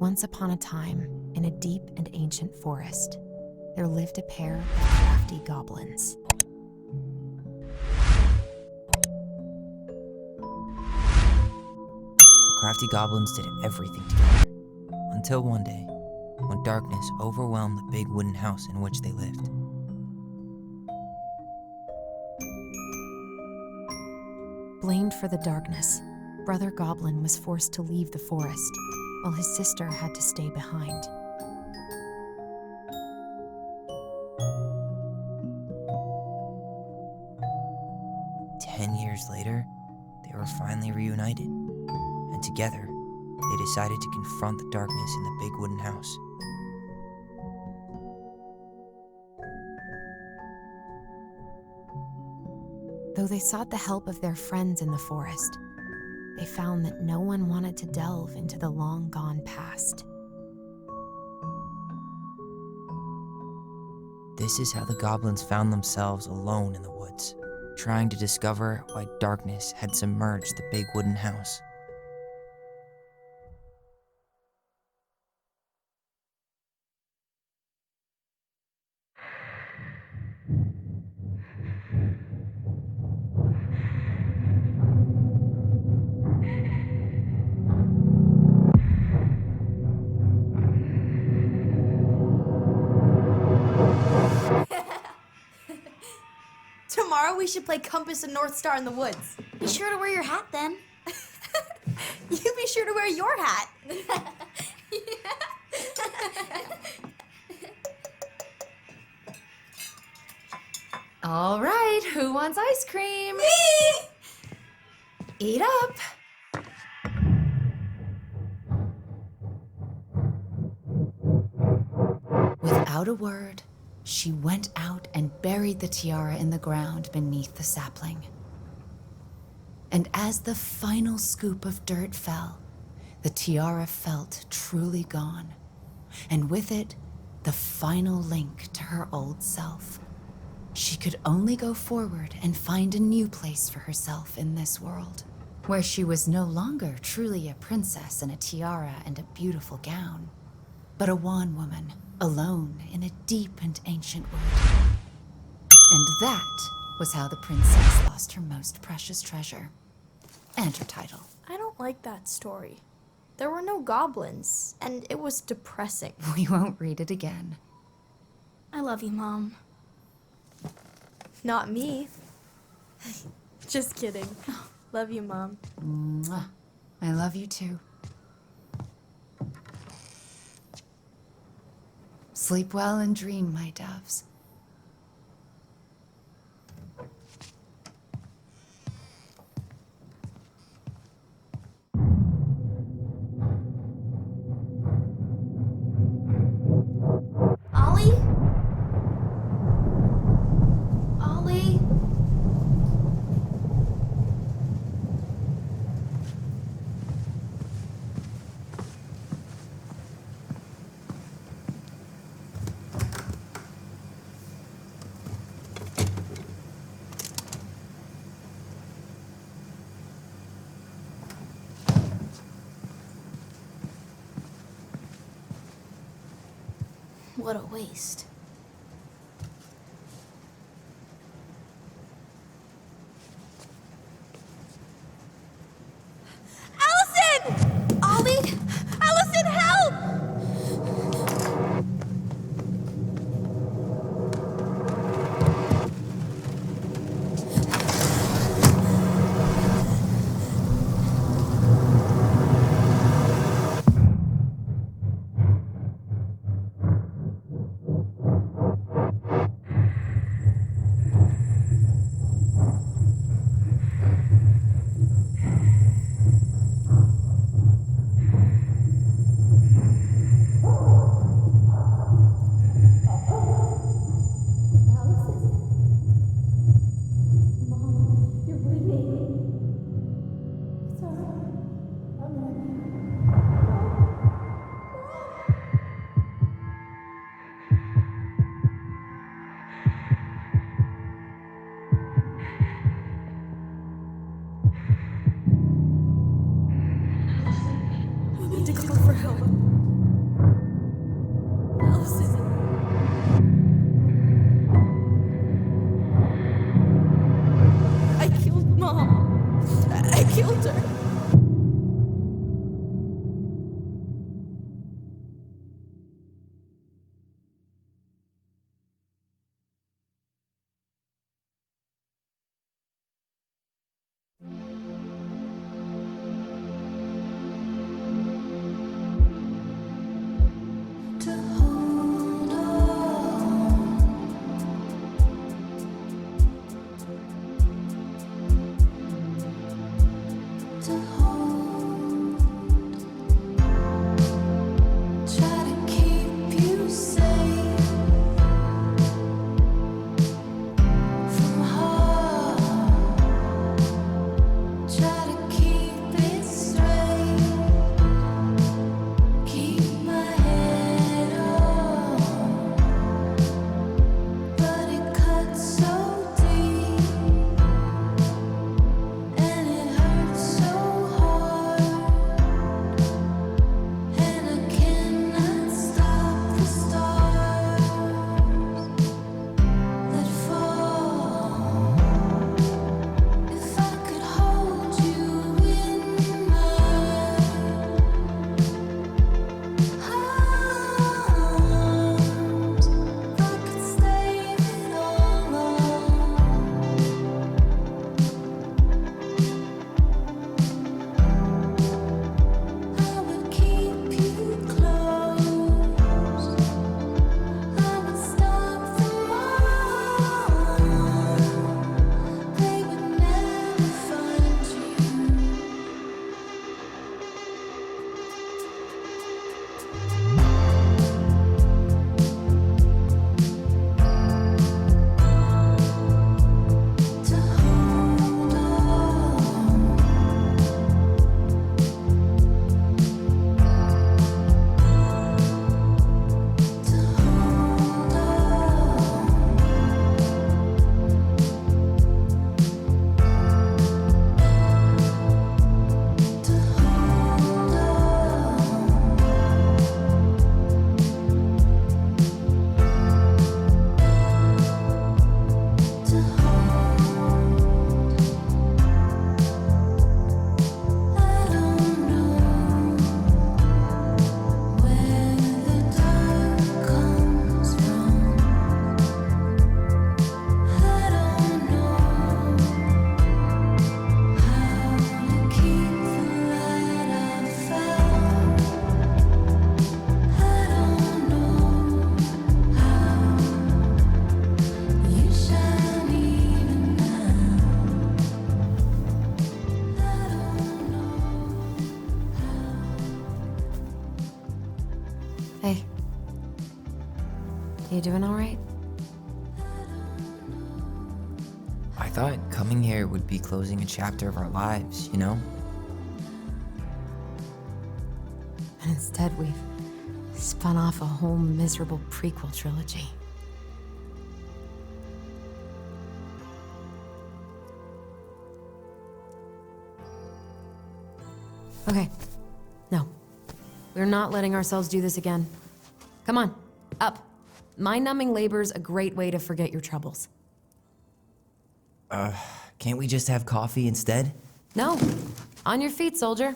Once upon a time, in a deep and ancient forest, there lived a pair of crafty goblins. The crafty goblins did everything together, until one day, when darkness overwhelmed the big wooden house in which they lived. Blamed for the darkness, Brother Goblin was forced to leave the forest, while his sister had to stay behind. Years later, they were finally reunited, and together, they decided to confront the darkness in the big wooden house. Though they sought the help of their friends in the forest, they found that no one wanted to delve into the long-gone past. This is how the goblins found themselves alone in the woods, trying to discover why darkness had submerged the big wooden house. Tomorrow we should play Compass and North Star in the woods. Be sure to wear your hat then. You be sure to wear your hat. All right, who wants ice cream? Me! Eat up. Without a word, she went out and buried the tiara in the ground beneath the sapling. And as the final scoop of dirt fell, the tiara felt truly gone, and with it, the final link to her old self. She could only go forward and find a new place for herself in this world, where she was no longer truly a princess in a tiara and a beautiful gown, but a wan woman, alone in a deep and ancient wood. And that was how the princess lost her most precious treasure, and her title. I don't like that story. There were no goblins, and it was depressing. We won't read it again. I love you, Mom. Not me. Just kidding. Love you, Mom. Mwah. I love you too. Sleep well and dream, my doves. Ollie? Ollie? What a waste. Alyson! Ollie? Alyson, help! We need to call for help. Hey. You doing all right? I thought coming here would be closing a chapter of our lives, you know? And instead, we've spun off a whole miserable prequel trilogy. Okay. No. We're not letting ourselves do this again. Come on, up. Mind-numbing labor's a great way to forget your troubles. Can't we just have coffee instead? No. On your feet, soldier.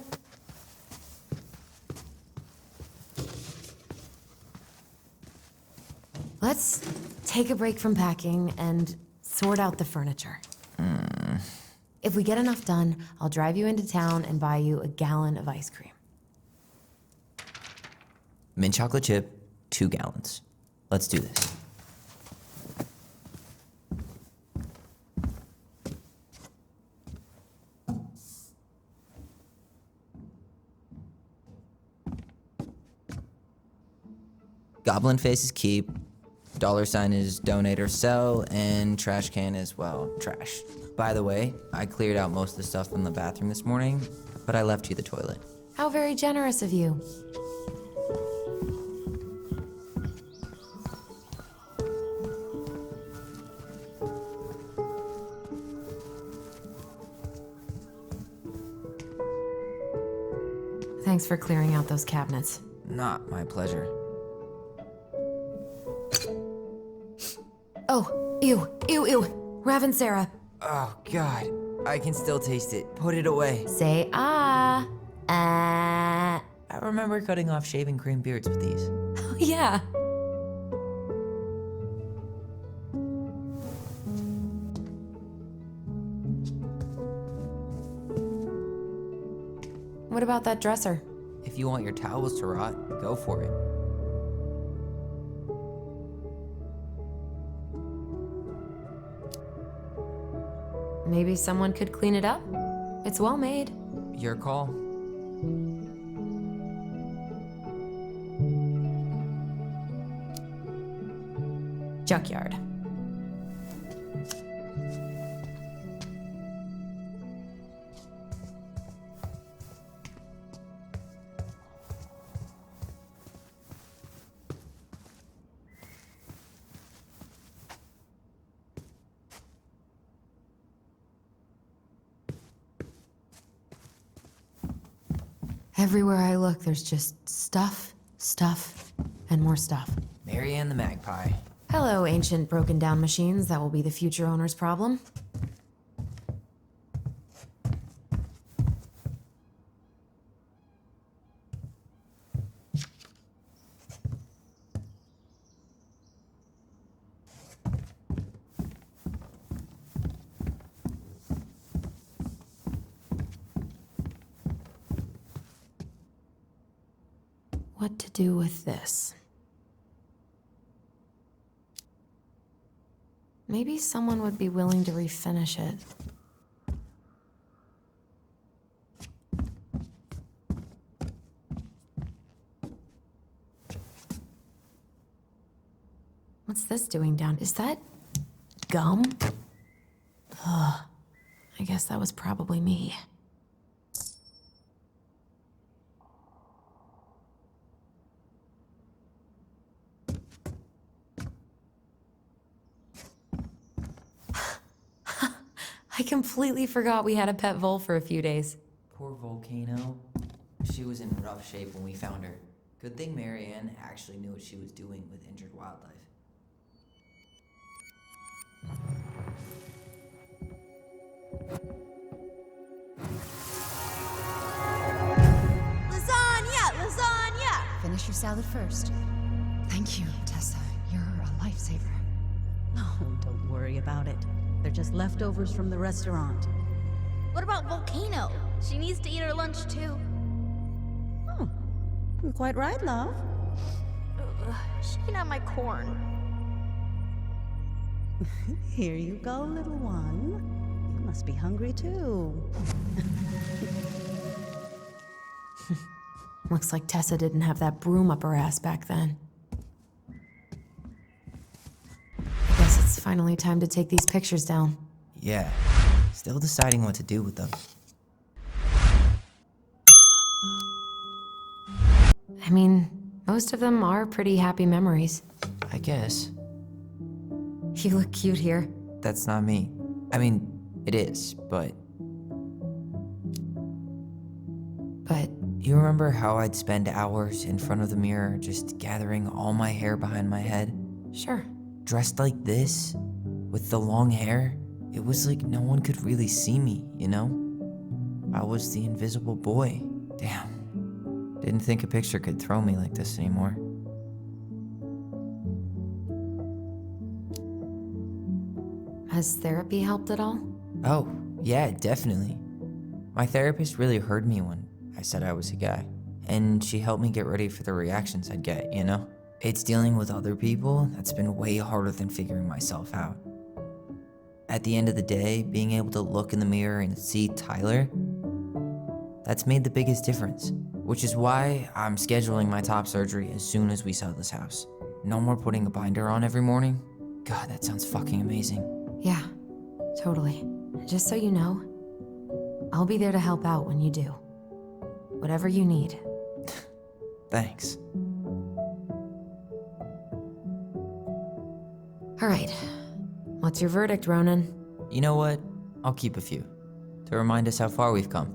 Let's take a break from packing and sort out the furniture. If we get enough done, I'll drive you into town and buy you a gallon of ice cream. Mint chocolate chip, 2 gallons. Let's do this. Goblin face is keep, $sign is donate or sell, and trash can is, well, trash. By the way, I cleared out most of the stuff from the bathroom this morning, but I left you the toilet. How very generous of you. Thanks for clearing out those cabinets. Not my pleasure. Oh, ew, ew, ew. Rav and Sarah. Oh, God. I can still taste it. Put it away. Say ah. Ah. I remember cutting off shaving cream beards with these. Oh, yeah. What about that dresser? If you want your towels to rot, go for it. Maybe someone could clean it up? It's well made. Your call. Junkyard. Everywhere I look, there's just stuff, and more stuff. Marianne the Magpie. Hello, ancient broken down machines that will be the future owner's problem. What to do with this? Maybe someone would be willing to refinish it. What's this doing down? Is that gum? Ugh. I guess that was probably me. I completely forgot we had a pet vole for a few days. Poor Volcano. She was in rough shape when we found her. Good thing Marianne actually knew what she was doing with injured wildlife. Lasagna! Finish your salad first. Thank you, Tessa. You're a lifesaver. Oh, don't worry about it. They're just leftovers from the restaurant. What about Volcano? She needs to eat her lunch too. Oh, you're quite right, love. She can have my corn. Here you go, little one. You must be hungry too. Looks like Tessa didn't have that broom up her ass back then. I guess it's finally time to take these pictures down. Yeah, still deciding what to do with them. I mean, most of them are pretty happy memories. I guess. You look cute here. That's not me. I mean, it is, but But you remember how I'd spend hours in front of the mirror just gathering all my hair behind my head? sure. Dressed like this, with the long hair, it was like no one could really see me, you know? I was the invisible boy. Damn. Didn't think a picture could throw me like this anymore. Has therapy helped at all? Oh, yeah, definitely. My therapist really heard me when I said I was a guy, and she helped me get ready for the reactions I'd get, you know? It's dealing with other people that's been way harder than figuring myself out. At the end of the day, being able to look in the mirror and see Tyler, that's made the biggest difference, which is why I'm scheduling my top surgery as soon as we sell this house. No more putting a binder on every morning. God, that sounds fucking amazing. Yeah, totally. Just so you know, I'll be there to help out when you do. Whatever you need. Thanks. All right. What's your verdict, Ronan? You know what? I'll keep a few, to remind us how far we've come.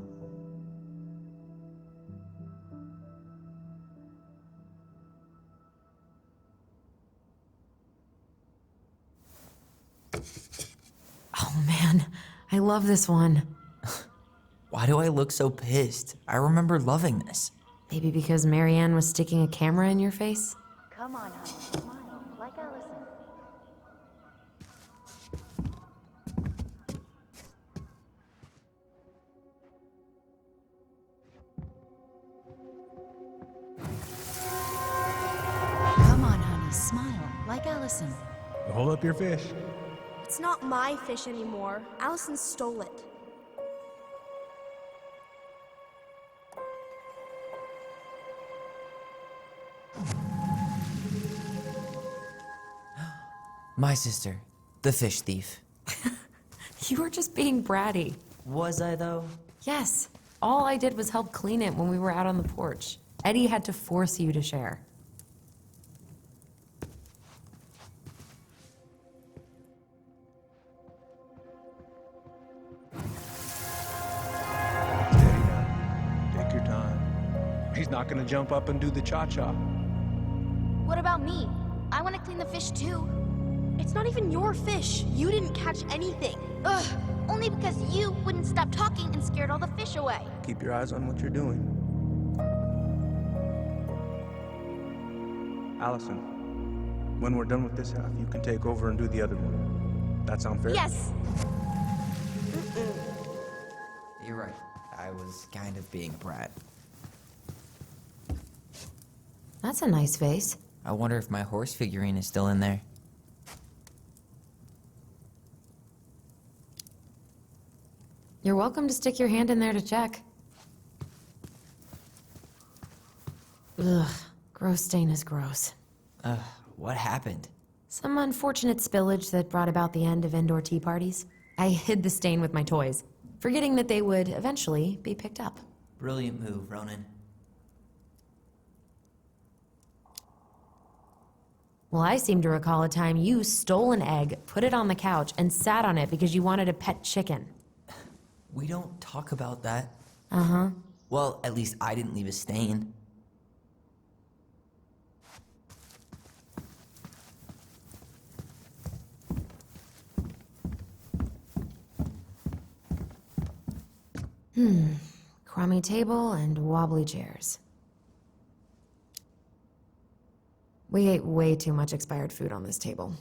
Oh man, I love this one. Why do I look so pissed? I remember loving this. Maybe because Marianne was sticking a camera in your face? Come on, honey. Smile, like Alyson. Come on, honey, smile, like Alyson. Hold up your fish. It's not my fish anymore. Alyson stole it. My sister, the fish thief. You were just being bratty. Was I though? Yes, all I did was help clean it when we were out on the porch. Eddie had to force you to share. Steady now. Take your time. He's not gonna jump up and do the cha-cha. What about me? I want to clean the fish too. It's not even your fish. You didn't catch anything. Ugh, only because you wouldn't stop talking and scared all the fish away. Keep your eyes on what you're doing. Allison, when we're done with this half, you can take over and do the other one. That sound fair? Yes. You're right. I was kind of being a brat. That's a nice face. I wonder if my horse figurine is still in there. You're welcome to stick your hand in there to check. Ugh, gross stain is gross. What happened? Some unfortunate spillage that brought about the end of indoor tea parties. I hid the stain with my toys, forgetting that they would eventually be picked up. Brilliant move, Ronan. Well, I seem to recall a time you stole an egg, put it on the couch, and sat on it because you wanted a pet chicken. We don't talk about that. Uh-huh. Well, at least I didn't leave a stain. Crummy table and wobbly chairs. We ate way too much expired food on this table.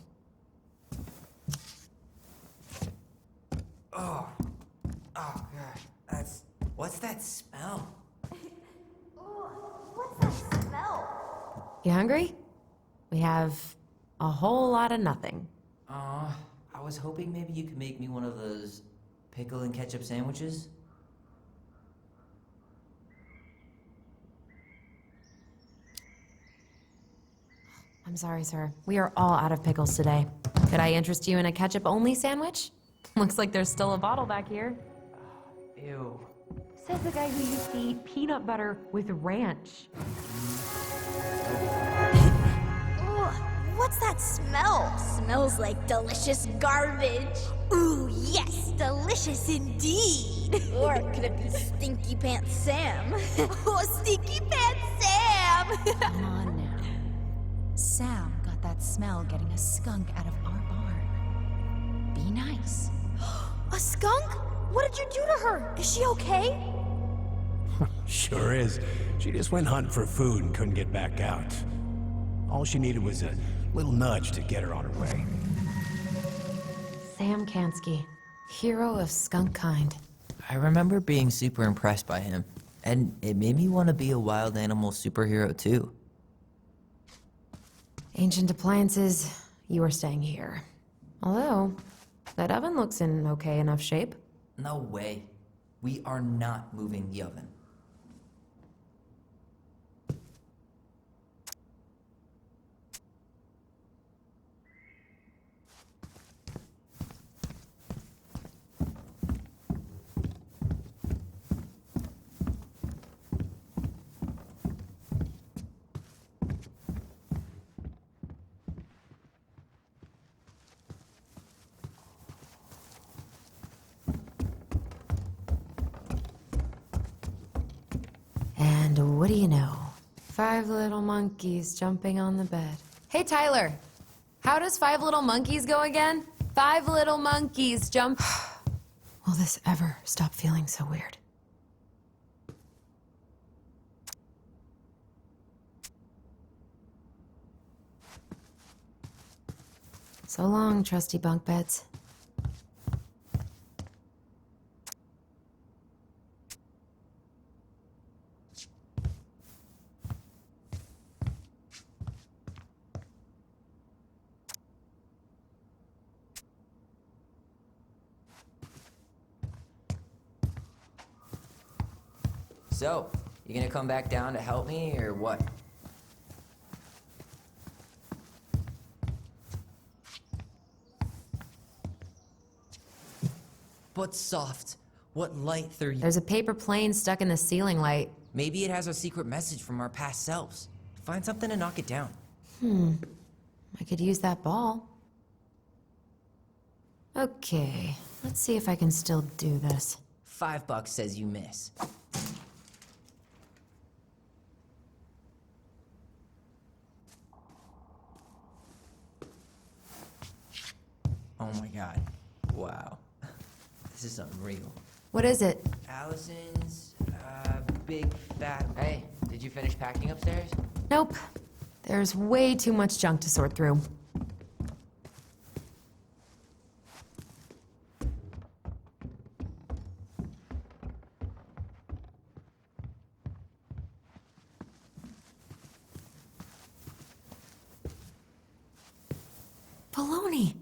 Oh god, what's that smell? What's that smell? You hungry? We have a whole lot of nothing. I was hoping maybe you could make me one of those pickle and ketchup sandwiches. I'm sorry, sir. We are all out of pickles today. Could I interest you in a ketchup-only sandwich? Looks like there's still a bottle back here. Ew. Says the guy who used to eat peanut butter with ranch. Ugh, what's that smell? Smells like delicious garbage. Ooh, yes, delicious indeed. Or could it be Stinky Pants Sam? Oh, Stinky Pants Sam! Come on now. Sam got that smell getting a skunk out of our barn. Be nice. A skunk? What did you do to her? Is she okay? Sure is. She just went hunting for food and couldn't get back out. All she needed was a little nudge to get her on her way. Sam Kansky, hero of skunk kind. I remember being super impressed by him, and it made me want to be a wild animal superhero too. Ancient appliances, you are staying here. Although, that oven looks in okay enough shape. No way. We are not moving the oven. And what do you know? 5 little monkeys jumping on the bed. Hey, Tyler. How does 5 little monkeys go again? 5 little monkeys jump... Will this ever stop feeling so weird? So long, trusty bunk beds. So, you gonna come back down to help me, or what? But soft. What light 30... There's a paper plane stuck in the ceiling light. Maybe it has a secret message from our past selves. Find something and knock it down. I could use that ball. Okay, let's see if I can still do this. $5 says you miss. Oh my god. Wow. This is unreal. What is it? Allison's, big fat... Hey, did you finish packing upstairs? Nope. There's way too much junk to sort through. Baloney!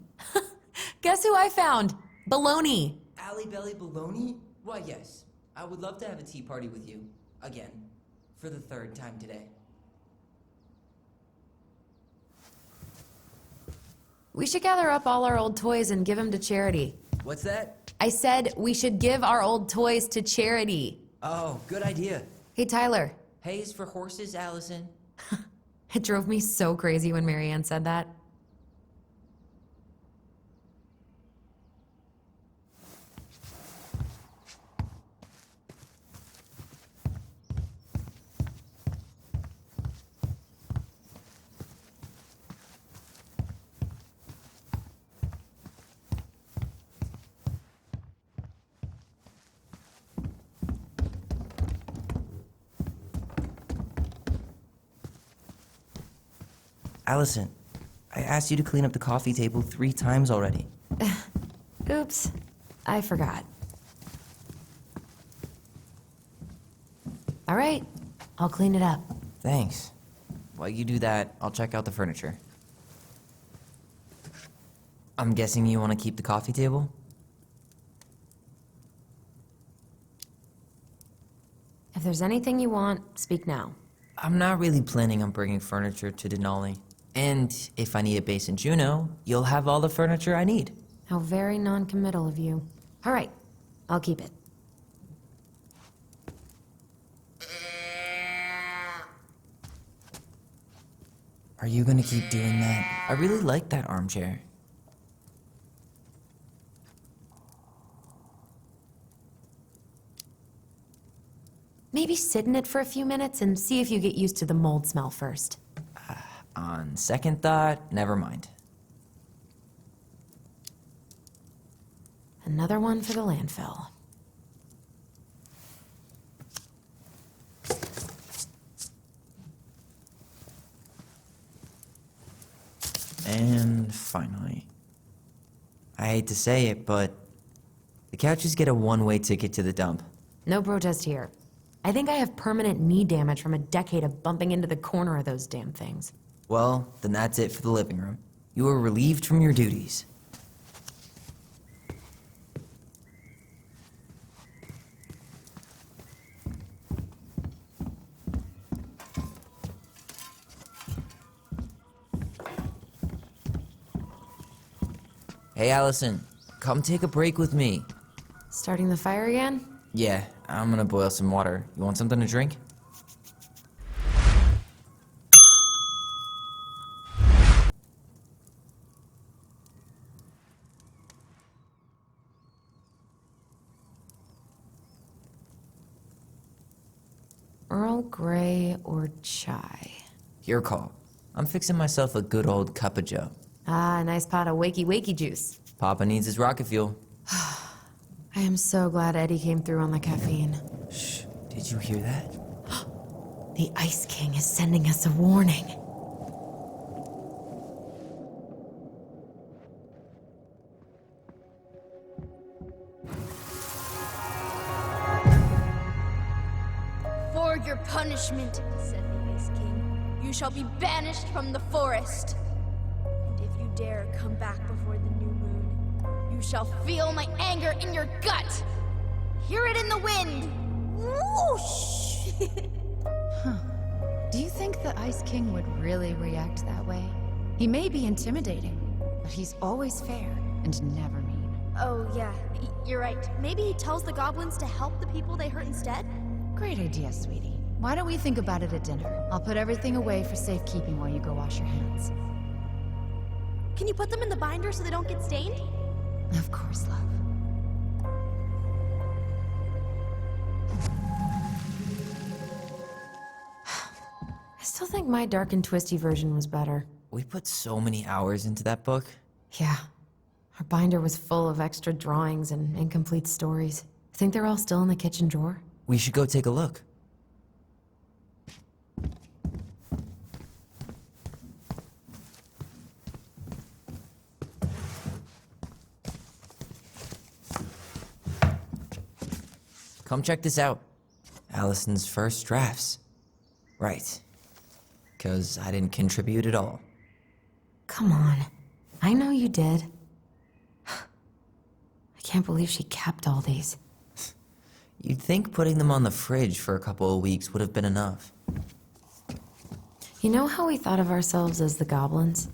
Guess who I found? Baloney! Alley Belly Baloney? Why, yes. I would love to have a tea party with you. Again. For the 3rd time today. We should gather up all our old toys and give them to charity. What's that? I said we should give our old toys to charity. Oh, good idea. Hey, Tyler. Hay's for horses, Allison. It drove me so crazy when Marianne said that. Allison, I asked you to clean up the coffee table 3 times already. Oops, I forgot. All right, I'll clean it up. Thanks. While you do that, I'll check out the furniture. I'm guessing you want to keep the coffee table? If there's anything you want, speak now. I'm not really planning on bringing furniture to Denali. And if I need a base in Juneau, you'll have all the furniture I need. How very non-committal of you. All right, I'll keep it. Are you gonna keep doing that? I really like that armchair. Maybe sit in it for a few minutes and see if you get used to the mold smell first. On second thought, never mind. Another one for the landfill. And finally. I hate to say it, but the couches get a one-way ticket to the dump. No protest here. I think I have permanent knee damage from a decade of bumping into the corner of those damn things. Well, then that's it for the living room. You are relieved from your duties. Hey, Alyson, come take a break with me. Starting the fire again? Yeah, I'm gonna boil some water. You want something to drink? Earl Grey or chai? Your call. I'm fixing myself a good old cup of joe. Ah, a nice pot of wakey juice. Papa needs his rocket fuel. I am so glad Eddie came through on the caffeine. Shh, did you hear that? The Ice King is sending us a warning. For your punishment, said the Ice King, you shall be banished from the forest. And if you dare come back before the new moon, you shall feel my anger in your gut. Hear it in the wind. Whoosh! Do you think the Ice King would really react that way? He may be intimidating, but he's always fair and never mean. Oh, yeah, you're right. Maybe he tells the goblins to help the people they hurt instead? Great idea, sweetie. Why don't we think about it at dinner? I'll put everything away for safekeeping while you go wash your hands. Can you put them in the binder so they don't get stained? Of course, love. I still think my dark and twisty version was better. We put so many hours into that book. Yeah. Our binder was full of extra drawings and incomplete stories. I think they're all still in the kitchen drawer. We should go take a look. Come check this out. Allison's first drafts. Right. 'Cause I didn't contribute at all. Come on. I know you did. I can't believe she kept all these. You'd think putting them on the fridge for a couple of weeks would have been enough. You know how we thought of ourselves as the goblins?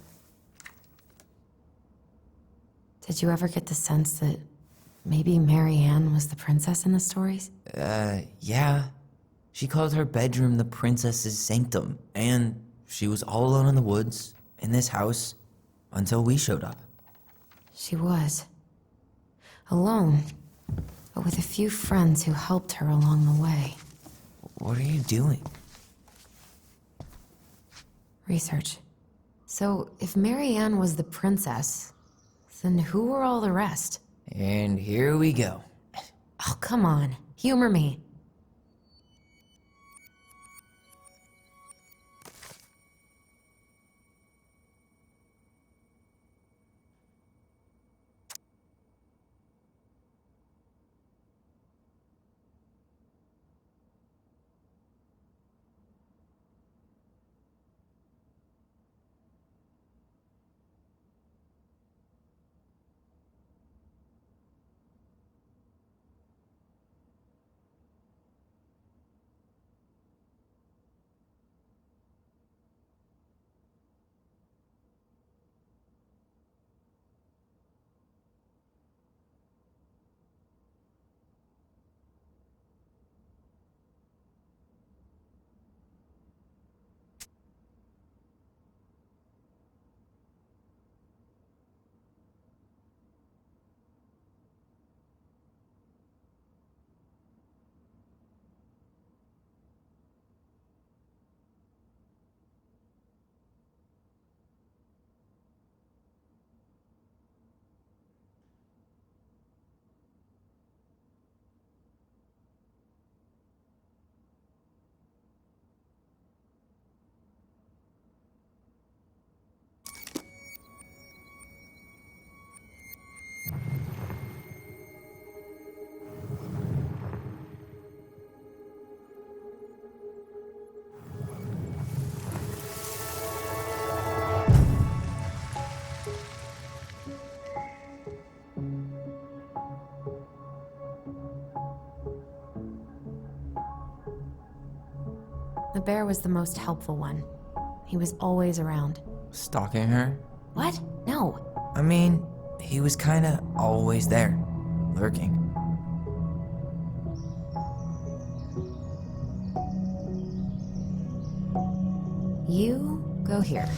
Did you ever get the sense that maybe Mary Ann was the princess in the stories? Yeah. She called her bedroom the princess's sanctum, and she was all alone in the woods, in this house, until we showed up. She was. Alone, but with a few friends who helped her along the way. What are you doing? Research. So, if Mary Ann was the princess, then who were all the rest? And here we go. Oh, come on. Humor me. The bear was the most helpful one. He was always around. Stalking her? What? No. I mean, he was kinda always there, lurking. You go here.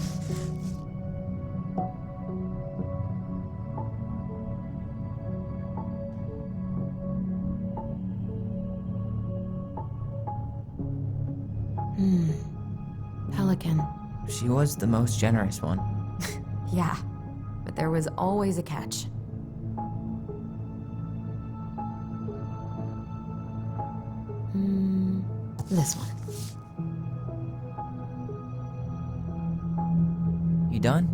Pelican. She was the most generous one. Yeah, but there was always a catch. This one. You done?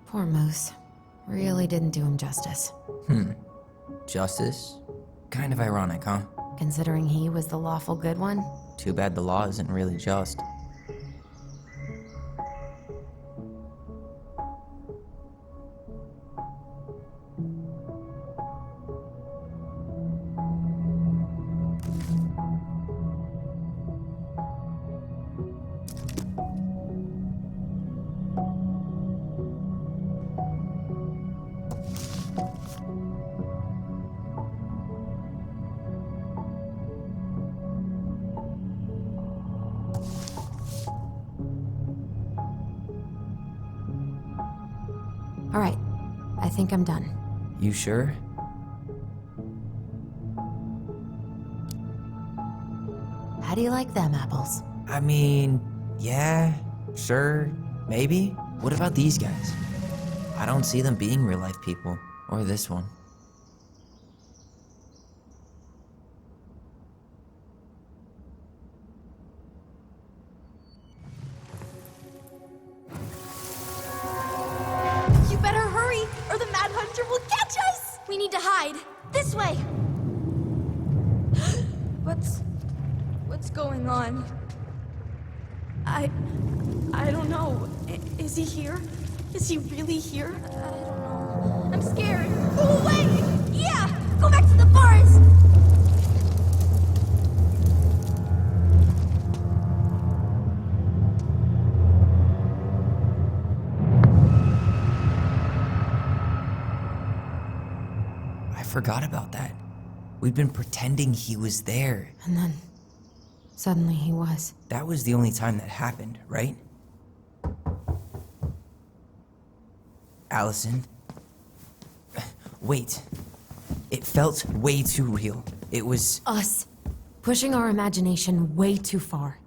Poor Moose. Really didn't do him justice. Justice? Kind of ironic, huh? Considering he was the lawful good one. Too bad the law isn't really just. All right, I think I'm done. You sure? How do you like them apples? I mean, yeah, sure, maybe. What about these guys? I don't see them being real life people, or this one. You better hurry, or the Mad Hunter will catch us! We need to hide. This way! What's going on? I don't know. Is he here? Is he really here? I don't know. I'm scared. Go away! Yeah! Go back to the forest! I forgot about that. We'd been pretending he was there. And then, suddenly he was. That was the only time that happened, right? Alyson? Wait. It felt way too real. It was... Us. Pushing our imagination way too far.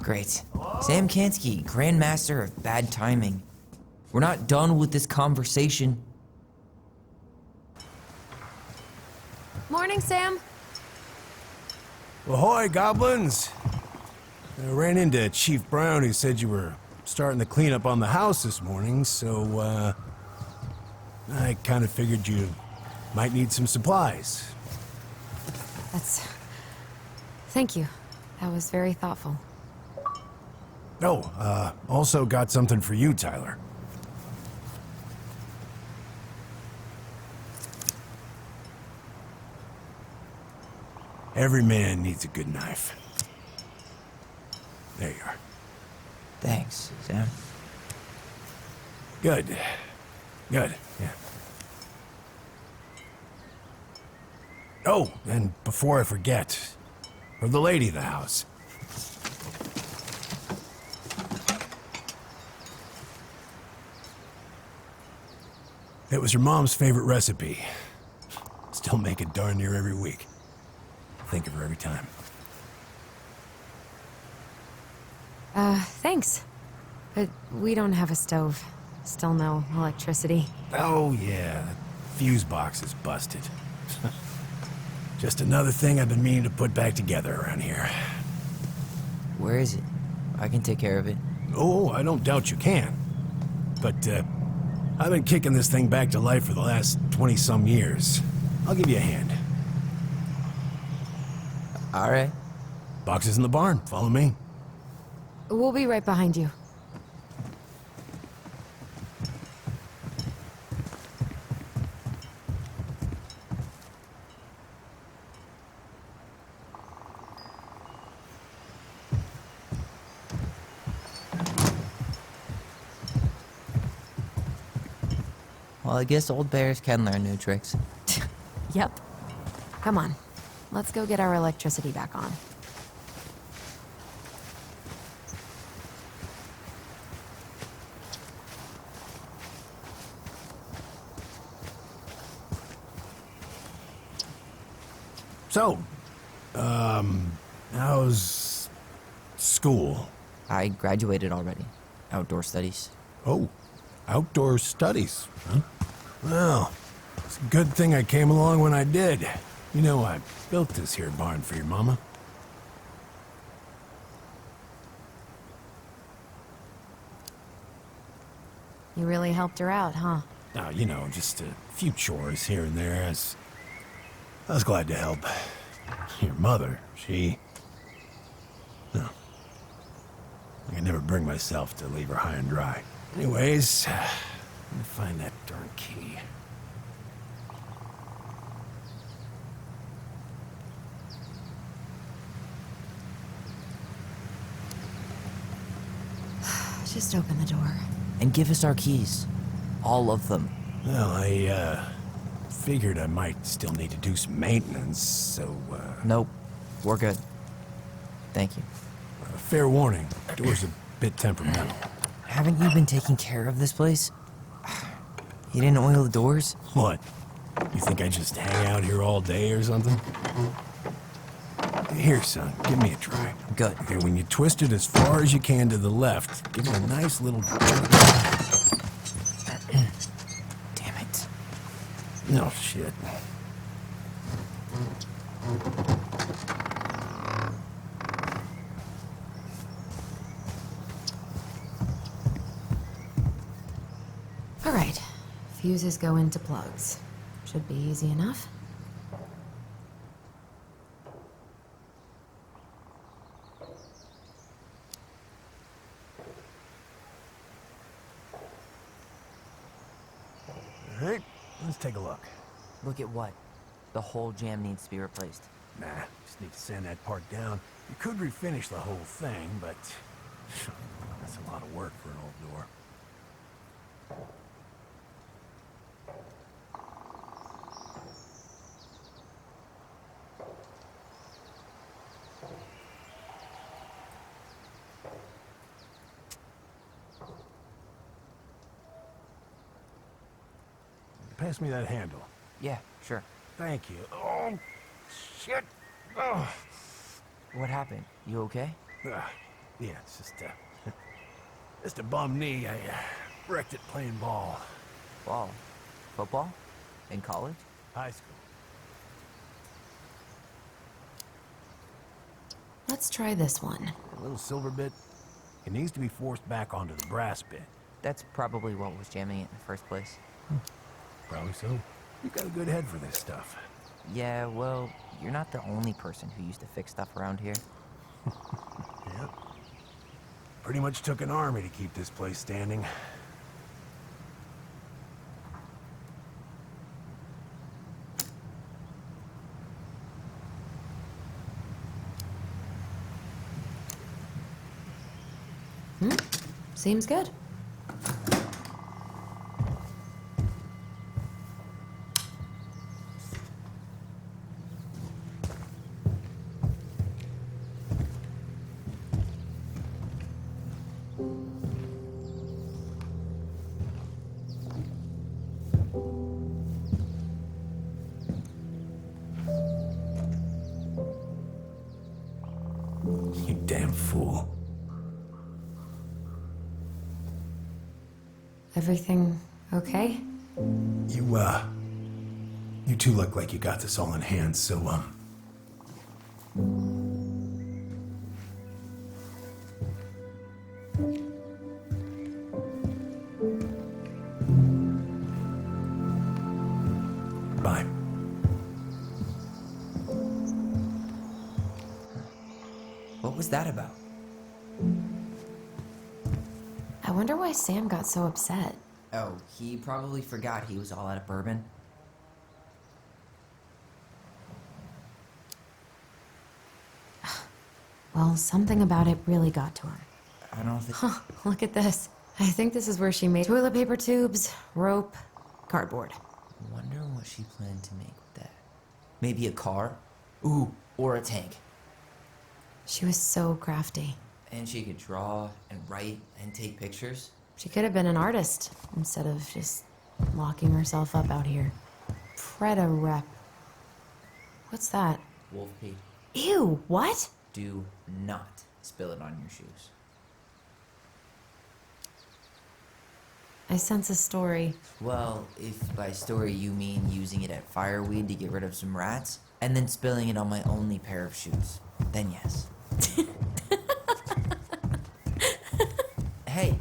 Great. Sam Kansky, Grandmaster of Bad Timing. We're not done with this conversation. Morning, Sam. Ahoy, goblins! I ran into Chief Brown, who said you were starting the cleanup on the house this morning, so, I kind of figured you might need some supplies. Thank you. That was very thoughtful. Oh, also got something for you, Tyler. Every man needs a good knife. There you are. Thanks, Sam. Good. Good, yeah. Oh, and before I forget, for the lady of the house. It was her mom's favorite recipe. Still make it darn near every week. Think of her every time. Thanks. But we don't have a stove. Still no electricity. Oh, yeah. The fuse box is busted. Just another thing I've been meaning to put back together around here. Where is it? I can take care of it. Oh, I don't doubt you can. But, I've been kicking this thing back to life for the last 20-some years. I'll give you a hand. All right. Box is in the barn. Follow me. We'll be right behind you. Well, I guess old bears can learn new tricks. Yep. Come on. Let's go get our electricity back on. So, how's school? I graduated already. Outdoor studies. Oh, outdoor studies, huh? Well, it's a good thing I came along when I did. You know, I built this here barn for your mama. You really helped her out, huh? Now, you know, just a few chores here and there. I was glad to help. Your mother, no. I could never bring myself to leave her high and dry. Anyways, let me find that darn key. Just open the door. And give us our keys. All of them. Well, I figured I might still need to do some maintenance, so, Nope. We're good. Thank you. fair warning, door's a bit temperamental. Haven't you been taking care of this place? You didn't oil the doors? What? You think I just hang out here all day or something? Here, son, give me a try. Good. Okay, when you twist it as far as you can to the left, give it a nice little... Damn it. No shit. All right. Fuses go into plugs. Should be easy enough. All right, let's take a look. Look at what? The whole jam needs to be replaced. Nah, just need to sand that part down. You could refinish the whole thing, but that's a lot of work for an old door. Pass me that handle. Yeah, sure. Thank you. Oh, shit. Oh. What happened? You okay? Yeah, it's just a bum knee. I wrecked it playing ball. Ball? Football? In college? High school. Let's try this one. A little silver bit. It needs to be forced back onto the brass bit. That's probably what was jamming it in the first place. Probably so. You've got a good head for this stuff. Yeah, well, you're not the only person who used to fix stuff around here. Yep. Pretty much took an army to keep this place standing. Seems good. You damn fool. Everything okay? You two look like you got this all in hand, so, bye. What was that about? I wonder why Sam got so upset. Oh, he probably forgot he was all out of bourbon. Well, something about it really got to him. I don't think... Huh, look at this. I think this is where she made toilet paper tubes, rope, cardboard. Wonder what she planned to make with that. Maybe a car? Ooh, or a tank. She was so crafty. And she could draw and write and take pictures. She could have been an artist instead of just locking herself up out here. Preda rep. What's that? Wolf pee. Ew, what? Do not spill it on your shoes. I sense a story. Well, if by story you mean using it at fireweed to get rid of some rats, and then spilling it on my only pair of shoes, then yes. Hey,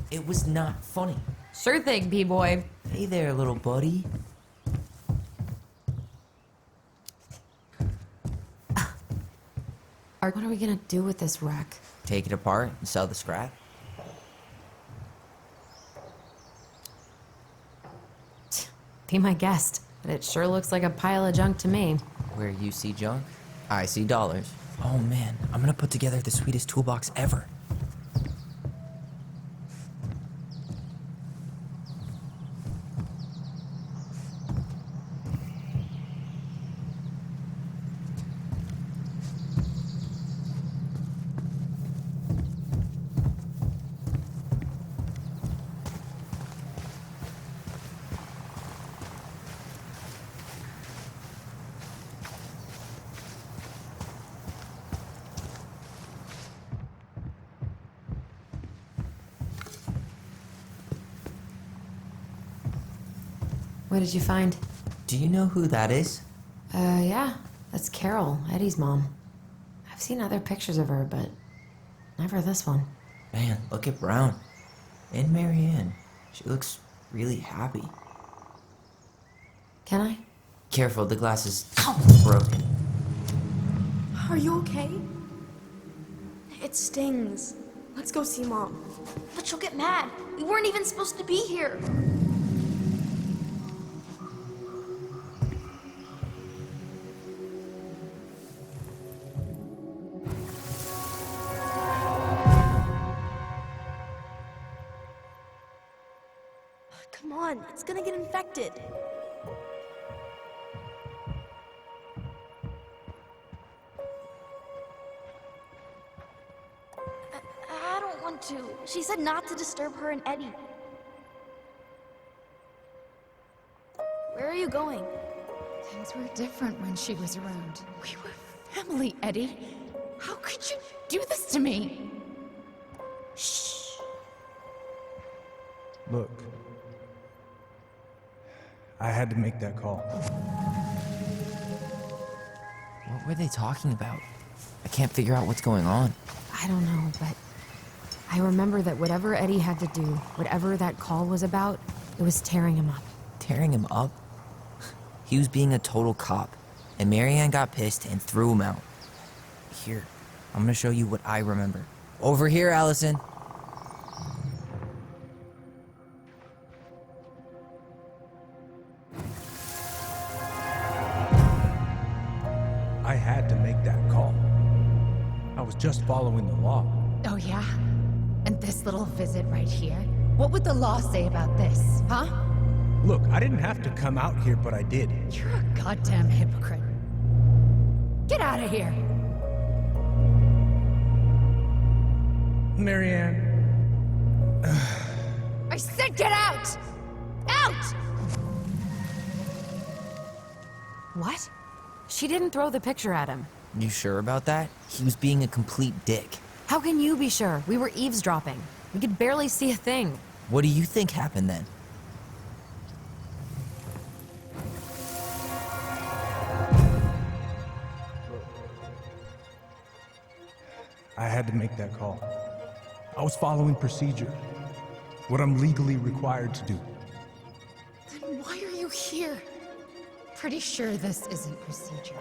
it was not funny. Sure thing, B-boy. Hey there, little buddy. What are we gonna do with this wreck? Take it apart and sell the scrap. Be my guest, but it sure looks like a pile of junk to me. Where you see junk, I see dollars. Oh man, I'm gonna put together the sweetest toolbox ever. What did you find? Do you know who that is? Yeah. That's Carol, Eddie's mom. I've seen other pictures of her, but never this one. Man, look at Brown. And Marianne. She looks really happy. Can I? Careful, the glass is broken. Are you okay? It stings. Let's go see Mom. But she'll get mad. We weren't even supposed to be here. Come on, it's gonna get infected. I don't want to. She said not to disturb her and Eddie. Where are you going? Things were different when she was around. We were family, Eddie. How could you do this to me? Shh. Look, I had to make that call. What were they talking about? I can't figure out what's going on. I don't know, but I remember that whatever Eddie had to do, whatever that call was about, it was tearing him up. Tearing him up? He was being a total cop, and Marianne got pissed and threw him out. Here, I'm gonna show you what I remember. Over here, Alyson. I had to make that call. I was just following the law. Oh, yeah? And this little visit right here? What would the law say about this, huh? Look, I didn't have to come out here, but I did. You're a goddamn hypocrite. Get out of here! Marianne. I said get out! Out! What? She didn't throw the picture at him. You sure about that? He was being a complete dick. How can you be sure? We were eavesdropping. We could barely see a thing. What do you think happened then? I had to make that call. I was following procedure. What I'm legally required to do. Then why are you here? Pretty sure this isn't procedure.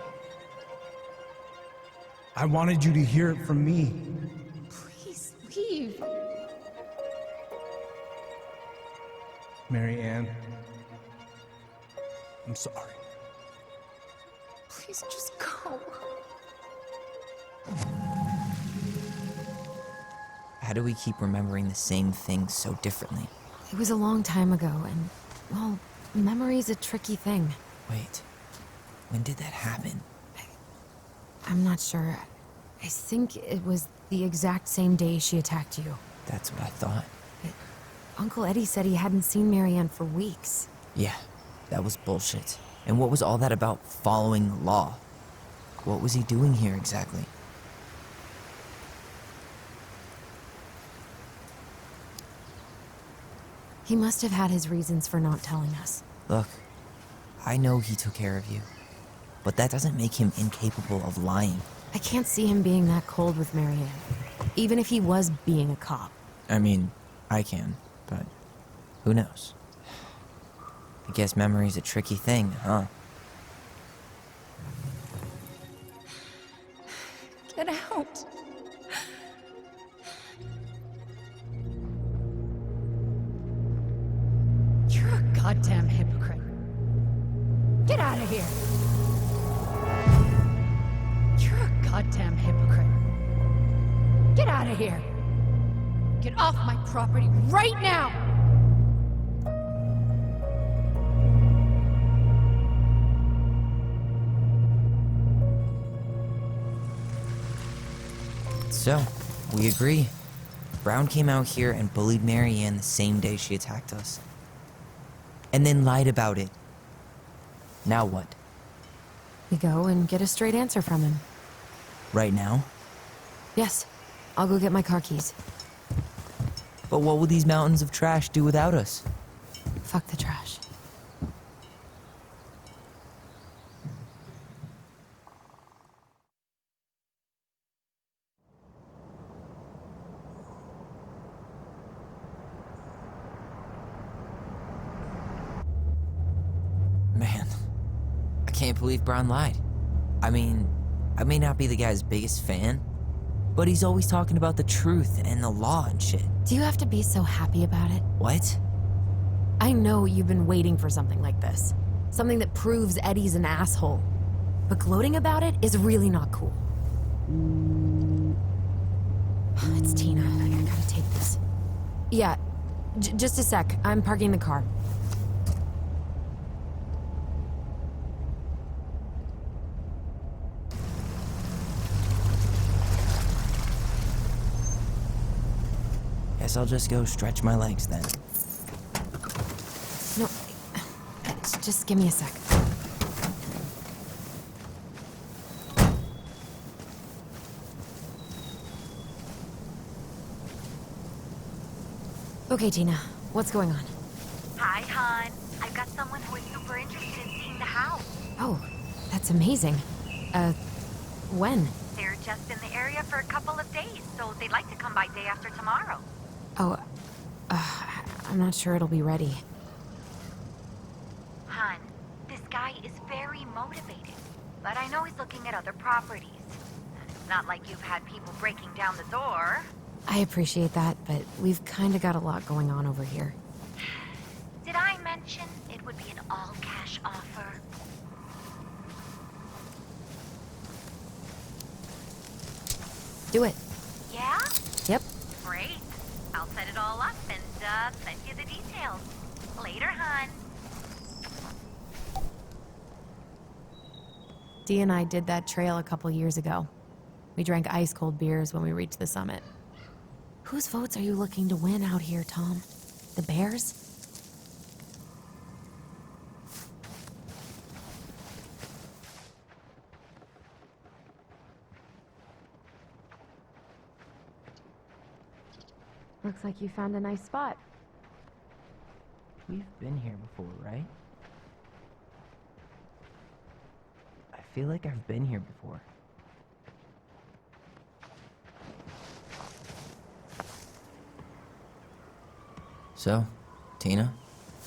I wanted you to hear it from me. Please leave. Marianne. I'm sorry. Please just go. How do we keep remembering the same thing so differently? It was a long time ago, and, well, Memory's a tricky thing. Wait, when did that happen? I'm not sure. I think it was the exact same day she attacked you. That's what I thought. Uncle Eddie said he hadn't seen Marianne for weeks. Yeah, that was bullshit. And what was all that about following law? What was he doing here exactly? He must have had his reasons for not telling us. Look, I know he took care of you, but that doesn't make him incapable of lying. I can't see him being that cold with Marianne, even if he was being a cop. I mean, I can, but who knows? I guess memory's a tricky thing, huh? Get out. You're a goddamn hypocrite. Get out of here. You're a goddamn hypocrite. Get out of here. Get off my property right now. So, we agree. Brown came out here and bullied Marianne the same day she attacked us. And then lied about it. Now what? We go and get a straight answer from him. Right now? Yes, I'll go get my car keys. But what will these mountains of trash do without us? Fuck the trash. Man, I can't believe Brown lied. I mean, I may not be the guy's biggest fan, but he's always talking about the truth and the law and shit. Do you have to be so happy about it? What? I know you've been waiting for something like this. Something that proves Eddie's an asshole. But gloating about it is really not cool. It's Tina. I gotta take this. Yeah, just a sec. I'm parking the car. Guess I'll just go stretch my legs then. No, just give me a sec. Okay, Tina, what's going on? Hi, hon. I've got someone who is super interested in seeing the house. Oh, that's amazing. When? They're just in the area for a couple of days, so they'd like to come by day after tomorrow. Oh, I'm not sure it'll be ready. Hon, this guy is very motivated, but I know he's looking at other properties. It's not like you've had people breaking down the door. I appreciate that, but we've kind of got a lot going on over here. Did I mention it would be an all-cash offer? Do it. Yeah? Yep. Great. I'll set it all up and send you the details. Later, hon. Dee and I did that trail a couple years ago. We drank ice-cold beers when we reached the summit. Whose votes are you looking to win out here, Tom? The Bears? Looks like you found a nice spot. We've been here before, right? I feel like I've been here before. So, Tina?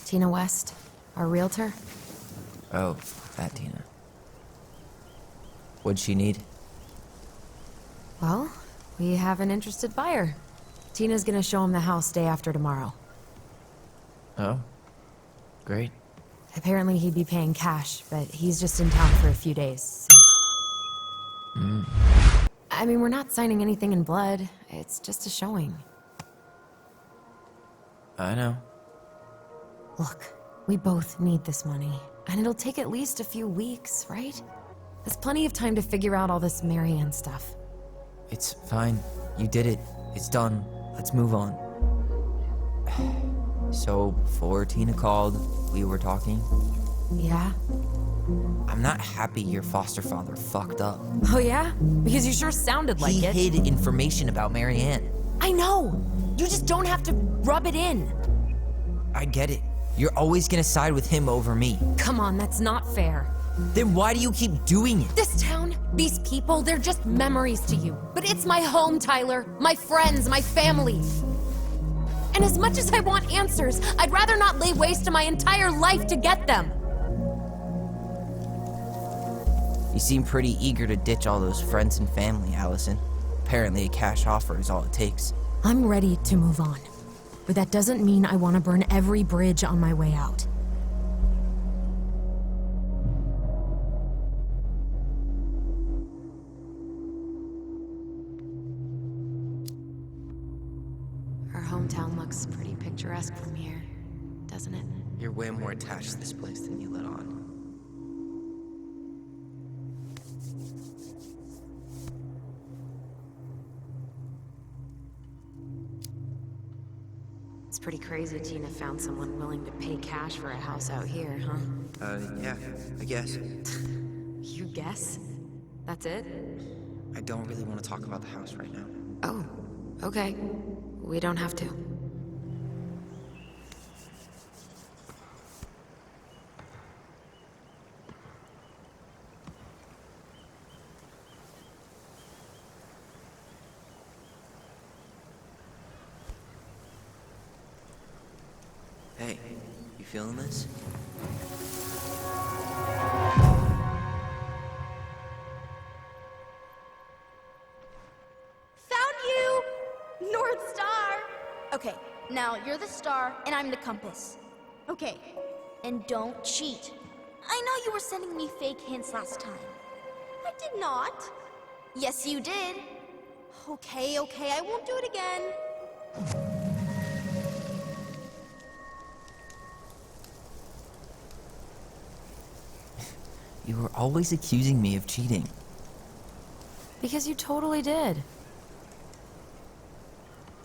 Tina West, our realtor? Oh, that Tina. What'd she need? Well, we have an interested buyer. Tina's gonna show him the house day after tomorrow. Oh, great. Apparently he'd be paying cash, but he's just in town for a few days. So. I mean, we're not signing anything in blood. It's just a showing. I know. Look, We both need this money, and it'll take at least a few weeks, right? There's plenty of time to figure out all this Marianne stuff. It's fine. You did it. It's done. Let's move on. So, before Tina called, we were talking. Yeah? I'm not happy your foster father fucked up. Oh yeah? Because you sure sounded like He it. hid information about Marianne. I know! You just don't have to rub it in. I get it. You're always gonna side with him over me. Come on, that's not fair. Then why do you keep doing it? This town, these people, they're just memories to you. But it's my home, Tyler. My friends, my family. And as much as I want answers, I'd rather not lay waste to my entire life to get them. You seem pretty eager to ditch all those friends and family, Alyson. Apparently a cash offer is all it takes. I'm ready to move on. But that doesn't mean I want to burn every bridge on my way out. Our hometown looks pretty picturesque from here, doesn't it? You're way more attached to this place than you let on. It's pretty crazy Tina found someone willing to pay cash for a house out here, huh? Yeah, I guess. You guess? That's it? I don't really want to talk about the house right now. Oh, okay. We don't have to. Hey, you feeling this? Found you! North Star! Okay, now you're the star and I'm the compass. Okay, and don't cheat. I know you were sending me fake hints last time. I did not. Yes, you did. Okay, I won't do it again. You were always accusing me of cheating. Because you totally did.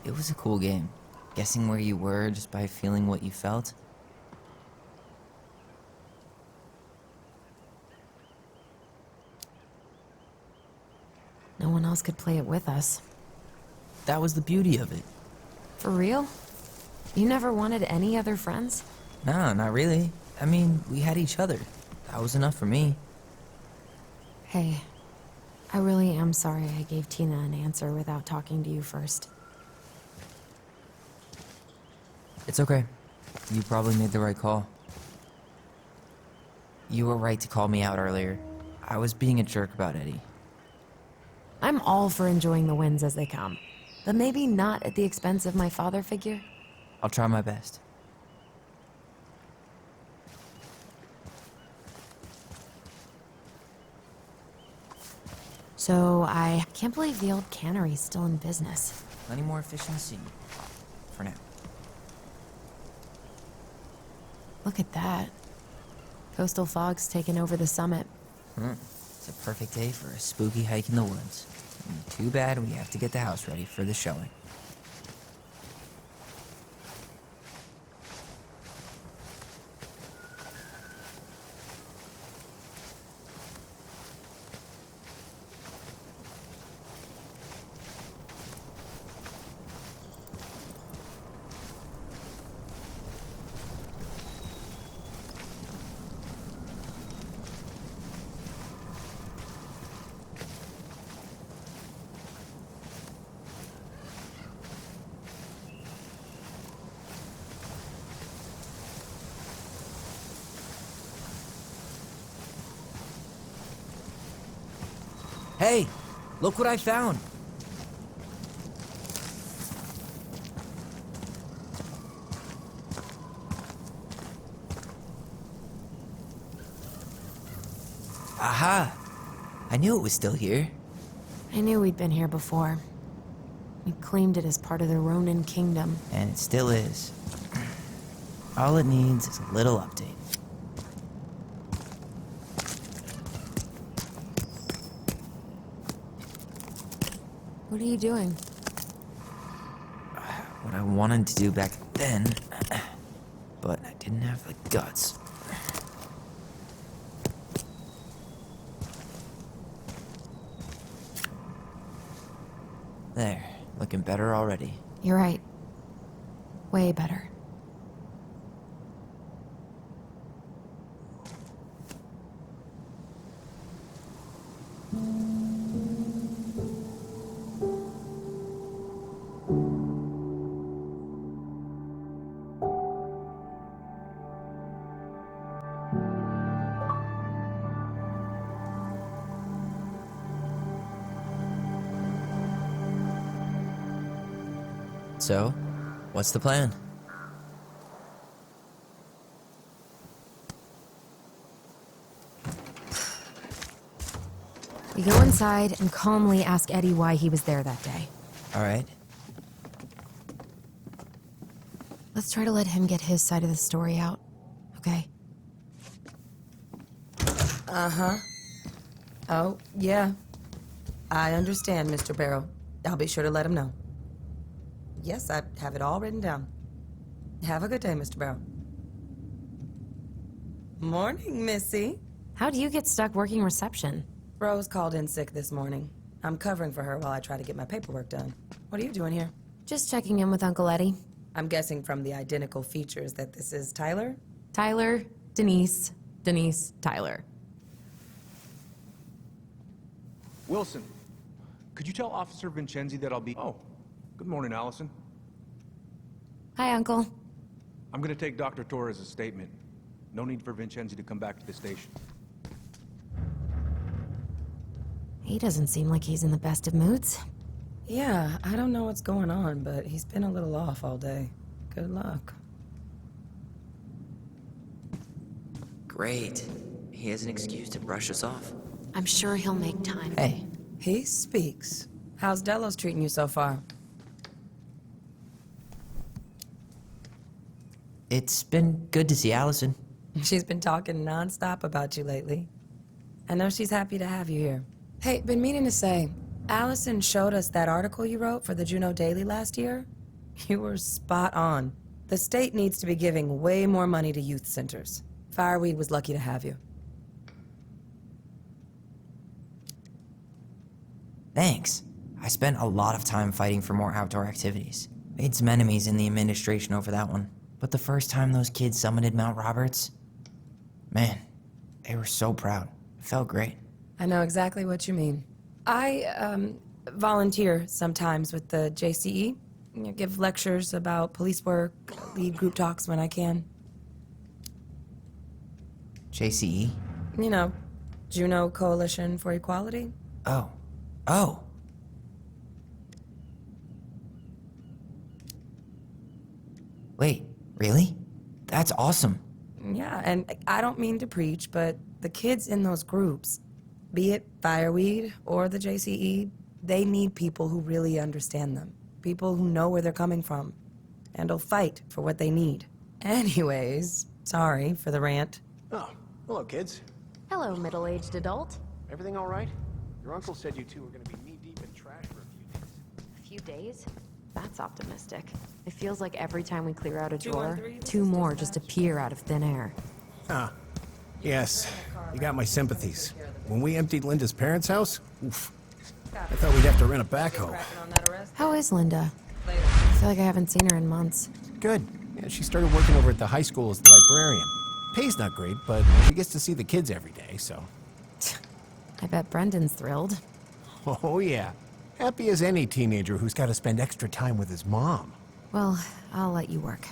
It was a cool game. Guessing where you were just by feeling what you felt. No one else could play it with us. That was the beauty of it. For real? You never wanted any other friends? No, not really. I mean, we had each other. That was enough for me. Hey, I really am sorry I gave Tina an answer without talking to you first. It's okay. You probably made the right call. You were right to call me out earlier. I was being a jerk about Eddie. I'm all for enjoying the wins as they come, but maybe not at the expense of my father figure. I'll try my best. So I can't believe the old cannery's still in business. Plenty more fish in the sea. For now. Look at that. Coastal fog's taken over the summit. It's a perfect day for a spooky hike in the woods. Too bad we have to get the house ready for the showing. Hey, look what I found. Aha! I knew it was still here. I knew we'd been here before. We claimed it as part of the Ronan kingdom. And it still is. All it needs is a little update. What are you doing? What I wanted to do back then, but I didn't have the guts. There, looking better already. You're right. Way better. So, what's the plan? We go inside and calmly ask Eddie why he was there that day. All right. Let's try to let him get his side of the story out, okay? Uh-huh. Oh, yeah. I understand, Mr. Barrow. I'll be sure to let him know. Yes, I have it all written down. Have a good day, Mr. Barrow. Morning, Missy. How'd you get stuck working reception? Rose called in sick this morning. I'm covering for her while I try to get my paperwork done. What are you doing here? Just checking in with Uncle Eddie. I'm guessing from the identical features that this is Tyler? Tyler, Denise, Denise, Tyler. Wilson, could you tell Officer Vincenzi that I'll be... Oh, good morning, Allison. Hi, Uncle. I'm gonna take Dr. Torres' statement. No need for Vincenzi to come back to the station. He doesn't seem like he's in the best of moods. Yeah, I don't know what's going on, but he's been a little off all day. Good luck. Great. He has an excuse to brush us off. I'm sure he'll make time. Hey, He speaks. How's Delos treating you so far? it's been good to see Allison. She's been talking nonstop about you lately. I know she's happy to have you here. Hey, been meaning to say, Allison showed us that article you wrote for the Juneau Daily last year. You were spot on. The state needs to be giving way more money to youth centers. Fireweed was lucky to have you. Thanks. I spent a lot of time fighting for more outdoor activities. Made some enemies in the administration over that one. But the first time those kids summited Mount Roberts, man, they were so proud. It felt great. I know exactly what you mean. I, volunteer sometimes with the JCE. You know, give lectures about police work, lead group talks when I can. JCE? You know, Juneau Coalition for Equality. Oh. Oh. Wait, really? That's awesome. Yeah, and I don't mean to preach, but the kids in those groups, be it Fireweed or the JCE, they need people who really understand them. People who know where they're coming from and will fight for what they need. Anyways, sorry for the rant. Oh, hello, kids. Hello, middle-aged adult. Everything all right? Your uncle said you two were going to be knee-deep in trash for a few days. A few days? That's optimistic. It feels like every time we clear out a drawer, 213, two more just appear out of thin air. Ah, yes. You got my sympathies. When we emptied Linda's parents' house, oof, I thought we'd have to rent a backhoe. How is Linda? I feel like I haven't seen her in months. Good. Yeah, she started working over at the high school as the librarian. Pay's not great, but she gets to see the kids every day, so... I bet Brendan's thrilled. Oh, yeah. Happy as any teenager who's got to spend extra time with his mom. Well, I'll let you work.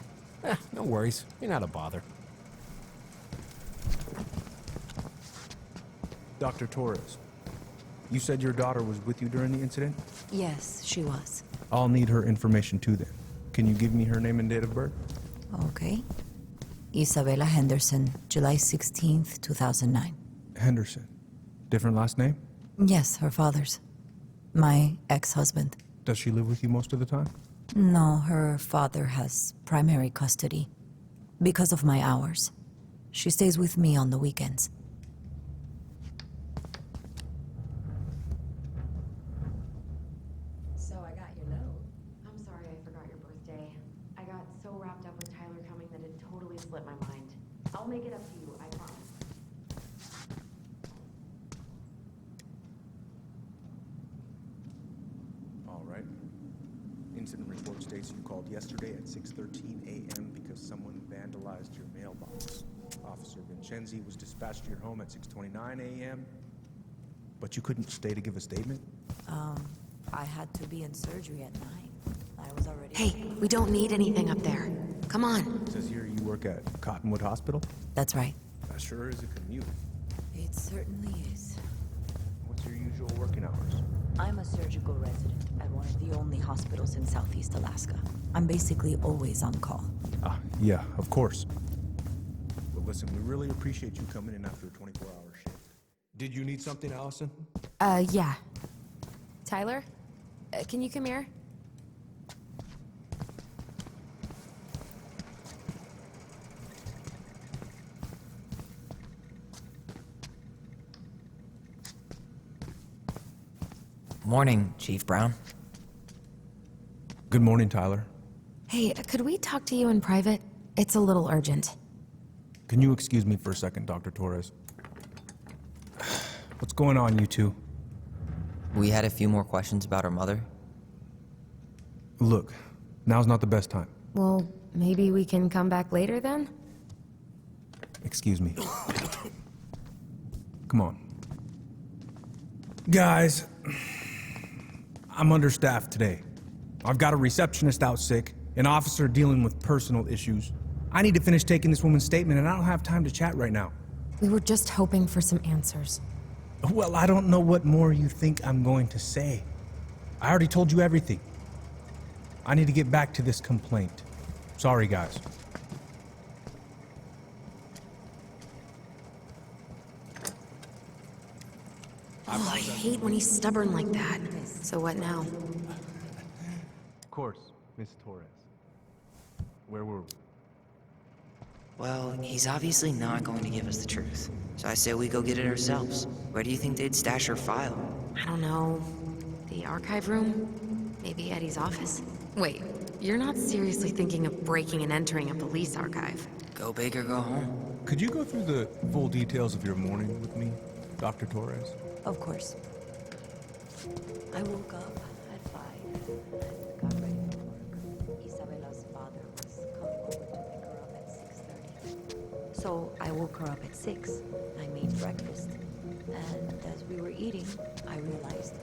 No worries. You're not a bother. Dr. Torres, you said your daughter was with you during the incident? Yes, she was. I'll need her information too then. Can you give me her name and date of birth? Okay. Isabella Henderson, July 16th, 2009. Henderson. Different last name? Yes, her father's. My ex-husband. Does she live with you most of the time? No, her father has primary custody. Because of my hours. She stays with me on the weekends. So I got your note. I'm sorry I forgot your birthday. I got so wrapped up with Tyler coming that it totally slipped my mind. I'll make it up to you, I promise. All right. Incident report states you called yesterday at 6:13 a.m. because someone vandalized your mailbox. Officer Vincenzi was dispatched to your home at 6:29 a.m. But you couldn't stay to give a statement? I had to be in surgery at 9. I was already... Hey, we don't need anything up there. Come on. It says here you work at Cottonwood Hospital? That's right. That sure is a commute. It certainly is. What's your usual working hours? I'm a surgical resident at one of the only hospitals in Southeast Alaska. I'm basically always on call. Ah, yeah, of course. Well, listen, we really appreciate you coming in after a 24-hour shift. Did you need something, Allison? Yeah. Tyler? Can you come here? Morning, Chief Brown. Good morning, Tyler. Hey, could we talk to you in private? It's a little urgent. Can you excuse me for a second, Dr. Torres? What's going on, you two? We had a few more questions about our mother. Look, now's not the best time. Well, maybe we can come back later then? Excuse me. Come on. Guys, I'm understaffed today. I've got a receptionist out sick, an officer dealing with personal issues. I need to finish taking this woman's statement, and I don't have time to chat right now. We were just hoping for some answers. Well, I don't know what more you think I'm going to say. I already told you everything. I need to get back to this complaint. Sorry, guys. Oh, I hate when he's stubborn like that. So what now? Of course, Miss Torres. Where were we? Well, he's obviously not going to give us the truth. So I say we go get it ourselves. Where do you think they'd stash her file? I don't know. The archive room? Maybe Eddie's office? Wait, you're not seriously thinking of breaking and entering a police archive? Go big or go home. Could you go through the full details of your morning with me, Dr. Torres? Of course. I woke up at 5 and got ready for work. Isabella's father was coming over to pick her up at 6:30. So I woke her up at 6. I made breakfast. And as we were eating, I realized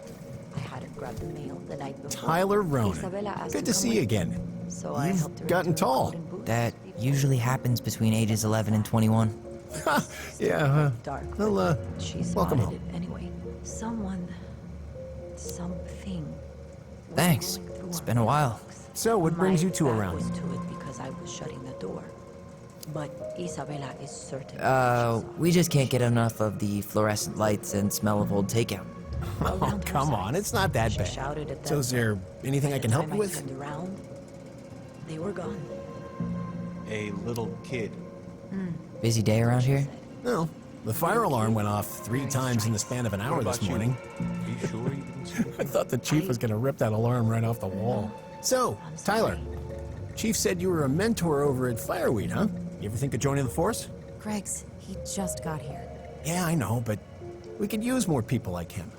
I hadn't grabbed the mail the night before. Tyler Ronan. Isabella asked Good to to come see you with again. me. So I helped her You've gotten into her tall. wooden boots. That usually happens between ages 11 and 21. Yeah, Dark, well, she welcome spotted home. it anyway. Something Thanks. It's been a while. So, what brings you two My back around? was to it because I was shutting the door. But Isabella is certain. We just can't get enough of the fluorescent lights and smell of old takeout. Oh, come on, it's not that She bad. shouted at So them. is there anything I can help you By the with? time I turned around, they were gone. A little kid. Busy day around here? No. The fire alarm went off 3 times in the span of an hour this morning. Are you sure you didn't see I thought the chief was gonna rip that alarm right off the wall. So, Tyler, Chief said you were a mentor over at Fireweed, huh? You ever think of joining the force? Greg's, he just got here. Yeah, I know, but we could use more people like him.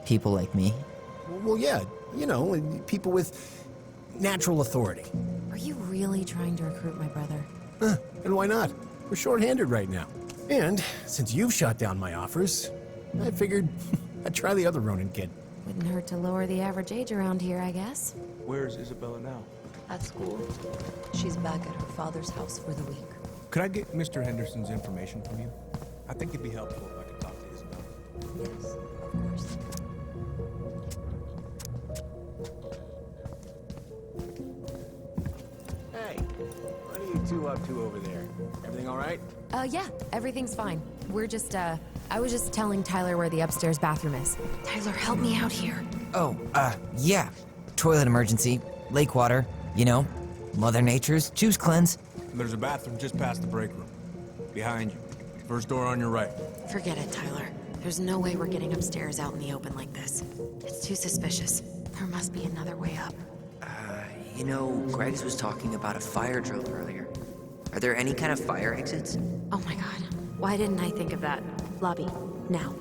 People like me? Well, yeah, you know, people with natural authority. Are you really trying to recruit my brother? And why not? We're short-handed right now. And since you've shot down my offers, I figured I'd try the other Ronan kid. Wouldn't hurt to lower the average age around here, I guess. Where's Isabella now? At school, she's back at her father's house for the week. Could I get Mr. Henderson's information from you? I think it'd be helpful if I could talk to Isabella. Yes, of course. Hey, what are you two up to over there? Everything all right? Yeah, everything's fine. We're just, I was just telling Tyler where the upstairs bathroom is. Tyler, help me out here. Oh, yeah. Toilet emergency. Lake water. You know, Mother Nature's juice cleanse. There's a bathroom just past the break room. Behind you. First door on your right. Forget it, Tyler. There's no way we're getting upstairs out in the open like this. It's too suspicious. There must be another way up. You know, Greg's was talking about a fire drill earlier. Are there any kind of fire exits? Oh my god. Why didn't I think of that? Lobby, now.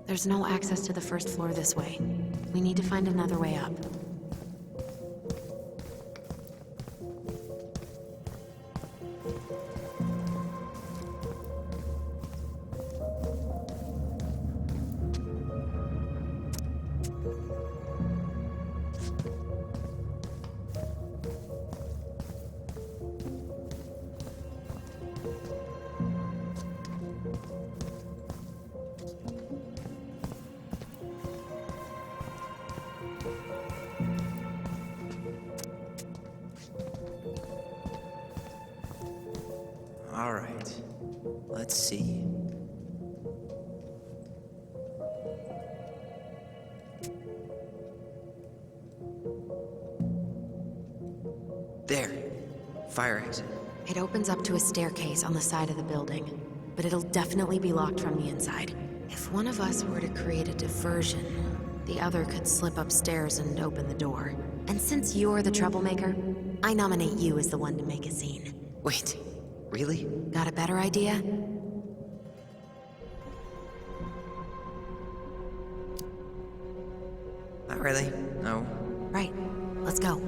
There's no access to the first floor this way. We need to find another way up. All right. Let's see. There. Fire exit. It opens up to a staircase on the side of the building, but it'll definitely be locked from the inside. If one of us were to create a diversion, the other could slip upstairs and open the door. And since you're the troublemaker, I nominate you as the one to make a scene. Wait, really? Got a better idea? Not really, no. Right, let's go.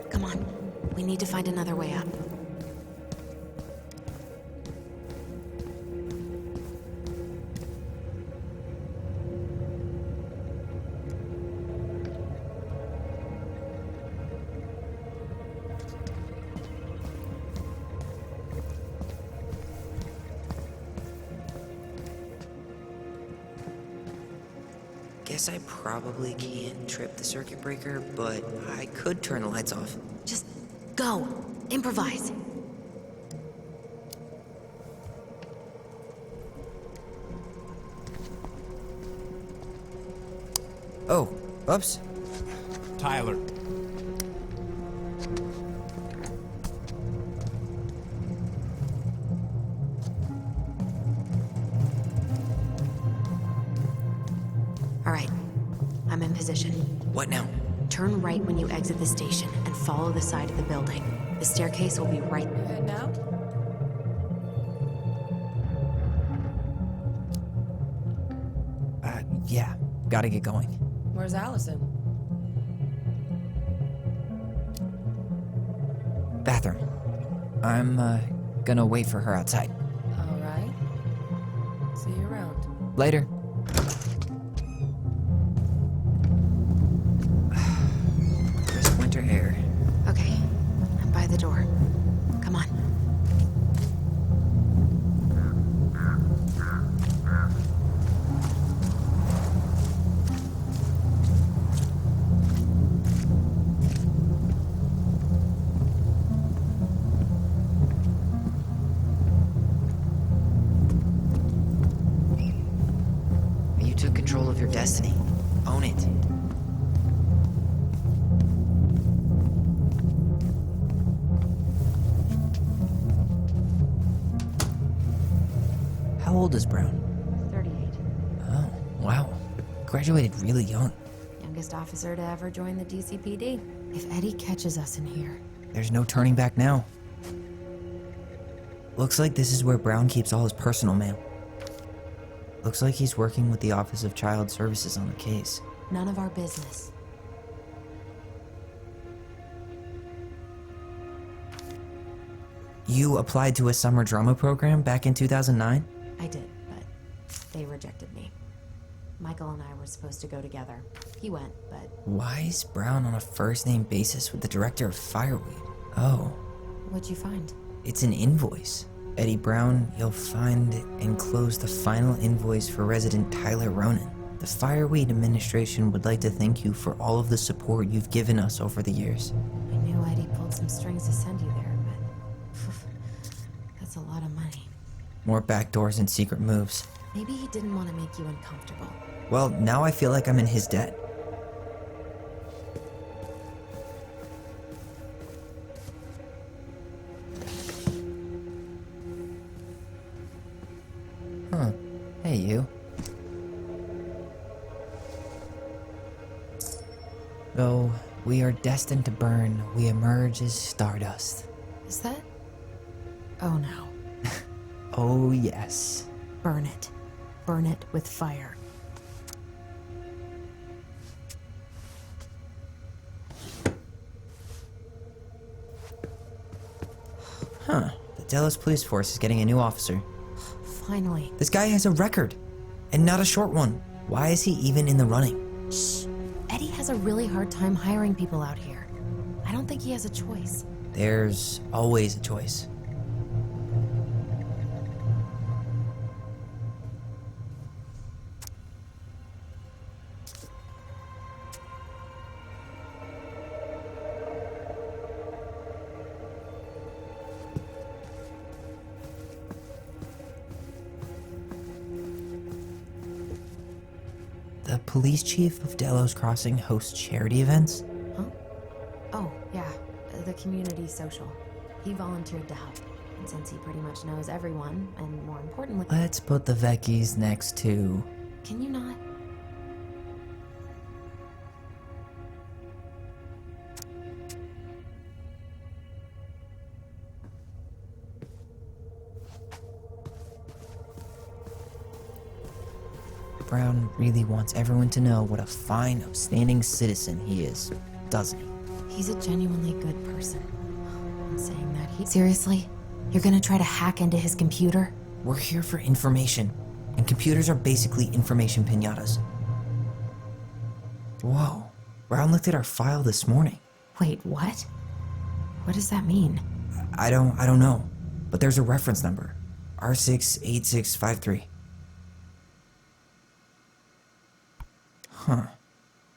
Come on, we need to find another way up. Guess I probably can't trip the circuit breaker, but I could turn the lights off. Just go. Improvise. Oh, oops. Tyler. All right, I'm in position. What now? Turn right when you exit the station and follow the side of the building. The staircase will be right there. Now? Yeah, gotta get going. Where's Alyson? Bathroom. I'm, gonna wait for her outside. All right. See you around. Later. Crisp winter air. Okay, I'm by the door. Come on. You took control of your destiny. Own it. How old is Brown? 38. Oh, wow. Graduated really young. Youngest officer to ever join the DCPD. If Eddie catches us in here... There's no turning back now. Looks like this is where Brown keeps all his personal mail. Looks like he's working with the Office of Child Services on the case. None of our business. You applied to a summer drama program back in 2009? I did, but they rejected me. Michael and I were supposed to go together. He went, but... Why is Brown on a first-name basis with the director of Fireweed? Oh, What'd you find? it's an invoice. Eddie Brown, you'll find enclosed the final invoice for resident Tyler Ronan. The Fireweed administration would like to thank you for all of the support you've given us over the years. I knew Eddie pulled some strings to send you there, but that's a lot of money. More backdoors and secret moves. Maybe he didn't want to make you uncomfortable. Well, now I feel like I'm in his debt. Huh. Hey, you. Though we are destined to burn, we emerge as stardust. Is that? Oh no. Oh, yes. Burn it. Burn it with fire. Huh. The Delos police force is getting a new officer. Finally. This guy has a record, and not a short one. Why is he even in the running? Shh. Eddie has a really hard time hiring people out here. I don't think he has a choice. There's always a choice. The police chief of Delos Crossing hosts charity events? Huh? Oh, yeah. The community social. He volunteered to help. And since he pretty much knows everyone, and more importantly... Let's put the Vecchies next to... Can you not? Brown really wants everyone to know what a fine, upstanding citizen he is, doesn't he? He's a genuinely good person. I'm saying that he... Seriously? You're gonna try to hack into his computer? We're here for information, and computers are basically information piñatas. Whoa, Brown looked at our file this morning. Wait, what? What does that mean? I don't know, but there's a reference number, R68653. Huh.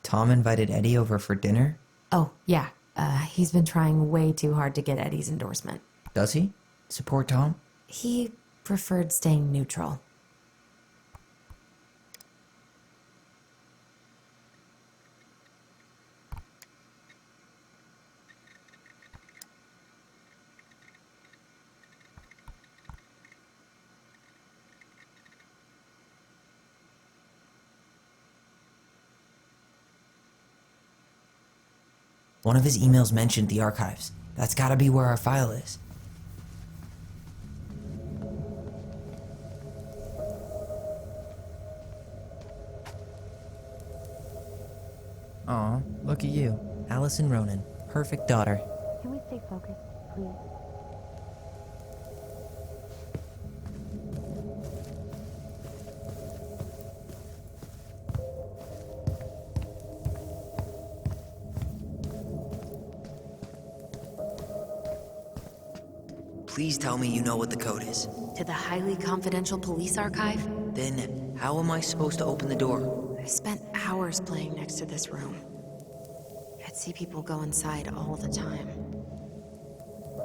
Tom invited Eddie over for dinner? Oh, yeah. He's been trying way too hard to get Eddie's endorsement. Does he? Support Tom? He preferred staying neutral. One of his emails mentioned the archives. That's gotta be where our file is. Aw, look at you. Alyson Ronan. Perfect daughter. Can we stay focused, please? Please tell me you know what the code is. To the highly confidential police archive? Then, how am I supposed to open the door? I spent hours playing next to this room. I'd see people go inside all the time.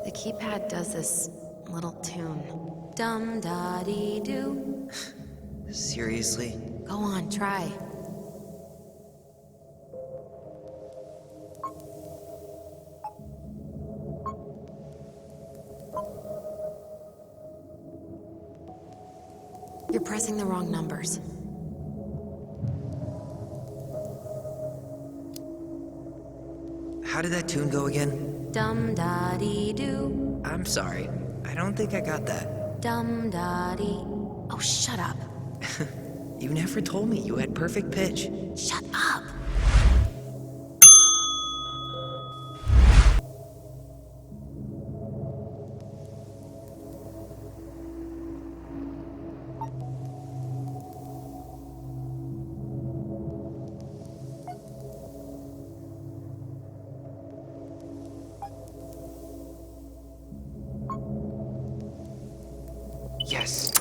The keypad does this little tune. Dum-da-dee-doo. Seriously? Go on, try. You're pressing the wrong numbers. How did that tune go again? Dum-da-dee-doo. I'm sorry. I don't think I got that. Dum-da-dee. Oh, shut up. You never told me you had perfect pitch. Shut up. Yes.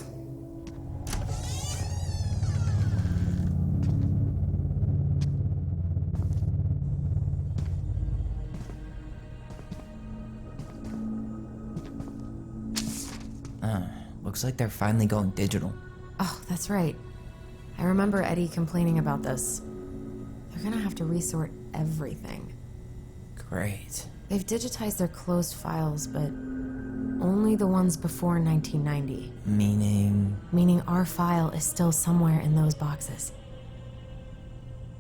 Looks like they're finally going digital. Oh, that's right. I remember Eddie complaining about this. They're gonna have to resort everything. Great. They've digitized their closed files, but only the ones before 1990. Meaning our file is still somewhere in those boxes.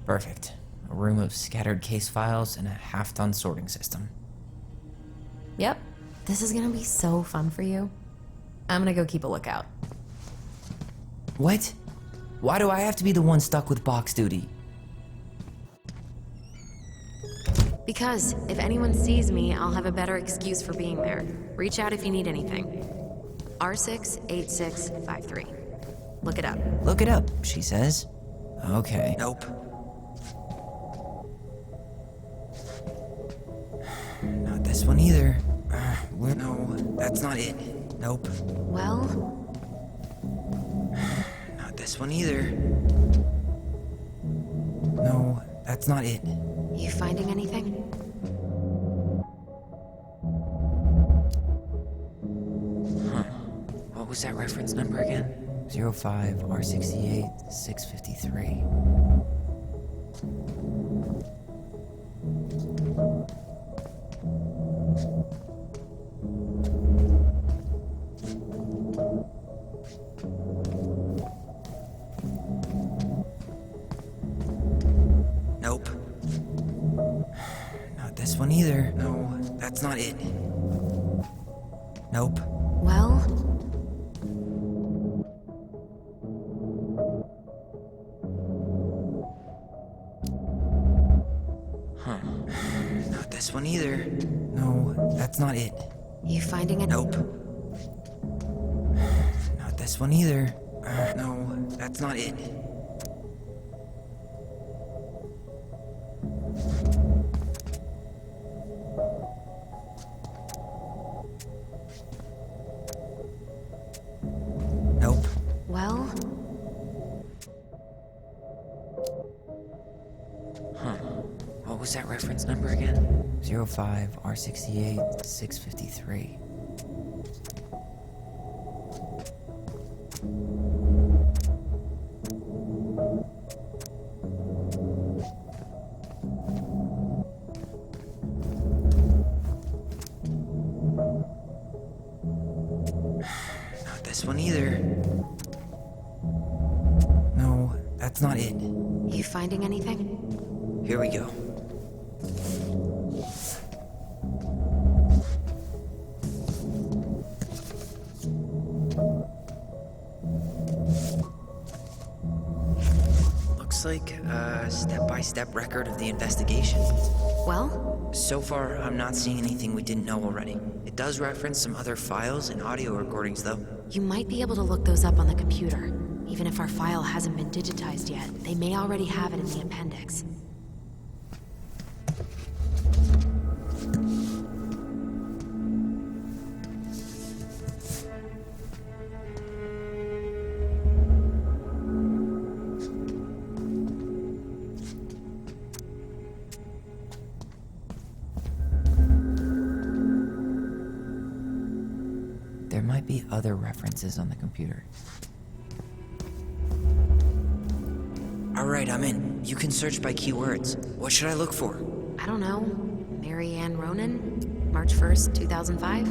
Perfect. A room of scattered case files and a half-done sorting system. Yep. This is gonna be so fun for you. I'm gonna go keep a lookout. What? Why do I have to be the one stuck with box duty? Because if anyone sees me, I'll have a better excuse for being there. Reach out if you need anything. R68653. Look it up. Look it up, she says. Okay. Nope. Not this one either. No, that's not it. Nope. Well, Not this one either. No, that's not it. you finding anything? What was that reference number again? 05 R68 653. Nope. Not this one either. No, that's not it. Nope. Well, Not this one either. No, that's not it. you finding it? Nope. Not this one either. No, that's not it. Nope. Well, What was that reference number again? 05 R68 653. Not this one either. No, that's not it. you finding anything? Here we go. Looks like a step-by-step record of the investigation. Well, So far, I'm not seeing anything we didn't know already. It does reference some other files and audio recordings, though. you might be able to look those up on the computer. Even if our file hasn't been digitized yet, they may already have it in the appendix. There might be other references on the computer. Alright, I'm in. You can search by keywords. What should I look for? I don't know. Mary Ann Ronan? March 1st, 2005?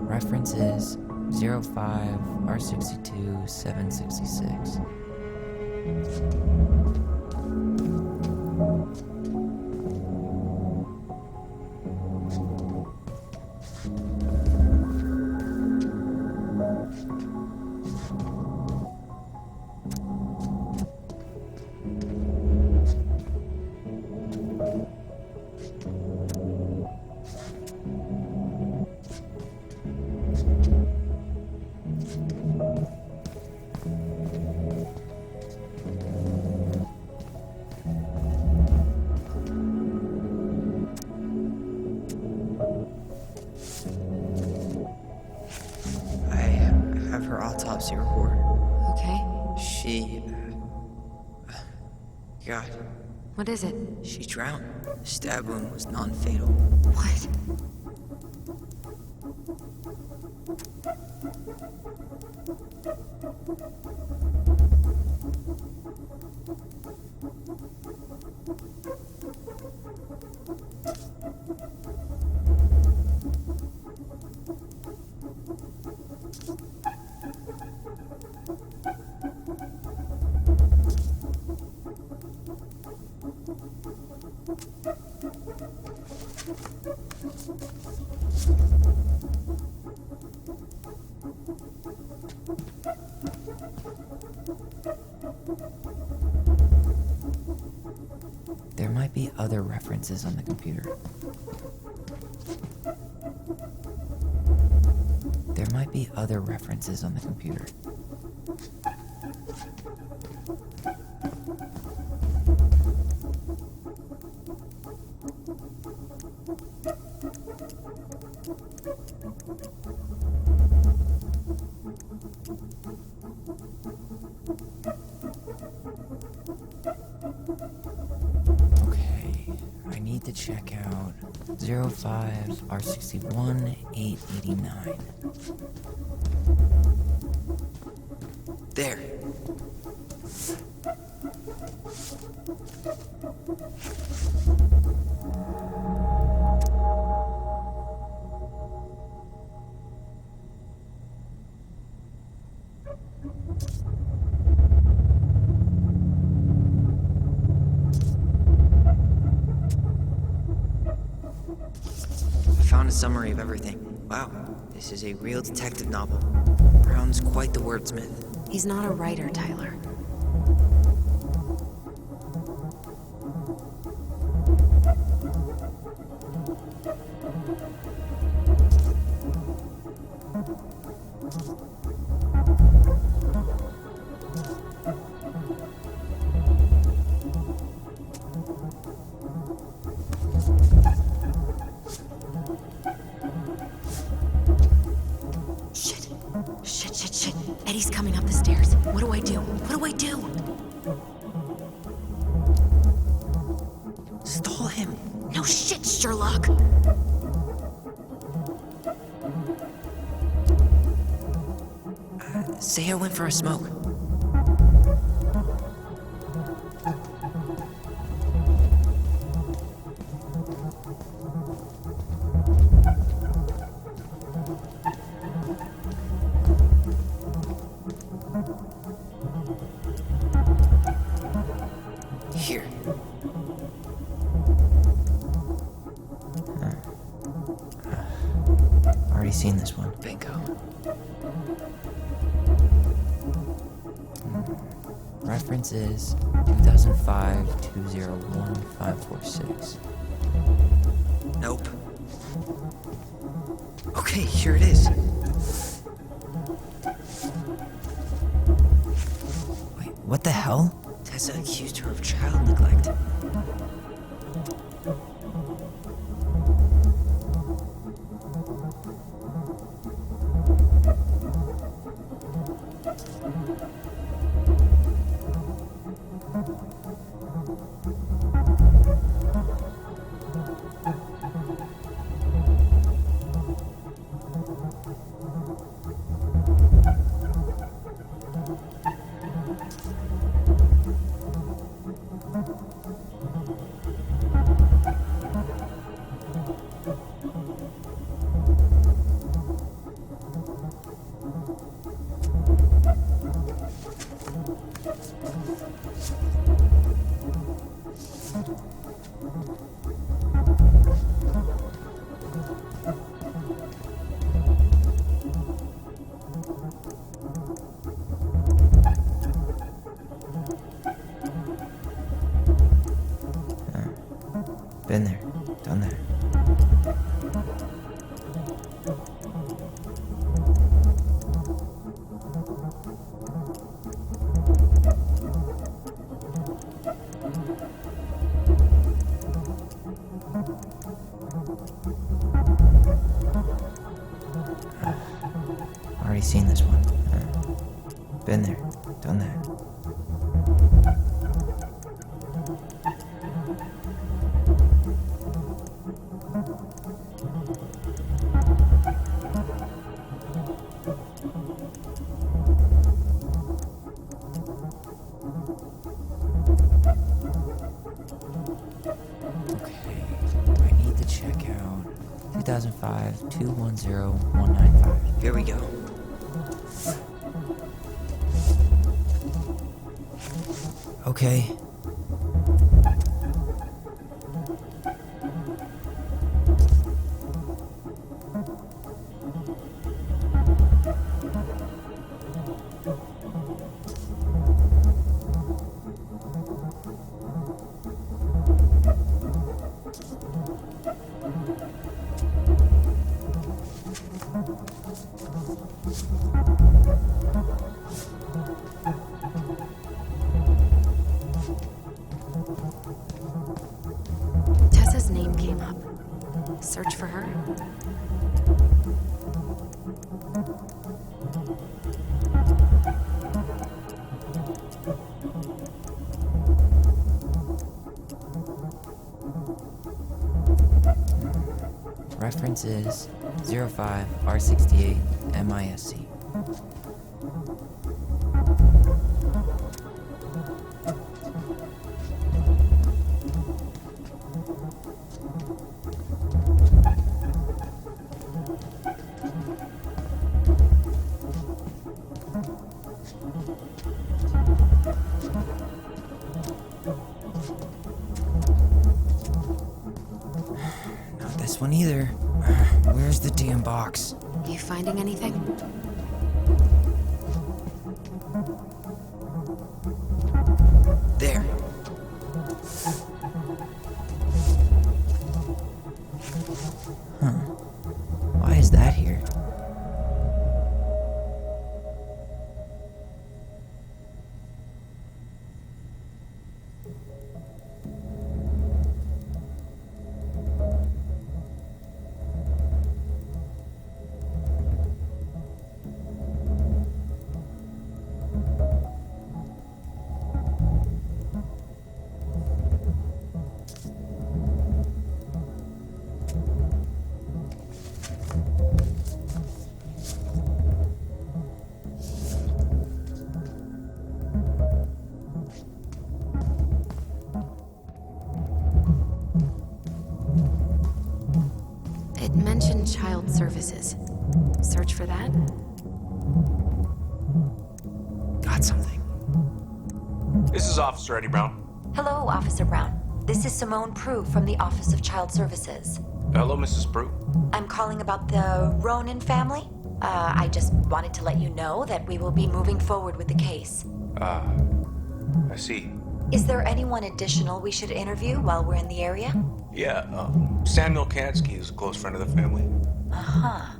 References 05 R62 766. autopsy report. Okay. She... God, What is it? she drowned. The stab wound was non-fatal. What? There might be other references on the computer. There might be other references on the computer. Okay, I need to check out 05 R61 889. There. I found a summary of everything. Wow, this is a real detective novel. Brown's quite the wordsmith. He's not a writer, Tyler. Shit. Eddie's coming up the stairs. What do I do? Stall him. No shit, Sherlock! Say I went for a smoke. Here. Already seen this one. Bingo. Reference is 2005-201-546. Nope. Okay, here it is. Wait, what the hell? Tessa accused her of child neglect. Been there, done that. Already seen this one. Been there, done that. Okay, I need to check out 2005-210-195. Here we go. Okay. Tessa's name came up. Search for her? Reference is 05R68 MISC. Not this one either. Where's the damn box? You finding anything? There. Huh. Why is that here? It mentioned child services. Search for that? Got something. This is Officer Eddie Brown. Hello, Officer Brown. This is Simone Prue from the Office of Child Services. Hello, Mrs. Prue. I'm calling about the Ronan family. I just wanted to let you know that we will be moving forward with the case. I see. Is there anyone additional we should interview while we're in the area? Yeah, Samuel Kansky is a close friend of the family. Uh-huh.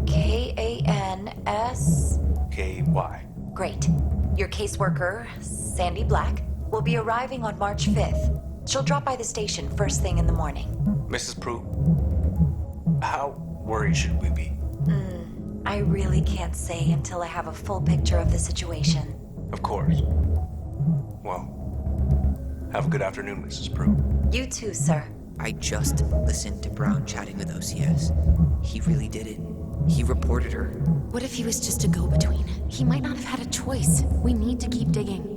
K-A-N-S... K-Y. Great. Your caseworker, Sandy Black, will be arriving on March 5th. She'll drop by the station first thing in the morning. Mrs. Prue, how worried should we be? I really can't say until I have a full picture of the situation. Of course. Well, have a good afternoon, Mrs. Prue. You too, sir. I just listened to Brown chatting with OCS. He really did it. He reported her. What if he was just a go-between? He might not have had a choice. We need to keep digging.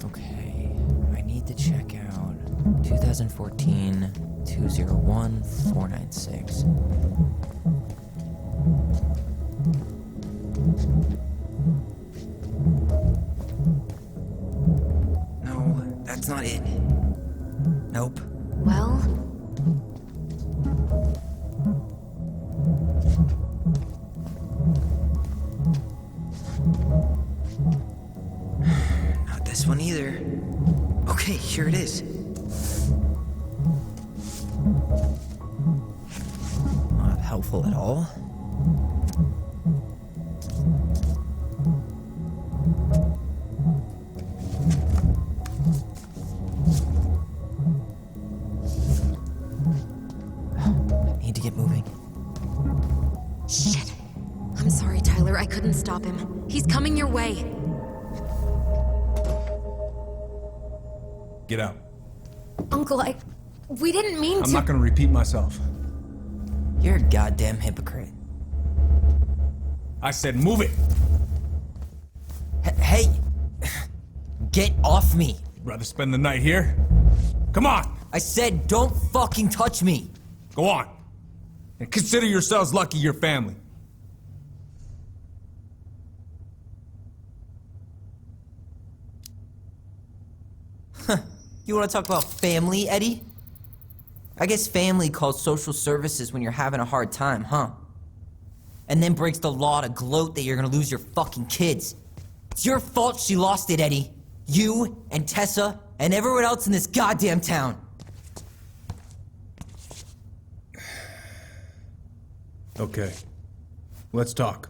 Okay, I need to check out 2014-201-496. No, that's not it. Nope. Well, this one either. Okay, here it is. Not helpful at all. I need to get moving. Shit. I'm sorry, Tyler. I couldn't stop him. He's coming your way. Get out. Uncle, we didn't mean to. I'm not gonna repeat myself. You're a goddamn hypocrite. I said move it. Hey! Get off me! Rather spend the night here? Come on! I said don't fucking touch me! Go on. And consider yourselves lucky you're family. You wanna talk about family, Eddie? I guess family calls social services when you're having a hard time, huh? And then breaks the law to gloat that you're gonna lose your fucking kids. It's your fault she lost it, Eddie. You and Tessa and everyone else in this goddamn town. Okay. Let's talk.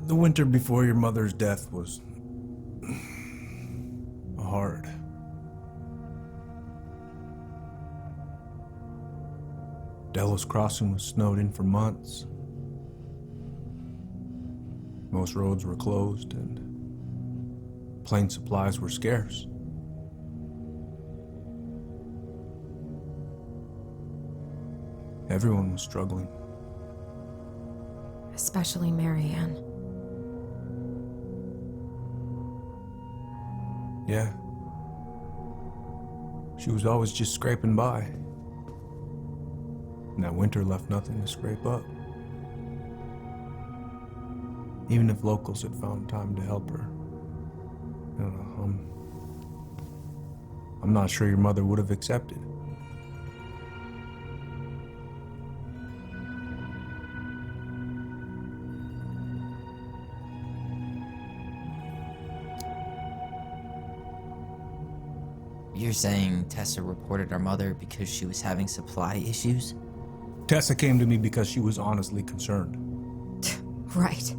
The winter before your mother's death was hard. Delos Crossing was snowed in for months. Most roads were closed and plane supplies were scarce. Everyone was struggling. Especially Marianne. Yeah. She was always just scraping by. And that winter left nothing to scrape up. Even if locals had found time to help her. I don't know, I'm not sure your mother would have accepted. You're saying Tessa reported our mother because she was having supply issues? Tessa came to me because she was honestly concerned. Right.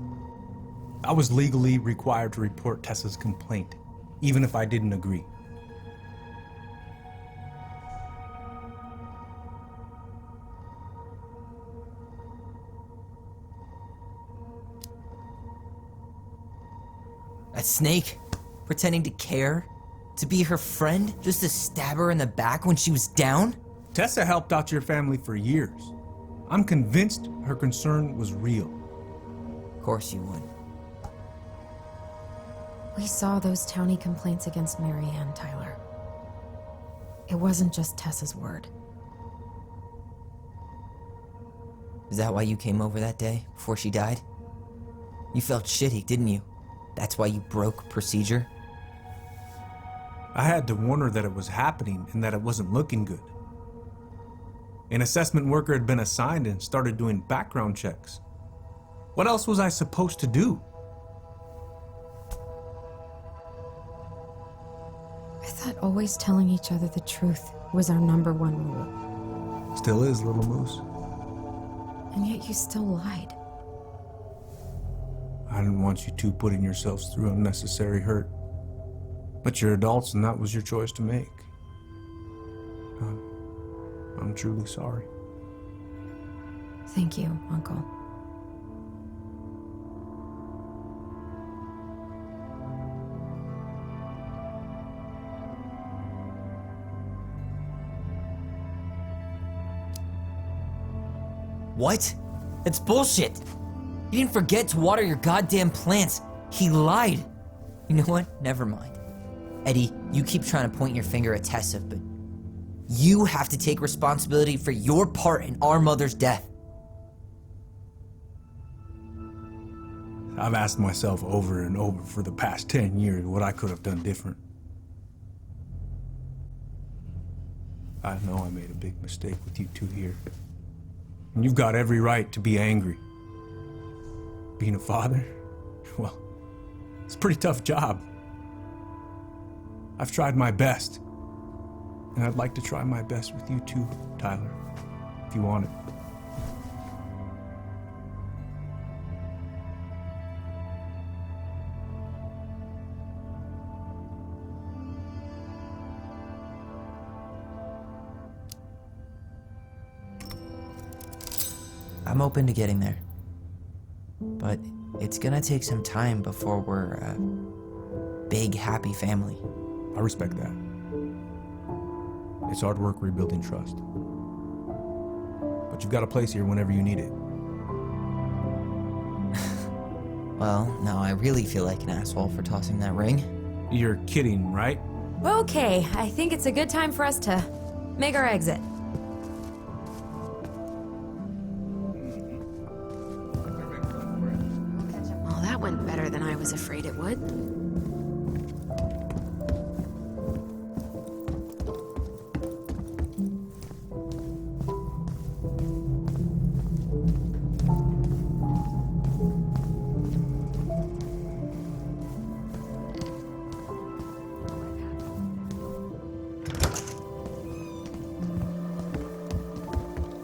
I was legally required to report Tessa's complaint, even if I didn't agree. A snake? Pretending to care? To be her friend? Just to stab her in the back when she was down? Tessa helped out your family for years. I'm convinced her concern was real. Of course you would. We saw those townie complaints against Marianne, Tyler. It wasn't just Tessa's word. Is that why you came over that day, before she died? You felt shitty, didn't you? That's why you broke procedure? I had to warn her that it was happening and that it wasn't looking good. An assessment worker had been assigned and started doing background checks. What else was I supposed to do? I thought always telling each other the truth was our #1 rule. Still is, little moose. And yet you still lied. I didn't want you two putting yourselves through unnecessary hurt. But you're adults and that was your choice to make. I'm truly sorry. Thank you, Uncle. What? It's bullshit! You didn't forget to water your goddamn plants. He lied. You know what? Never mind. Eddie, you keep trying to point your finger at Tessa, but you have to take responsibility for your part in our mother's death. I've asked myself over and over for the past 10 years what I could have done different. I know I made a big mistake with you two here. And you've got every right to be angry. Being a father? Well, it's a pretty tough job. I've tried my best. And I'd like to try my best with you too, Tyler, if you want it. I'm open to getting there. But it's gonna take some time before we're a big, happy family. I respect that. It's hard work rebuilding trust. But you've got a place here whenever you need it. Well, now I really feel like an asshole for tossing that ring. You're kidding, right? Okay, I think it's a good time for us to make our exit. Well, that went better than I was afraid it would.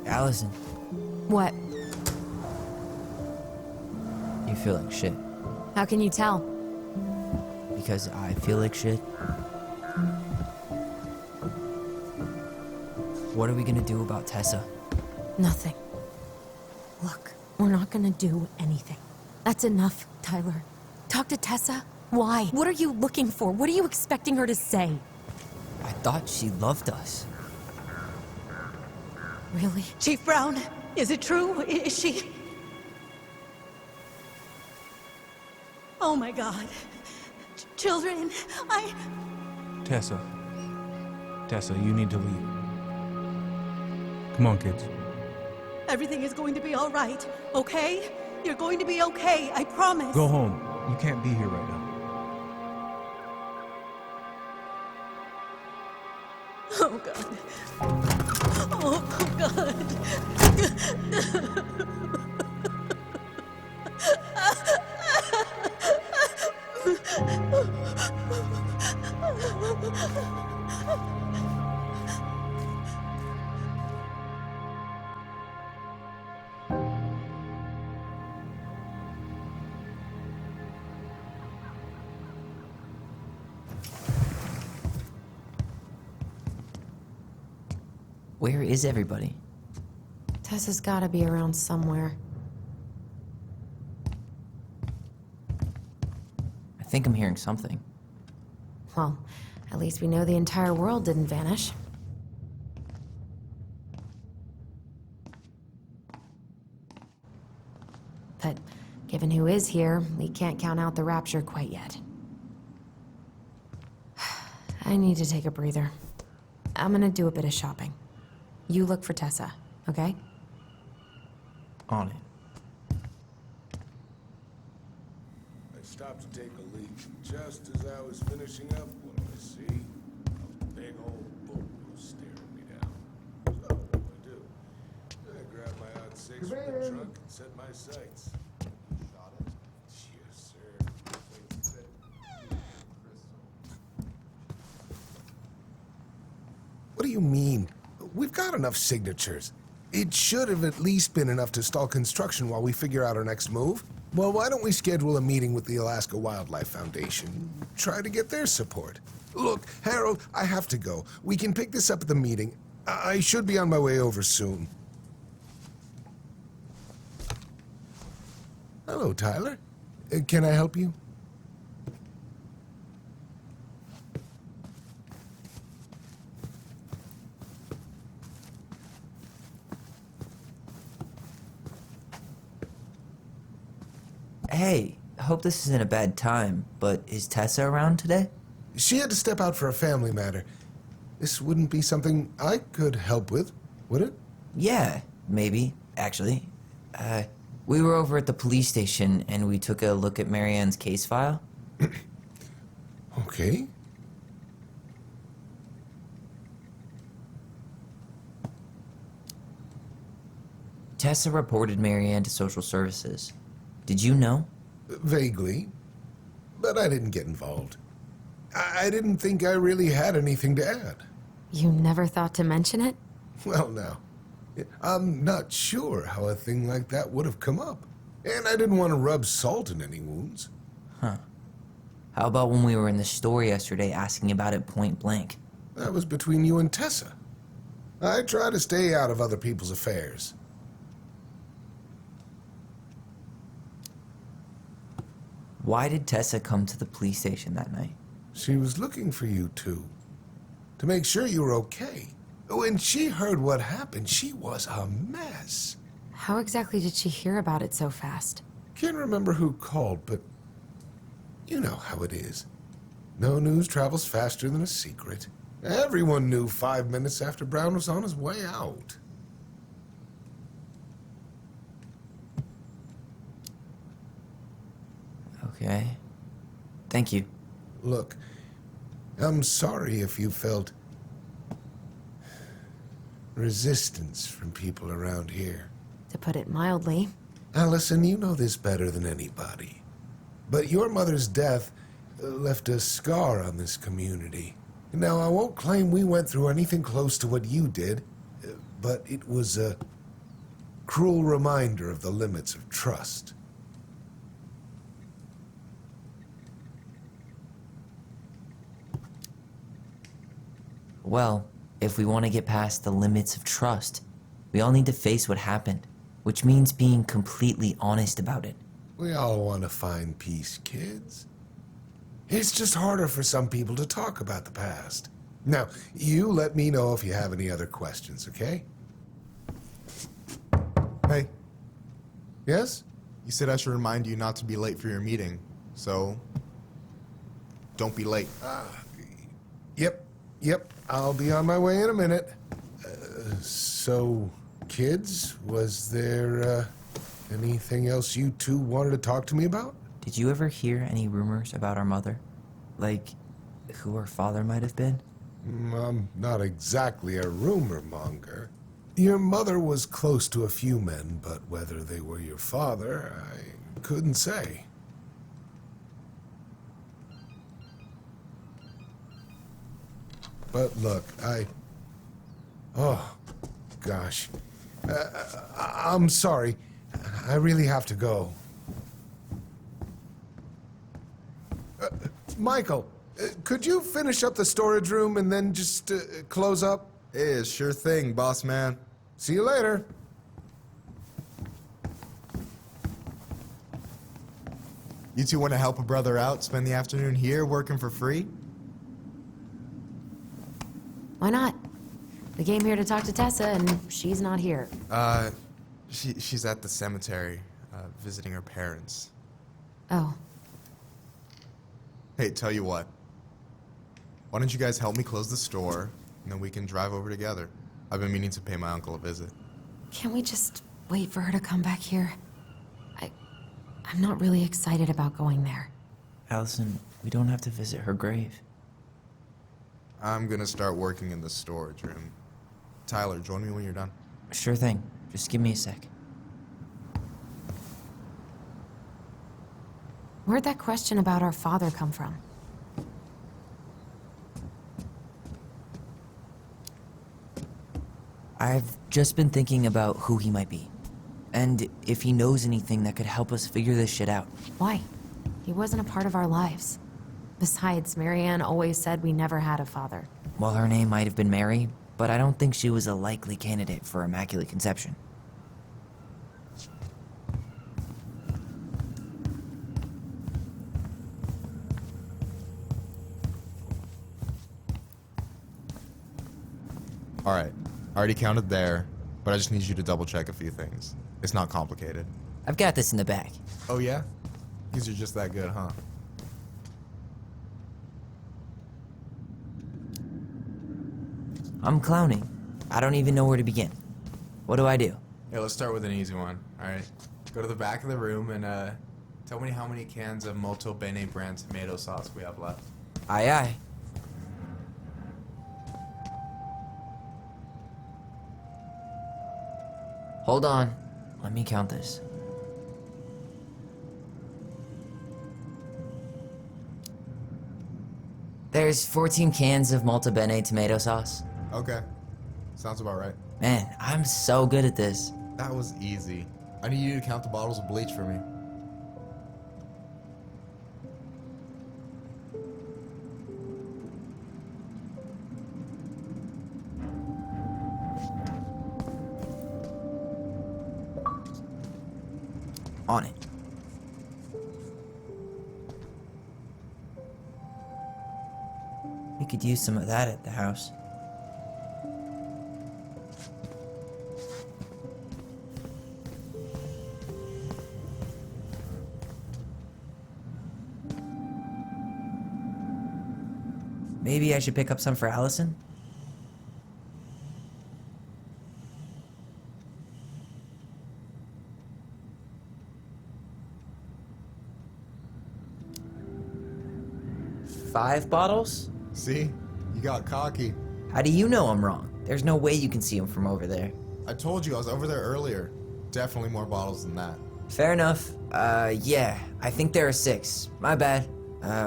Alyson, What? you feel like shit. How can you tell? Because I feel like shit. What are we gonna do about Tessa? Nothing. Look, we're not gonna do anything. That's enough, Tyler. Talk to Tessa? Why? What are you looking for? What are you expecting her to say? I thought she loved us. Really? Chief Brown, is it true? Is she... Oh my God. Children, Tessa. Tessa, you need to leave. Come on, kids. Everything is going to be all right, okay? You're going to be okay, I promise. Go home. You can't be here right now. Oh God. Oh God. Where is everybody? Tessa's gotta be around somewhere. I think I'm hearing something. Well, at least we know the entire world didn't vanish. But given who is here, we can't count out the rapture quite yet. I need to take a breather. I'm gonna do a bit of shopping. You look for Tessa, okay? On it. I stopped to take a leak just as I was finishing up when I see a big old bull staring me down. So what do I do? I grab my odd six from the trunk and set my sights. Shot it? Yes, sir. What do you mean? We've got enough signatures. It should have at least been enough to stall construction while we figure out our next move. Well, why don't we schedule a meeting with the Alaska Wildlife Foundation? Try to get their support. Look, Harold, I have to go. We can pick this up at the meeting. I should be on my way over soon. Hello, Tyler. Can I help you? Hey, hope this isn't a bad time, but is Tessa around today? She had to step out for a family matter. This wouldn't be something I could help with, would it? Yeah, maybe, actually. We were over at the police station and we took a look at Marianne's case file. Okay. Tessa reported Marianne to social services. Did you know? Vaguely, but I didn't get involved. I didn't think I really had anything to add. You never thought to mention it? Well, now, I'm not sure how a thing like that would have come up. And I didn't want to rub salt in any wounds. Huh. How about when we were in the store yesterday asking about it point blank? That was between you and Tessa. I try to stay out of other people's affairs. Why did Tessa come to the police station that night? She was looking for you two, to make sure you were okay. When she heard what happened, she was a mess. How exactly did she hear about it so fast? Can't remember who called, but you know how it is. No news travels faster than a secret. Everyone knew 5 minutes after Brown was on his way out. Okay. Thank you. Look, I'm sorry if you felt resistance from people around here. To put it mildly. Alyson, you know this better than anybody. But your mother's death left a scar on this community. Now, I won't claim we went through anything close to what you did, but it was a cruel reminder of the limits of trust. Well, if we want to get past the limits of trust, we all need to face what happened, which means being completely honest about it. We all want to find peace, kids. It's just harder for some people to talk about the past. Now, you let me know if you have any other questions, okay? Hey. Yes? You said I should remind you not to be late for your meeting, so don't be late. Yep, I'll be on my way in a minute. So, kids, was there anything else you two wanted to talk to me about? Did you ever hear any rumors about our mother? Like, who her father might have been? I'm not exactly a rumor monger. Your mother was close to a few men, but whether they were your father, I couldn't say. But look, oh, gosh. I'm sorry. I really have to go. Michael, could you finish up the storage room and then just close up? Yeah, sure thing, boss man. See you later. You two want to help a brother out, spend the afternoon here working for free? Why not? We came here to talk to Tessa, and she's not here. She's at the cemetery, visiting her parents. Oh. Hey, tell you what. Why don't you guys help me close the store, and then we can drive over together? I've been meaning to pay my uncle a visit. Can't we just wait for her to come back here? I'm not really excited about going there. Alyson, we don't have to visit her grave. I'm gonna start working in the storage room. Tyler, join me when you're done. Sure thing. Just give me a sec. Where'd that question about our father come from? I've just been thinking about who he might be. And if he knows anything that could help us figure this shit out. Why? He wasn't a part of our lives. Besides, Marianne always said we never had a father. Well, her name might have been Mary, but I don't think she was a likely candidate for Immaculate Conception. All right, I already counted there, but I just need you to double check a few things. It's not complicated. I've got this in the bag. Oh yeah? These are just that good, huh? I'm clowning. I don't even know where to begin. What do I do? Yeah, let's start with an easy one. All right, go to the back of the room and tell me how many cans of Molto Bene brand tomato sauce we have left. Aye, aye. Hold on. Let me count this. There's 14 cans of Malta Bene tomato sauce. Okay. Sounds about right. Man, I'm so good at this. That was easy. I need you to count the bottles of bleach for me. On it. We could use some of that at the house. Maybe I should pick up some for Alyson? Five bottles? See? You got cocky. How do you know I'm wrong? There's no way you can see them from over there. I told you I was over there earlier. Definitely more bottles than that. Fair enough. Yeah, I think there are 6. My bad.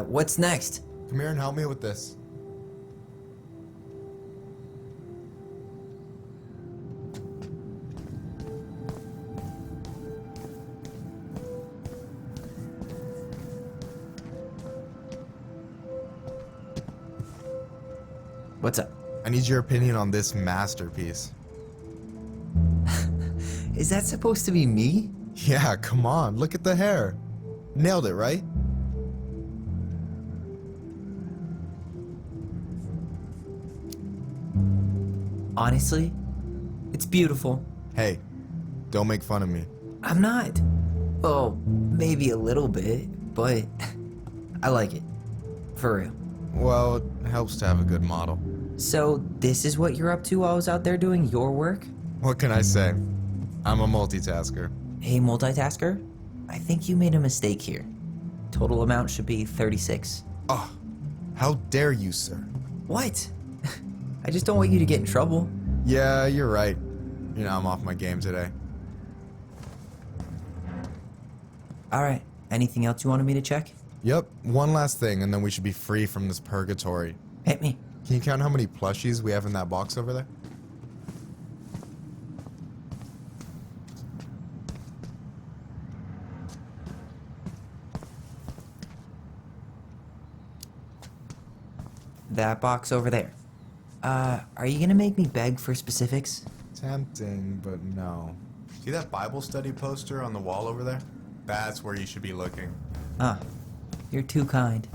What's next? Come here and help me with this. What's up? I need your opinion on this masterpiece. Is that supposed to be me? Yeah, come on. Look at the hair. Nailed it, right? Honestly, it's beautiful. Hey, don't make fun of me. I'm not. Well, maybe a little bit, but I like it. For real. Well, it helps to have a good model. So, this is what you're up to while I was out there doing your work? What can I say? I'm a multitasker. Hey, multitasker? I think you made a mistake here. Total amount should be 36. Oh, how dare you, sir? What? I just don't want you to get in trouble. Yeah, you're right. You know, I'm off my game today. Alright, anything else you wanted me to check? Yep, one last thing, and then we should be free from this purgatory. Hit me. Can you count how many plushies we have in that box over there? That box over there. Are you gonna make me beg for specifics? Tempting, but no. See that Bible study poster on the wall over there? That's where you should be looking. Ah, you're too kind.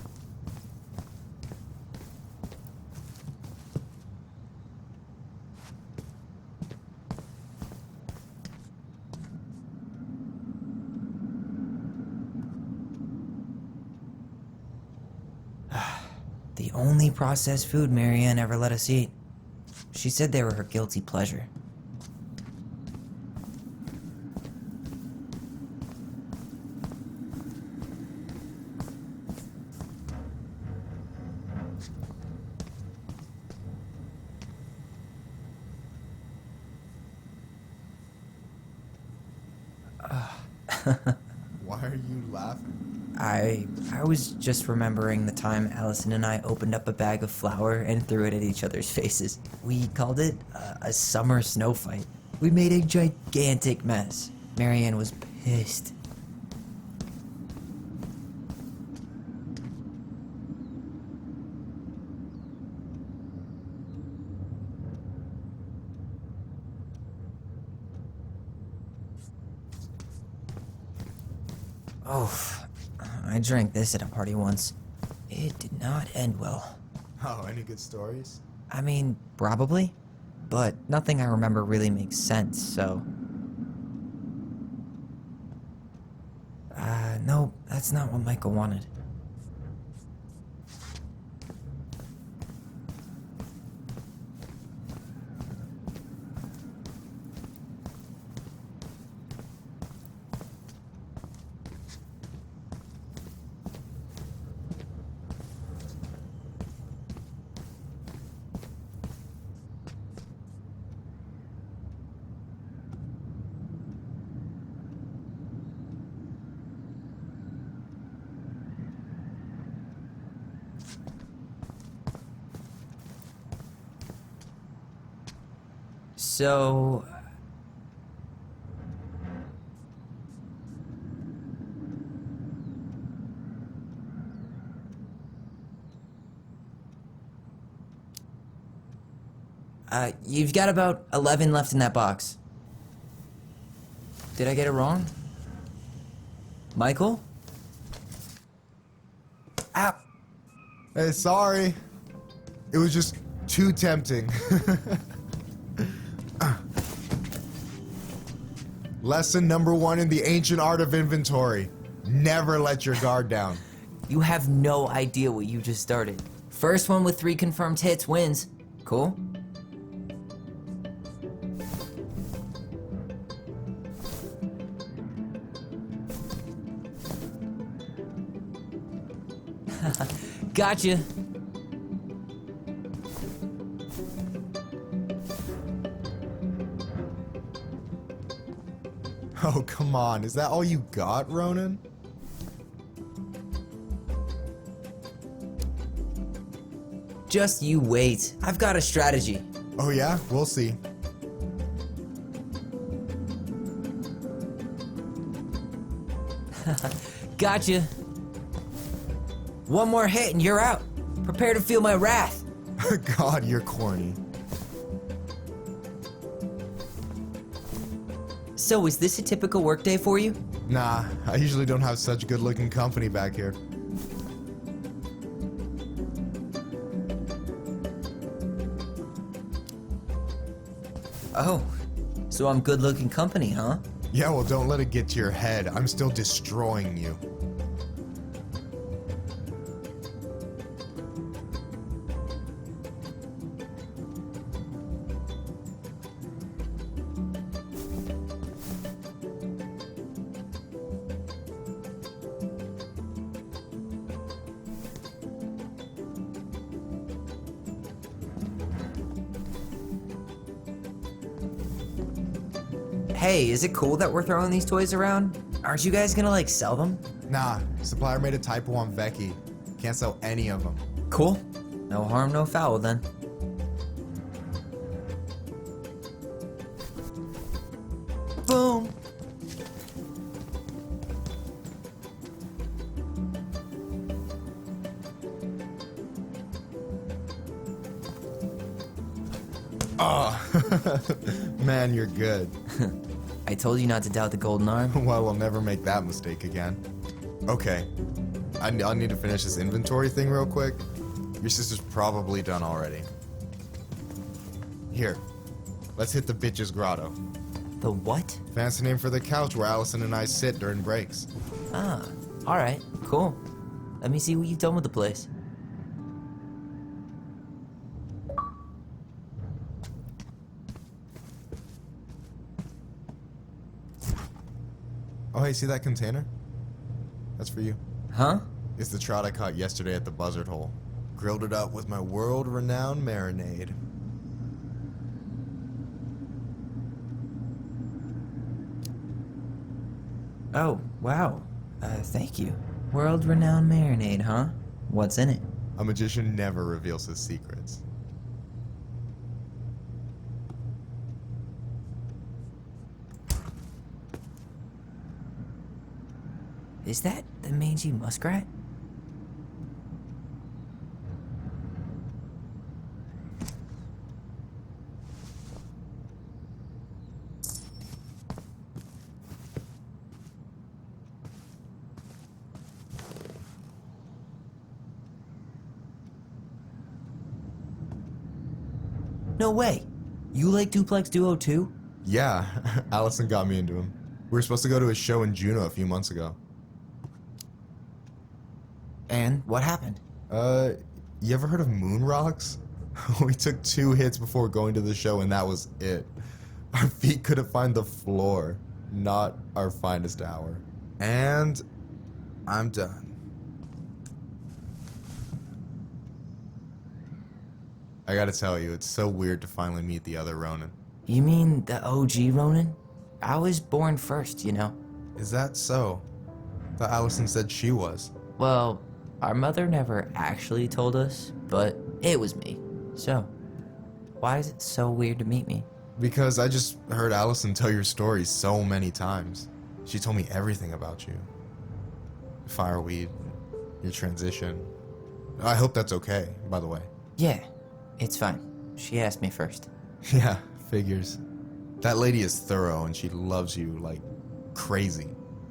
The only processed food Marianne ever let us eat. She said they were her guilty pleasure. Why are you laughing? I was just remembering the time Alyson and I opened up a bag of flour and threw it at each other's faces. We called it a summer snow fight. We made a gigantic mess. Marianne was pissed. Oh, I drank this at a party once. It did not end well. Oh, any good stories? I mean, probably. But nothing I remember really makes sense, so... no, that's not what Michael wanted. So... you've got about 11 left in that box. Did I get it wrong? Michael? Ow. Hey, sorry. It was just too tempting. Lesson number 1 in the ancient art of inventory. Never let your guard down. You have no idea what you just started. First one with 3 confirmed hits wins. Cool? Gotcha. Oh, come on. Is that all you got, Ronan? Just you wait. I've got a strategy. Oh yeah? We'll see. Gotcha. One more hit and you're out. Prepare to feel my wrath. God, you're corny. So, is this a typical workday for you? Nah, I usually don't have such good-looking company back here. Oh, so I'm good-looking company, huh? Yeah, well, don't let it get to your head. I'm still destroying you. Hey, is it cool that we're throwing these toys around? Aren't you guys gonna, like, sell them? Nah, supplier made a typo on Vecchi. Can't sell any of them. Cool. No harm, no foul, then. Boom! Oh, man, you're good. I told you not to doubt the golden arm. Well, we'll never make that mistake again. Okay, I'll need to finish this inventory thing real quick. Your sister's probably done already. Here, let's hit the bitch's grotto. The what? Fancy name for the couch where Alyson and I sit during breaks. Ah, alright, cool. Let me see what you've done with the place. Oh, hey, see that container? That's for you. Huh? It's the trout I caught yesterday at the buzzard hole. Grilled it up with my world-renowned marinade. Oh, wow. Thank you. World-renowned marinade, huh? What's in it? A magician never reveals his secrets. Is that the mangy muskrat? No way. You like Duplex Duo too? Yeah, Alyson got me into him. We were supposed to go to a show in Juneau a few months ago. And what happened? You ever heard of moon rocks? We took 2 hits before going to the show and that was it. Our feet couldn't find the floor. Not our finest hour. And I'm done. I gotta tell you, it's so weird to finally meet the other Ronan. You mean the OG Ronan? I was born first, you know. Is that so? Thought Alyson said she was. Well, our mother never actually told us, but it was me. So, why is it so weird to meet me? Because I just heard Alyson tell your story so many times. She told me everything about you. Fireweed, your transition. I hope that's okay, by the way. Yeah, it's fine. She asked me first. Yeah, figures. That lady is thorough and she loves you like crazy.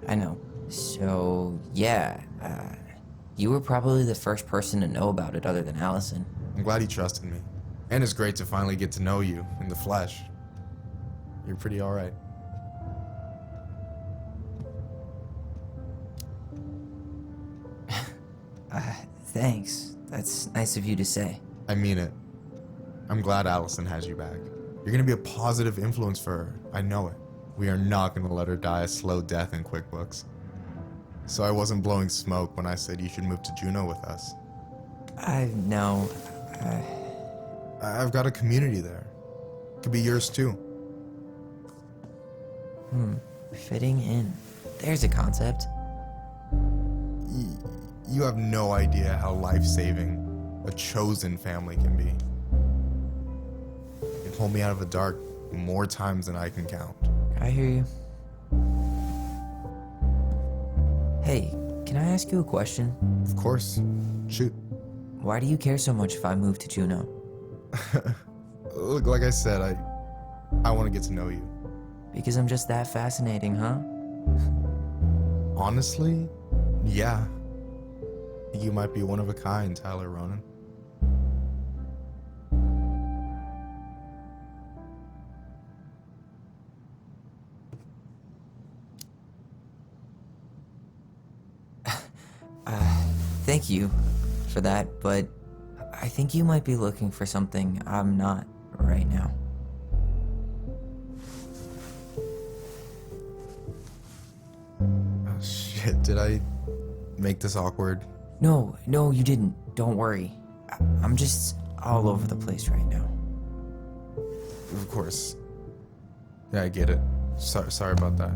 I know. So, yeah, you were probably the first person to know about it other than Alyson. I'm glad he trusted me. And it's great to finally get to know you in the flesh. You're pretty alright. Thanks. That's nice of you to say. I mean it. I'm glad Alyson has you back. You're gonna be a positive influence for her. I know it. We are not gonna let her die a slow death in QuickBooks. So I wasn't blowing smoke when I said you should move to Juneau with us. I know. I've got a community there. Could be yours too. Fitting in. There's a concept. You have no idea how life-saving a chosen family can be. It pulled me out of the dark more times than I can count. I hear you. Hey, can I ask you a question? Of course. Shoot. Why do you care so much if I move to Juneau? Look, like I said, I want to get to know you. Because I'm just that fascinating, huh? Honestly, yeah. You might be one of a kind, Tyler Ronan. Thank you for that, but I think you might be looking for something I'm not right now. Oh, shit, did I make this awkward? No, you didn't. Don't worry. I'm just all over the place right now. Of course. Yeah, I get it. Sorry about that.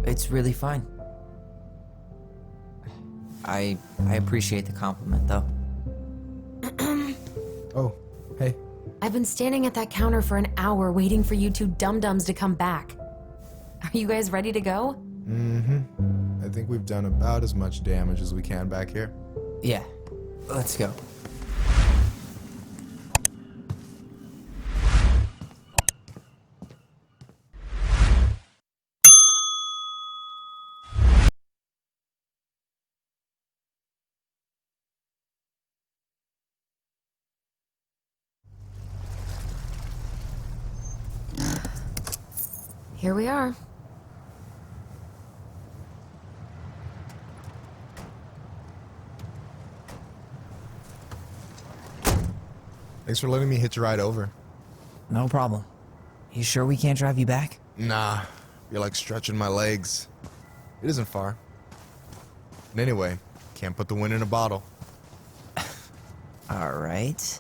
It's really fine. I appreciate the compliment, though. Oh, hey. I've been standing at that counter for an hour waiting for you two dum-dums to come back. Are you guys ready to go? Mm-hmm. I think we've done about as much damage as we can back here. Yeah, let's go. Here we are. Thanks for letting me hitch a ride over. No problem. You sure we can't drive you back? Nah, you're like stretching my legs. It isn't far. And anyway, can't put the wind in a bottle. All right.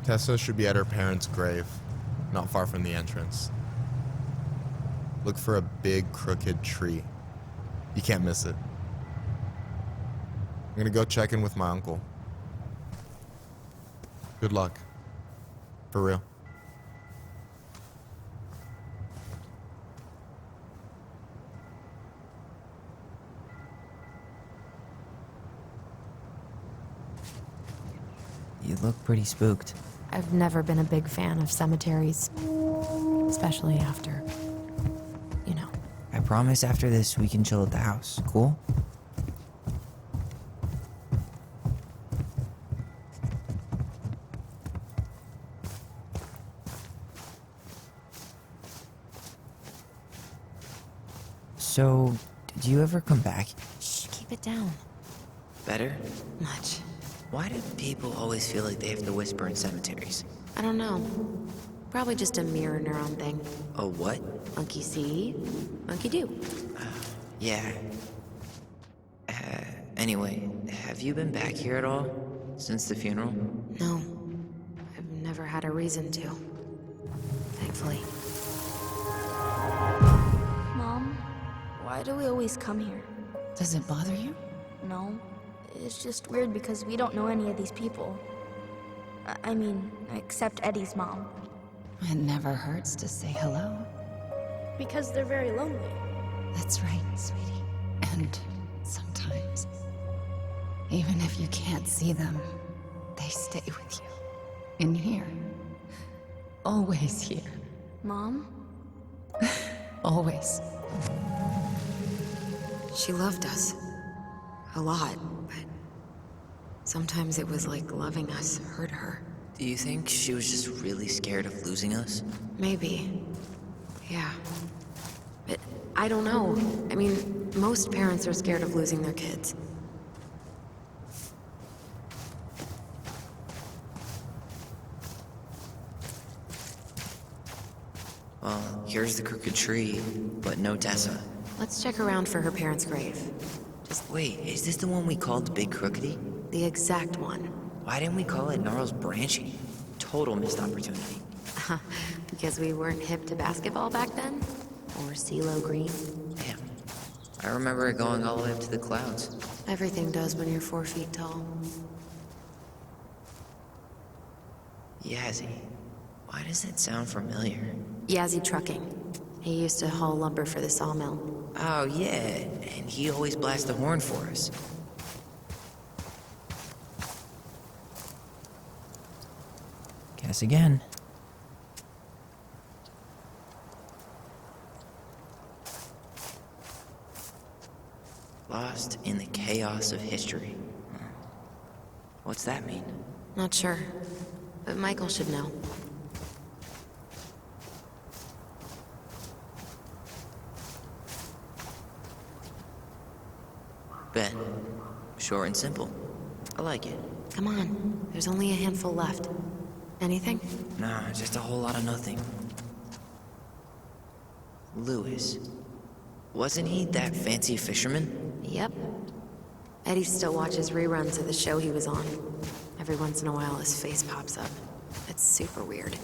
Tessa should be at her parents' grave, not far from the entrance. Look for a big, crooked tree. You can't miss it. I'm gonna go check in with my uncle. Good luck. For real. You look pretty spooked. I've never been a big fan of cemeteries, especially after, you know. I promise after this we can chill at the house. Cool? So, did you ever come back? Shh, keep it down. Better? Much. Why do people always feel like they have to whisper in cemeteries? I don't know. Probably just a mirror neuron thing. A what? Monkey see, monkey do. Yeah. Anyway, have you been back here at all? Since the funeral? No. I've never had a reason to. Thankfully. Mom, why do we always come here? Does it bother you? No. It's just weird because we don't know any of these people. I mean, except Eddie's mom. It never hurts to say hello. Because they're very lonely. That's right, sweetie. And sometimes, even if you can't see them, they stay with you. In here. Always here. Mom? Always. She loved us. A lot, but sometimes it was like loving us hurt her. Do you think she was just really scared of losing us? Maybe. Yeah. But I don't know. I mean, most parents are scared of losing their kids. Well, here's the crooked tree, but no Tessa. Let's check around for her parents' grave. Wait, is this the one we called the Big Crookedy? The exact one. Why didn't we call it Gnarls Branchy? Total missed opportunity. Because we weren't hip to basketball back then? Or CeeLo Green? Damn. I remember it going all the way up to the clouds. Everything does when you're 4 feet tall. Yazzie. Why does that sound familiar? Yazzie Trucking. He used to haul lumber for the sawmill. Oh, yeah. And he always blasts the horn for us. Guess again. Lost in the chaos of history. What's that mean? Not sure. But Michael should know. Ben. Short and simple. I like it. Come on. There's only a handful left. Anything? Nah, just a whole lot of nothing. Lewis. Wasn't he that fancy fisherman? Yep. Eddie still watches reruns of the show he was on. Every once in a while his face pops up. It's super weird.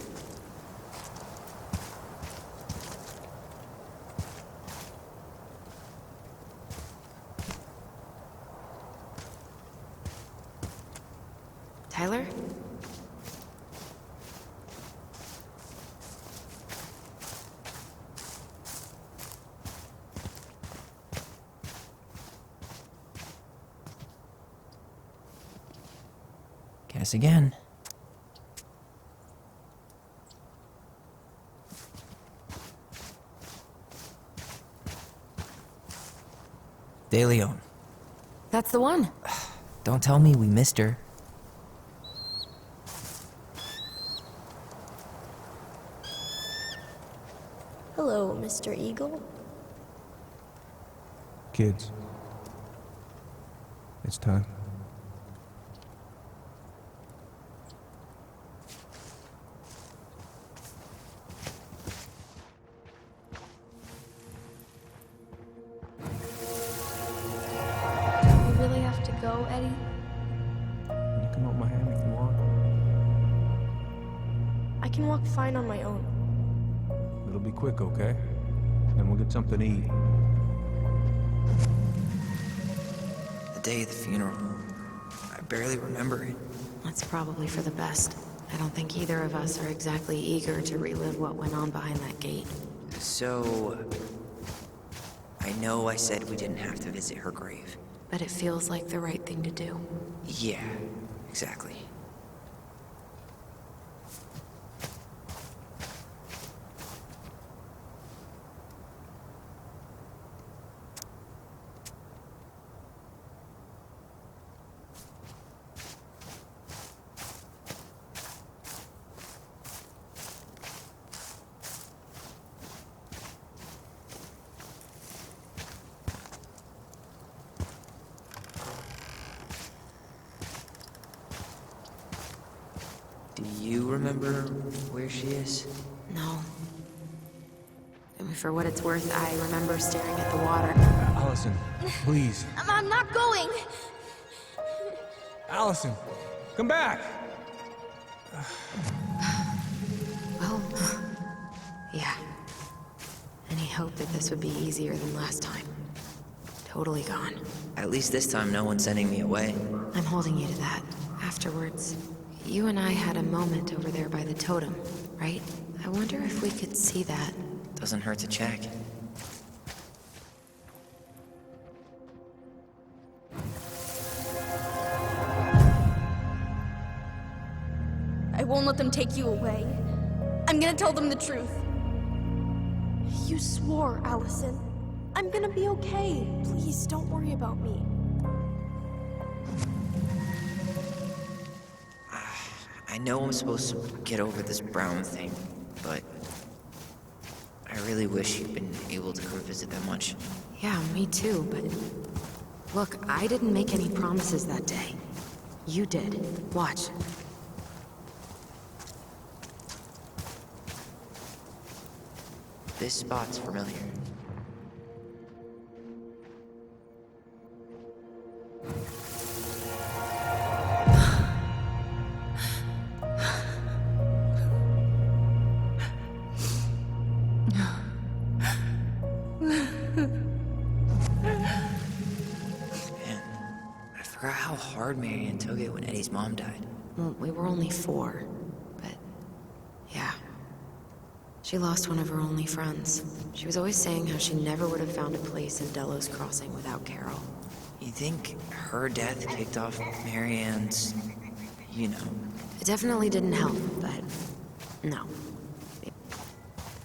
Tyler? Guess again. De Leon. That's the one. Don't tell me we missed her. Hello, Mr. Eagle. Kids. It's time. We really have to go, Eddie? You can hold my hand if you want. I can walk fine on my own. It'll be quick, okay? Then we'll get something to eat. The day of the funeral. I barely remember it. That's probably for the best. I don't think either of us are exactly eager to relive what went on behind that gate. So... I know I said we didn't have to visit her grave. But it feels like the right thing to do. Yeah, exactly. Do you remember where she is? No. I mean, for what it's worth, I remember staring at the water. Alyson, please. I'm not going! Alyson, come back! Well, yeah. Any hope that this would be easier than last time? Totally gone. At least this time no one's sending me away. I'm holding you to that. Afterwards, You and I had a moment over there by the totem, right? I wonder if we could see that. Doesn't hurt to check. I won't let them take you away. I'm gonna tell them the truth. You swore, Alyson. I'm gonna be okay. Please, don't worry about me. I know I'm supposed to get over this Brown thing, but I really wish you'd been able to come visit that much. Yeah, me too, but... Look, I didn't make any promises that day. You did. Watch. This spot's familiar. I forgot how hard Marianne took it when Eddie's mom died. Well, we were only 4, but... yeah. She lost one of her only friends. She was always saying how she never would have found a place in Delos Crossing without Carol. You think her death kicked off Marianne's... you know... It definitely didn't help, but... no.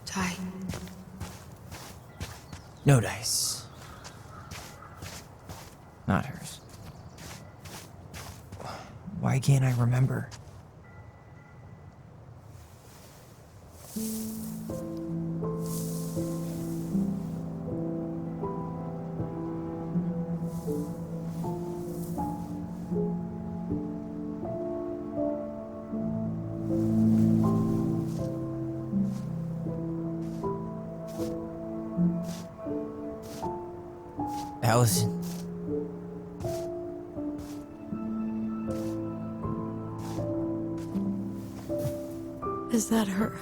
Ty. No dice. Not hers. Why can't I remember? Alyson. Is that her?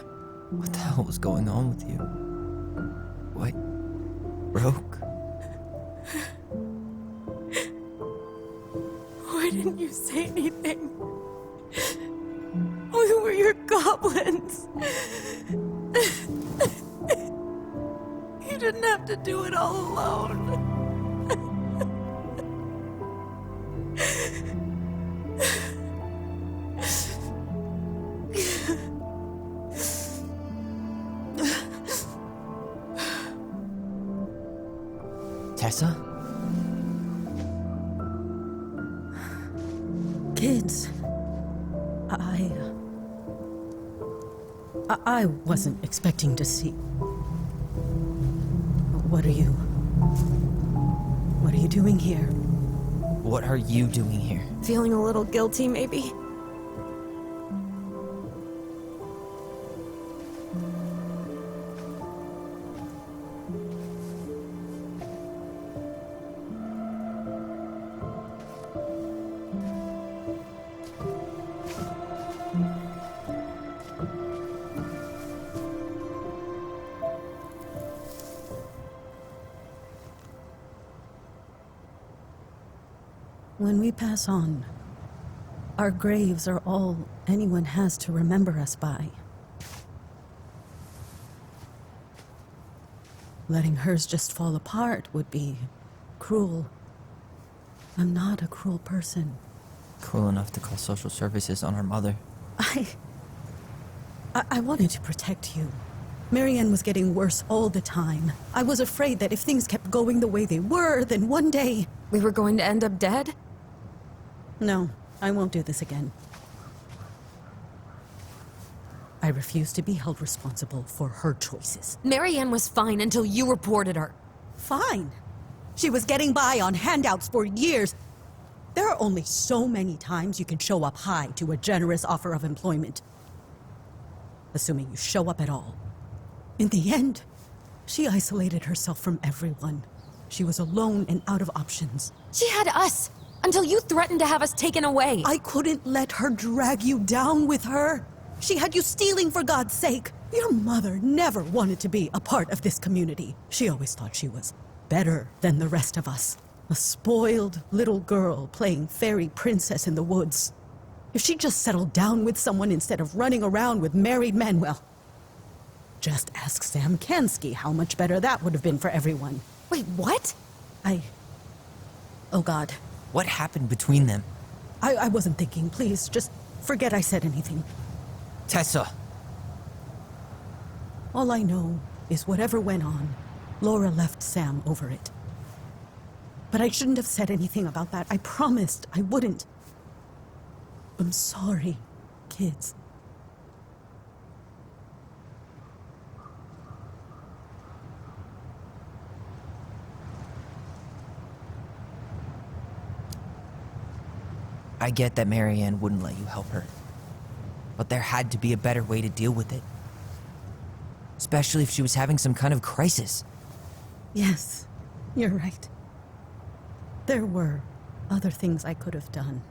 What the hell was going on with you? What? Broke? Why didn't you say anything? We were your goblins. You didn't have to do it all alone. Tessa? Kids, I wasn't expecting to see. What are you doing here? What are you doing here? Feeling a little guilty, maybe? When we pass on, our graves are all anyone has to remember us by. Letting hers just fall apart would be cruel. I'm not a cruel person. Cruel enough to call social services on our mother. I wanted to protect you. Marianne was getting worse all the time. I was afraid that if things kept going the way they were, then one day... We were going to end up dead? No, I won't do this again. I refuse to be held responsible for her choices. Marianne was fine until you reported her. Fine. She was getting by on handouts for years. There are only so many times you can show up high to a generous offer of employment. Assuming you show up at all. In the end, she isolated herself from everyone. She was alone and out of options. She had us! Until you threatened to have us taken away. I couldn't let her drag you down with her. She had you stealing for God's sake. Your mother never wanted to be a part of this community. She always thought she was better than the rest of us. A spoiled little girl playing fairy princess in the woods. If she just settled down with someone instead of running around with married men, well, just ask Sam Kansky how much better that would have been for everyone. Wait, what? Oh God. What happened between them? I wasn't thinking. Please, just forget I said anything. Tessa! All I know is whatever went on, Laura left Sam over it. But I shouldn't have said anything about that. I promised I wouldn't. I'm sorry, kids. I get that Marianne wouldn't let you help her. But there had to be a better way to deal with it. Especially if she was having some kind of crisis. Yes, you're right. There were other things I could have done.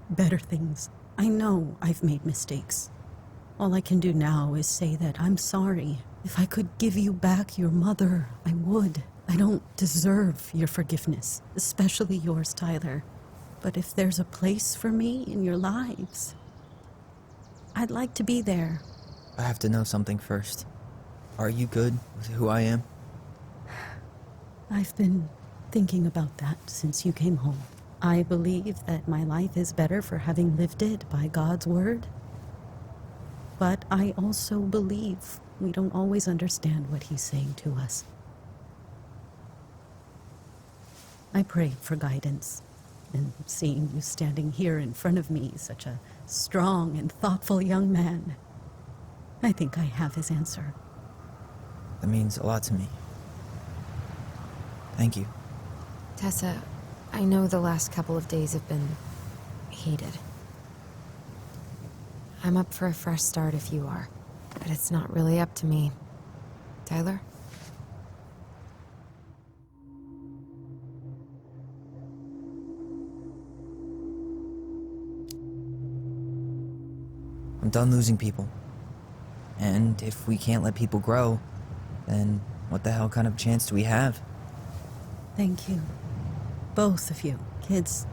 Better things. I know I've made mistakes. All I can do now is say that I'm sorry. If I could give you back your mother, I would. I don't deserve your forgiveness, especially yours, Tyler. But if there's a place for me in your lives, I'd like to be there. I have to know something first. Are you good with who I am? I've been thinking about that since you came home. I believe that my life is better for having lived it by God's word. But I also believe we don't always understand what He's saying to us. I prayed for guidance, and seeing you standing here in front of me, such a strong and thoughtful young man, I think I have His answer. That means a lot to me. Thank you. Tessa, I know the last couple of days have been heated. I'm up for a fresh start if you are, but it's not really up to me. Tyler? I'm done losing people. And if we can't let people grow, then what the hell kind of chance do we have? Thank you. Both of you. Kids,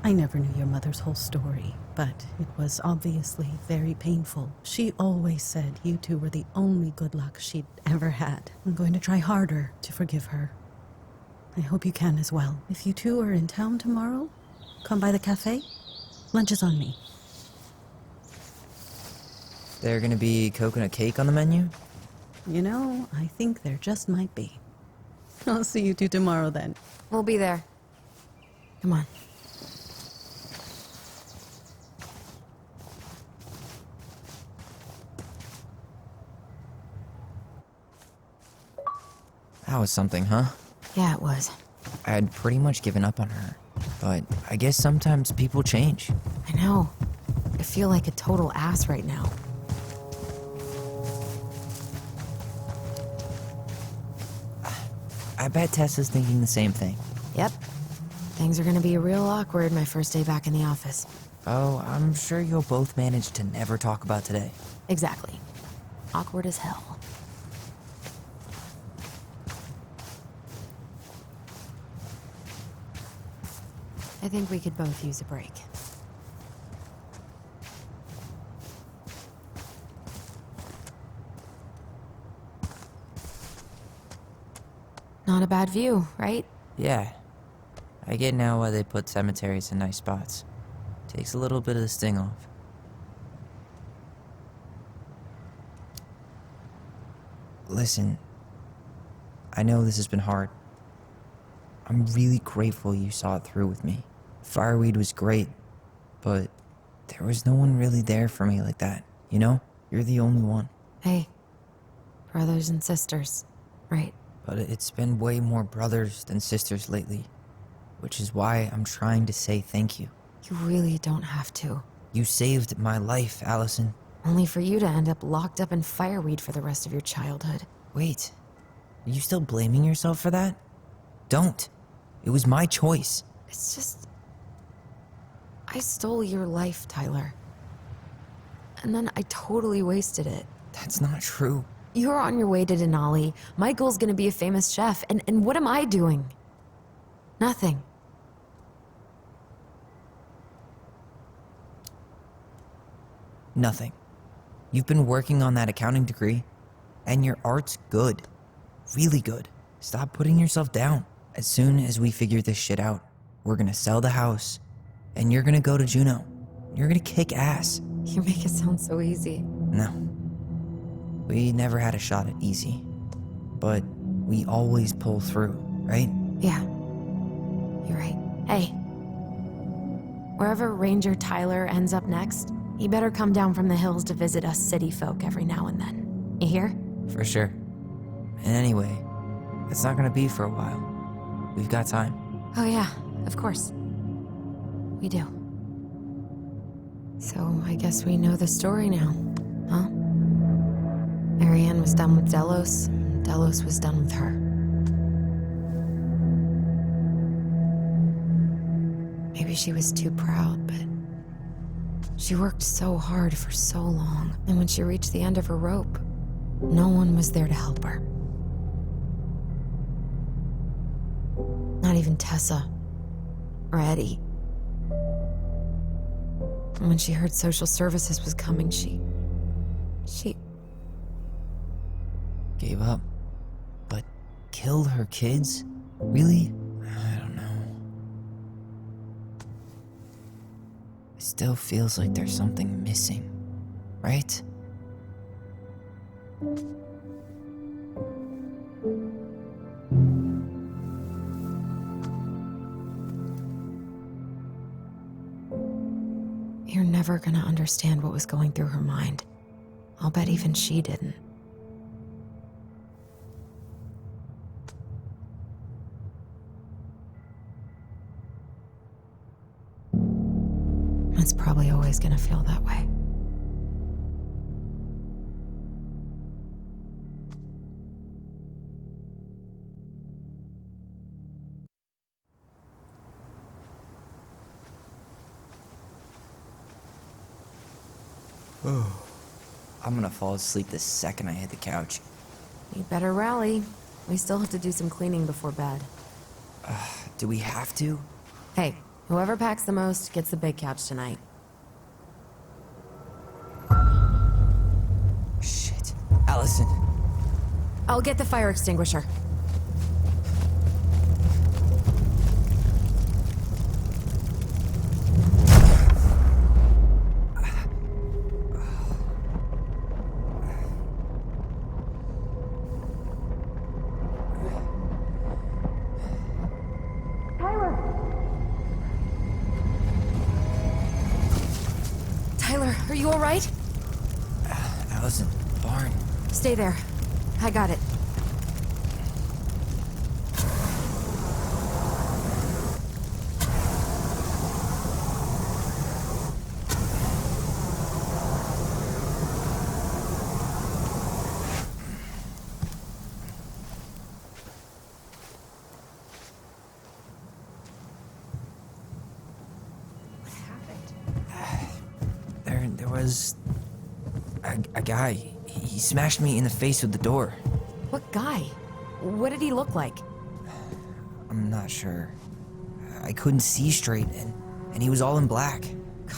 I never knew your mother's whole story, but it was obviously very painful. She always said you two were the only good luck she'd ever had. I'm going to try harder to forgive her. I hope you can as well. If you two are in town tomorrow, come by the cafe. Lunch is on me. There gonna be coconut cake on the menu? You know, I think there just might be. I'll see you two tomorrow then. We'll be there. Come on. That was something, huh? Yeah, it was. I had pretty much given up on her, but I guess sometimes people change. I know. I feel like a total ass right now. I bet Tessa's thinking the same thing. Yep. Things are gonna be real awkward my first day back in the office. Oh, I'm sure you'll both manage to never talk about today. Exactly. Awkward as hell. I think we could both use a break. Not a bad view, right? Yeah. I get now why they put cemeteries in nice spots. Takes a little bit of the sting off. Listen, I know this has been hard. I'm really grateful you saw it through with me. Fireweed was great, but there was no one really there for me like that, you know? You're the only one. Hey, brothers and sisters, right? But it's been way more brothers than sisters lately, which is why I'm trying to say thank you. You really don't have to. You saved my life, Alyson. Only for you to end up locked up in fireweed for the rest of your childhood. Wait, are you still blaming yourself for that? Don't. It was my choice. It's just... I stole your life, Tyler. And then I totally wasted it. That's not true. You're on your way to Denali. Michael's gonna be a famous chef, and what am I doing? Nothing. Nothing. You've been working on that accounting degree, and your art's good. Really good. Stop putting yourself down. As soon as we figure this shit out, we're gonna sell the house, and you're gonna go to Juneau. You're gonna kick ass. You make it sound so easy. No. We never had a shot at easy. But we always pull through, right? Yeah. You're right. Hey. Wherever Ranger Tyler ends up next, he better come down from the hills to visit us city folk every now and then. You hear? For sure. And anyway, it's not gonna be for a while. We've got time. Oh yeah, of course. We do. So I guess we know the story now, huh? Marianne was done with Delos, and Delos was done with her. Maybe she was too proud, but she worked so hard for so long, and when she reached the end of her rope, no one was there to help her. Not even Tessa or Eddie. And when she heard social services was coming, she Gave up. But killed her kids? Really? I don't know. It still feels like there's something missing, right? You're never gonna understand what was going through her mind. I'll bet even she didn't. It's probably always gonna feel that way. I'm gonna fall asleep the second I hit the couch. You better rally. We still have to do some cleaning before bed. Do we have to? Hey, whoever packs the most gets the big couch tonight. Shit. Alyson. I'll get the fire extinguisher. Tyler, are you all right? Alyson, barn. Stay there. I got it. There was a guy. He smashed me in the face with the door. What guy? What did he look like? I'm not sure. I couldn't see straight, and he was all in black. God,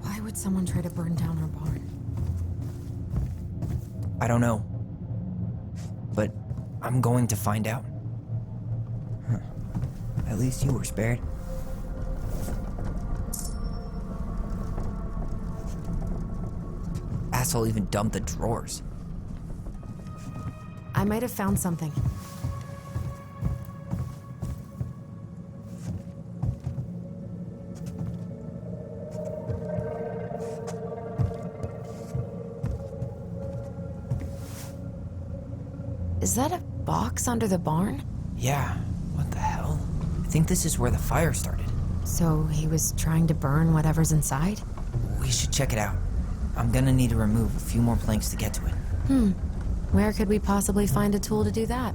why would someone try to burn down our barn? I don't know. But I'm going to find out. Huh. At least you were spared. Asshole even dumped the drawers. I might have found something. Is that a box under the barn? Yeah, what the hell? I think this is where the fire started. So he was trying to burn whatever's inside? We should check it out. I'm gonna need to remove a few more planks to get to it. Where could we possibly find a tool to do that?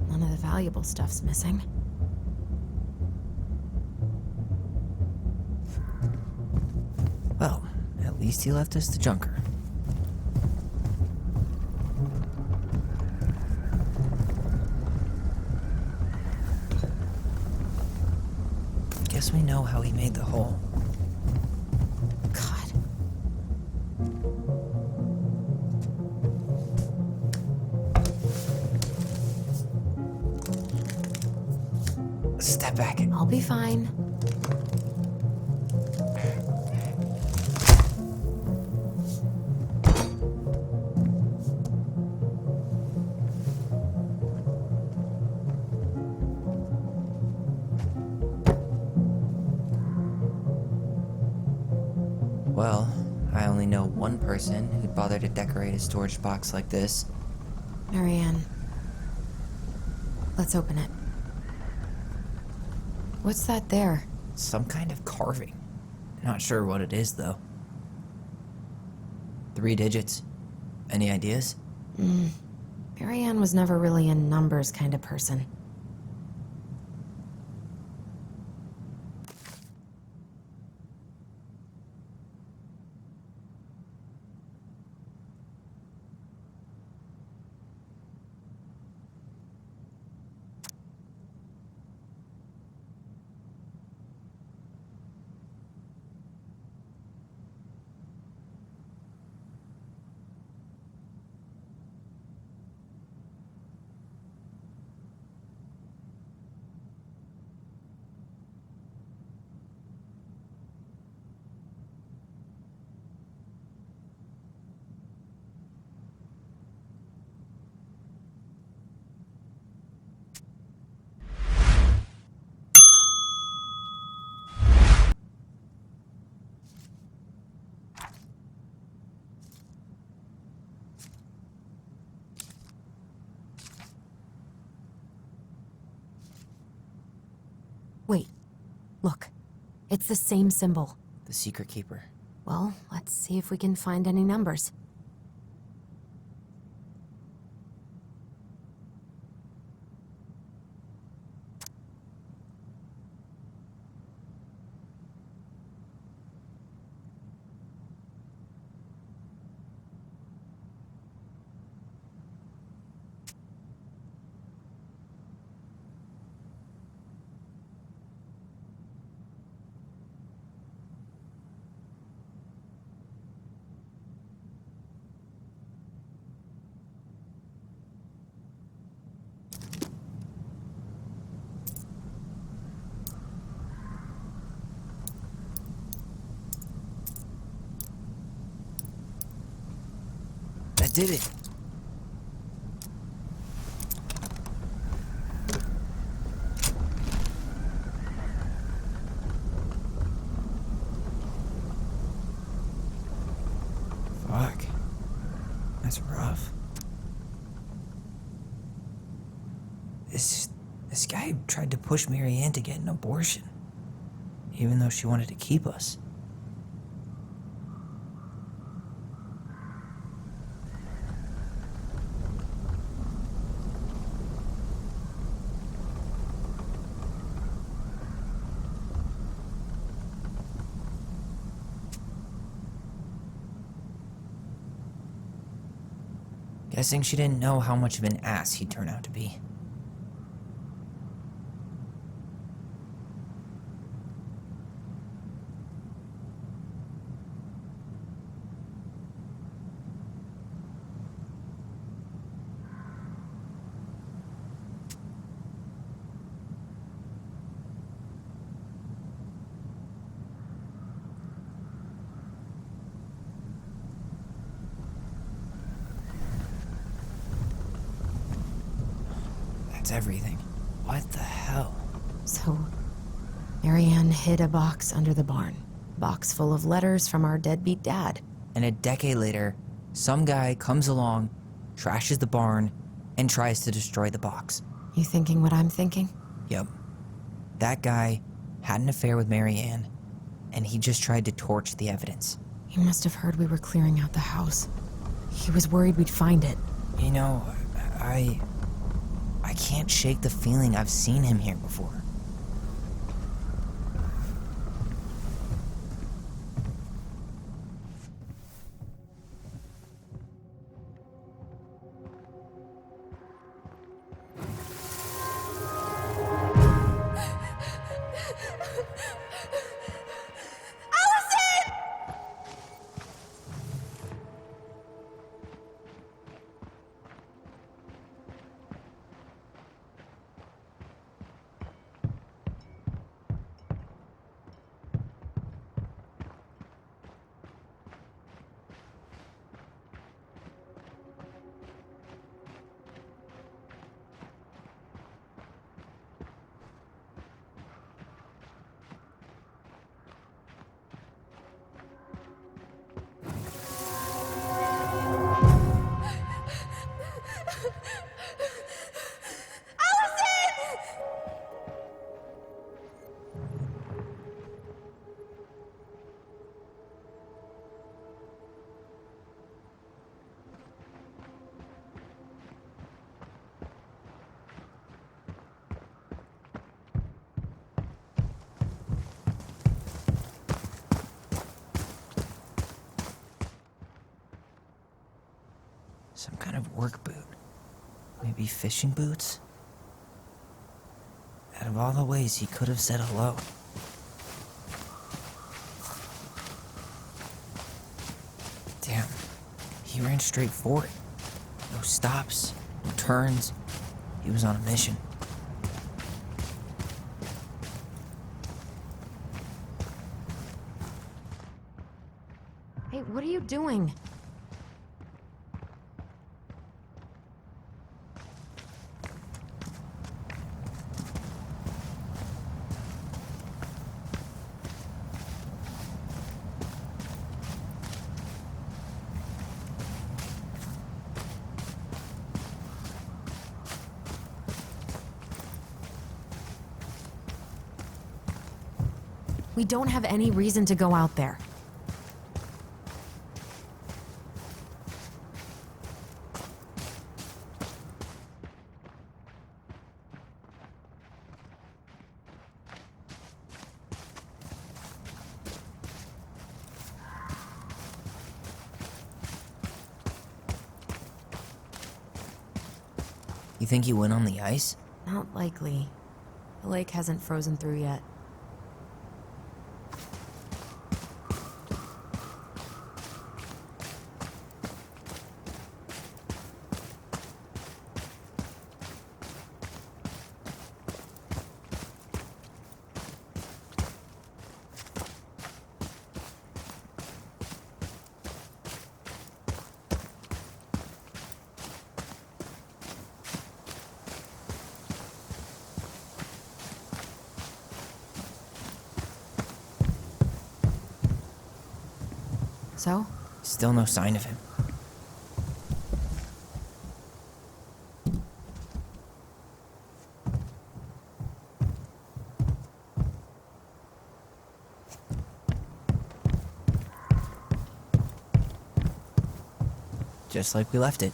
None of the valuable stuff's missing. Well, at least he left us the junker. Guess we know how he made the hole. back. I'll be fine. Well, I only know one person who'd bother to decorate a storage box like this. Marianne. Let's open it. What's that there? Some kind of carving. Not sure what it is, though. 3 digits. Any ideas? Marianne was never really a numbers kind of person. Wait. Look. It's the same symbol. The secret keeper. Well, let's see if we can find any numbers. That did it. Fuck. That's rough. This guy tried to push Marianne to get an abortion, even though she wanted to keep us. Guessing she didn't know how much of an ass he'd turn out to be. That's everything. What the hell? So, Marianne hid a box under the barn. Box full of letters from our deadbeat dad. And a decade later, some guy comes along, trashes the barn, and tries to destroy the box. You thinking what I'm thinking? Yep. That guy had an affair with Marianne, and he just tried to torch the evidence. He must have heard we were clearing out the house. He was worried we'd find it. You know, I can't shake the feeling I've seen him here before. Some kind of work boot. Maybe fishing boots? Out of all the ways he could have said hello. Damn, he ran straight for it. No stops, no turns. He was on a mission. Hey, what are you doing? We don't have any reason to go out there. You think he went on the ice? Not likely. The lake hasn't frozen through yet. So? Still no sign of him. Just like we left it.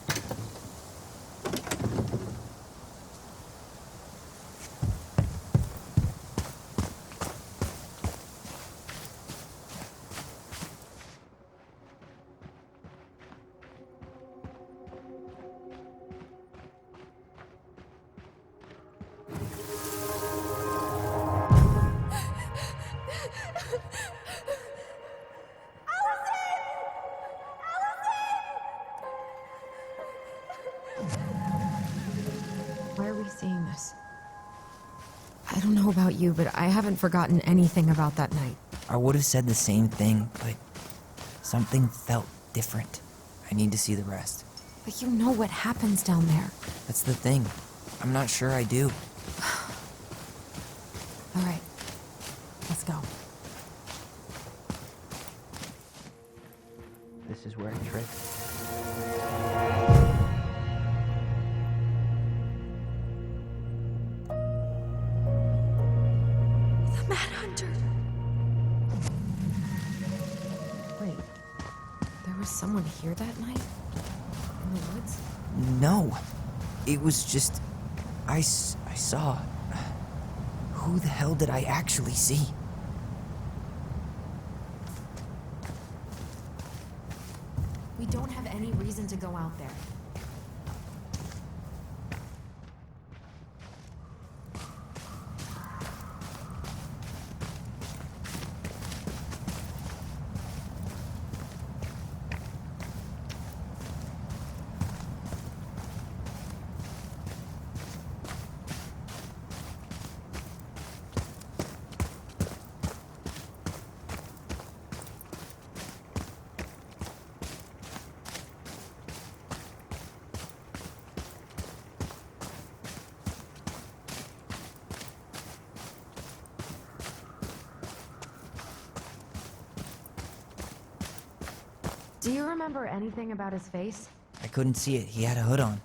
Why are we seeing this? I don't know about you, but I haven't forgotten anything about that night. I would have said the same thing, but something felt different. I need to see the rest. But you know what happens down there. That's the thing. I'm not sure I do. All right, let's go. This is where I tripped. The Mad Hunter. Wait, there was someone here that night? In the woods? No. It was just... I saw... Who the hell did I actually see? We don't have any reason to go out there. Do you remember anything about his face? I couldn't see it. He had a hood on.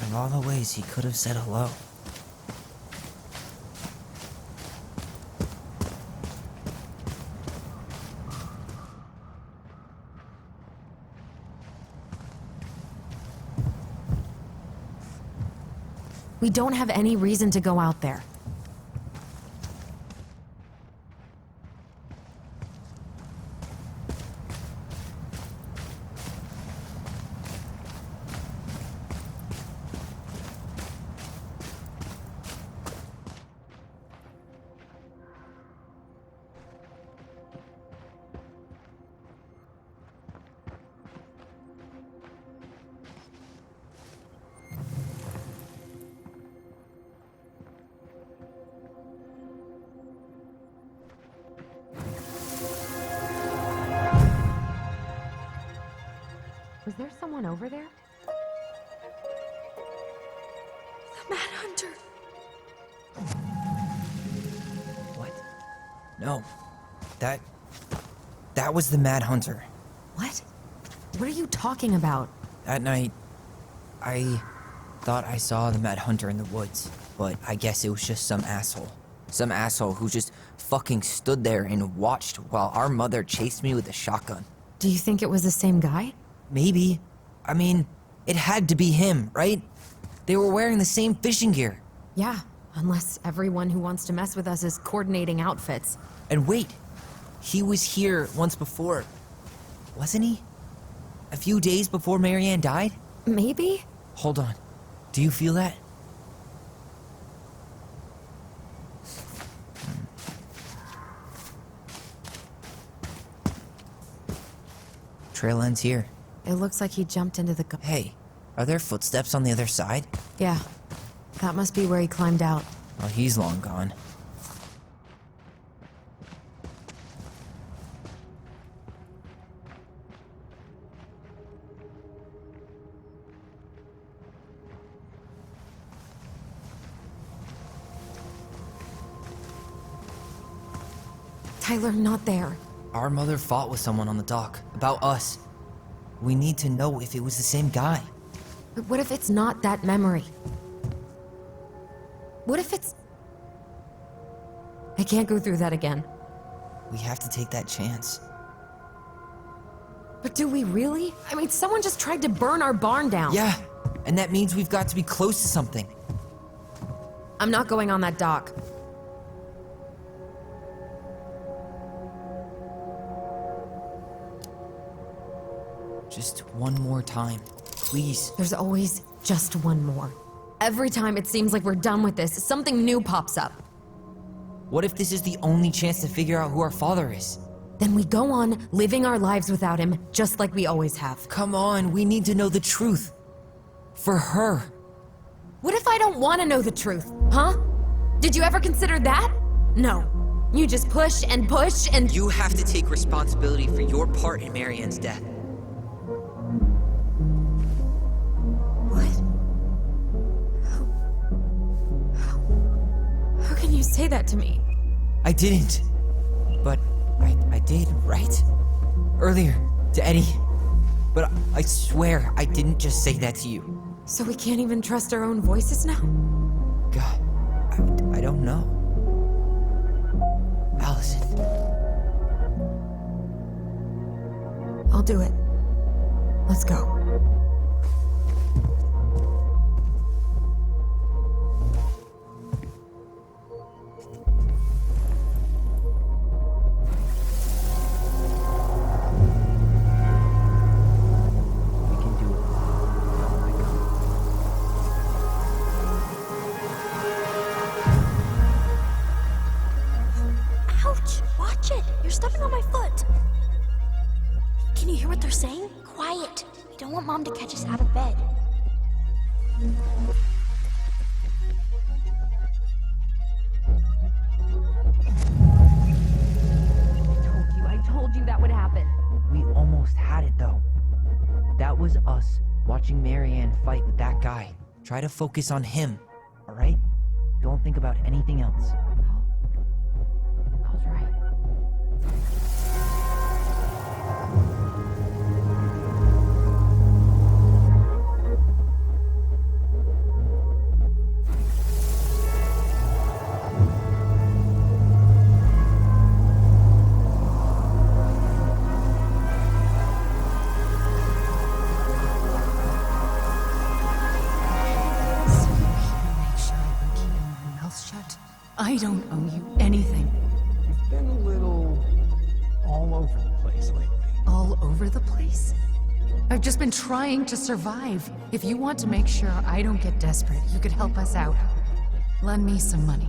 Out of all the ways he could have said hello. We don't have any reason to go out there. Was there someone over there? The Mad Hunter. What? No. That was the Mad Hunter. What? What are you talking about? That night, I thought I saw the Mad Hunter in the woods, but I guess it was just some asshole. Some asshole who just fucking stood there and watched while our mother chased me with a shotgun. Do you think it was the same guy? Maybe. I mean, it had to be him, right? They were wearing the same fishing gear. Yeah, unless everyone who wants to mess with us is coordinating outfits. And wait, he was here once before, wasn't he? A few days before Marianne died? Maybe? Hold on. Do you feel that? Trail ends here. It looks like he jumped into the... Hey, are there footsteps on the other side? Yeah, that must be where he climbed out. Well, he's long gone. Tyler, not there. Our mother fought with someone on the dock about us. We need to know if it was the same guy. But what if it's not that memory? What if it's... I can't go through that again. We have to take that chance. But do we really? I mean, someone just tried to burn our barn down. Yeah, and that means we've got to be close to something. I'm not going on that dock. Just one more time, please. There's always just one more. Every time it seems like we're done with this, something new pops up. What if this is the only chance to figure out who our father is? Then we go on living our lives without him, just like we always have. Come on, we need to know the truth. For her. What if I don't want to know the truth, huh? Did you ever consider that? No. You just push and push and... You have to take responsibility for your part in Marianne's death. How can you say that to me? I didn't. But I did, right? Earlier, to Eddie. But I swear I didn't just say that to you. So we can't even trust our own voices now? God, I don't know. Alyson. I'll do it. Let's go. Ouch! Watch it! You're stepping on my foot! Can you hear what they're saying? Quiet! We don't want Mom to catch us out of bed. I told you that would happen. We almost had it, though. That was us watching Marianne fight with that guy. Try to focus on him, all right? Don't think about anything else. I'll try. I don't owe you anything. You've been a little all over the place lately. All over the place? I've just been trying to survive. If you want to make sure I don't get desperate, you could help us out. Lend me some money.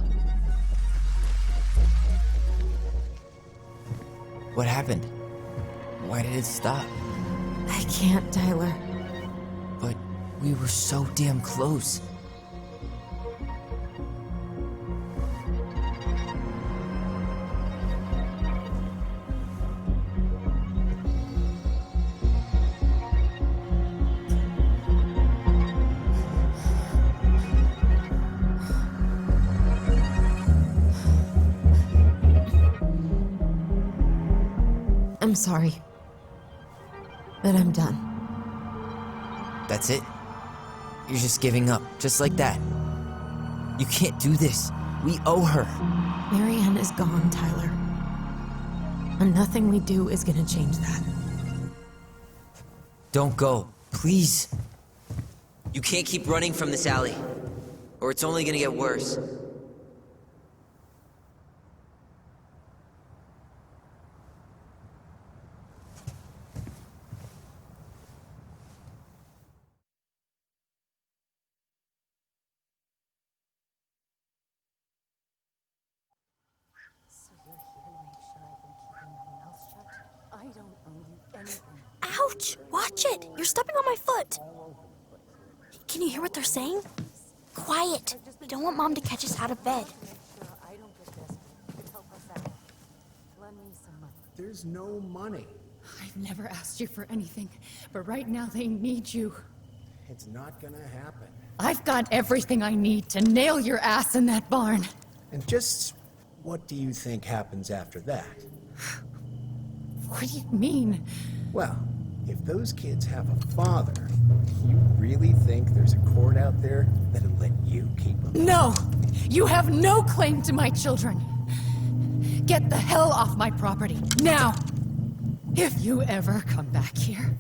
What happened? Why did it stop? I can't, Tyler. But we were so damn close. I'm sorry. But I'm done. That's it? You're just giving up, just like that. You can't do this. We owe her. Marianne is gone, Tyler. And nothing we do is gonna change that. Don't go, please. You can't keep running from this alley, or it's only gonna get worse. Ouch! Watch it! You're stepping on my foot! Can you hear what they're saying? Quiet! We don't want Mom to catch us out of bed. There's no money. I've never asked you for anything, but right now they need you. It's not gonna happen. I've got everything I need to nail your ass in that barn. And just what do you think happens after that? What do you mean? Well, if those kids have a father, you really think there's a court out there that'll let you keep them? No! You have no claim to my children! Get the hell off my property, now! If you ever come back here,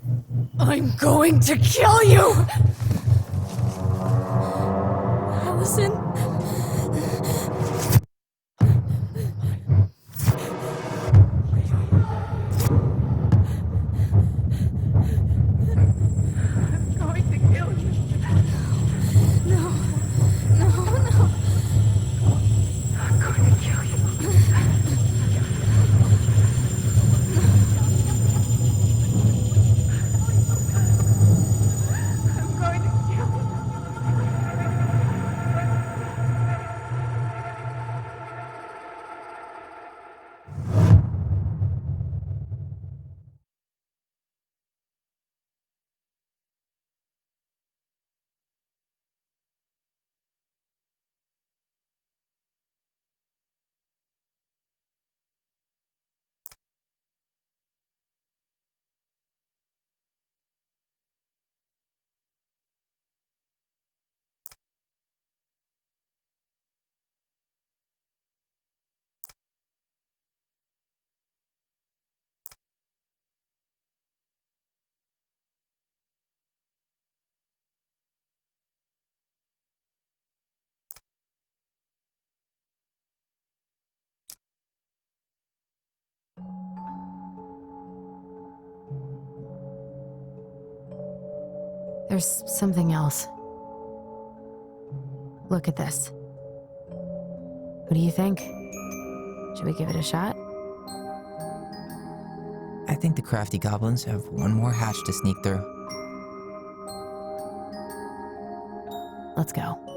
I'm going to kill you! Alyson? There's something else. Look at this. What do you think? Should we give it a shot? I think the crafty goblins have one more hatch to sneak through. Let's go.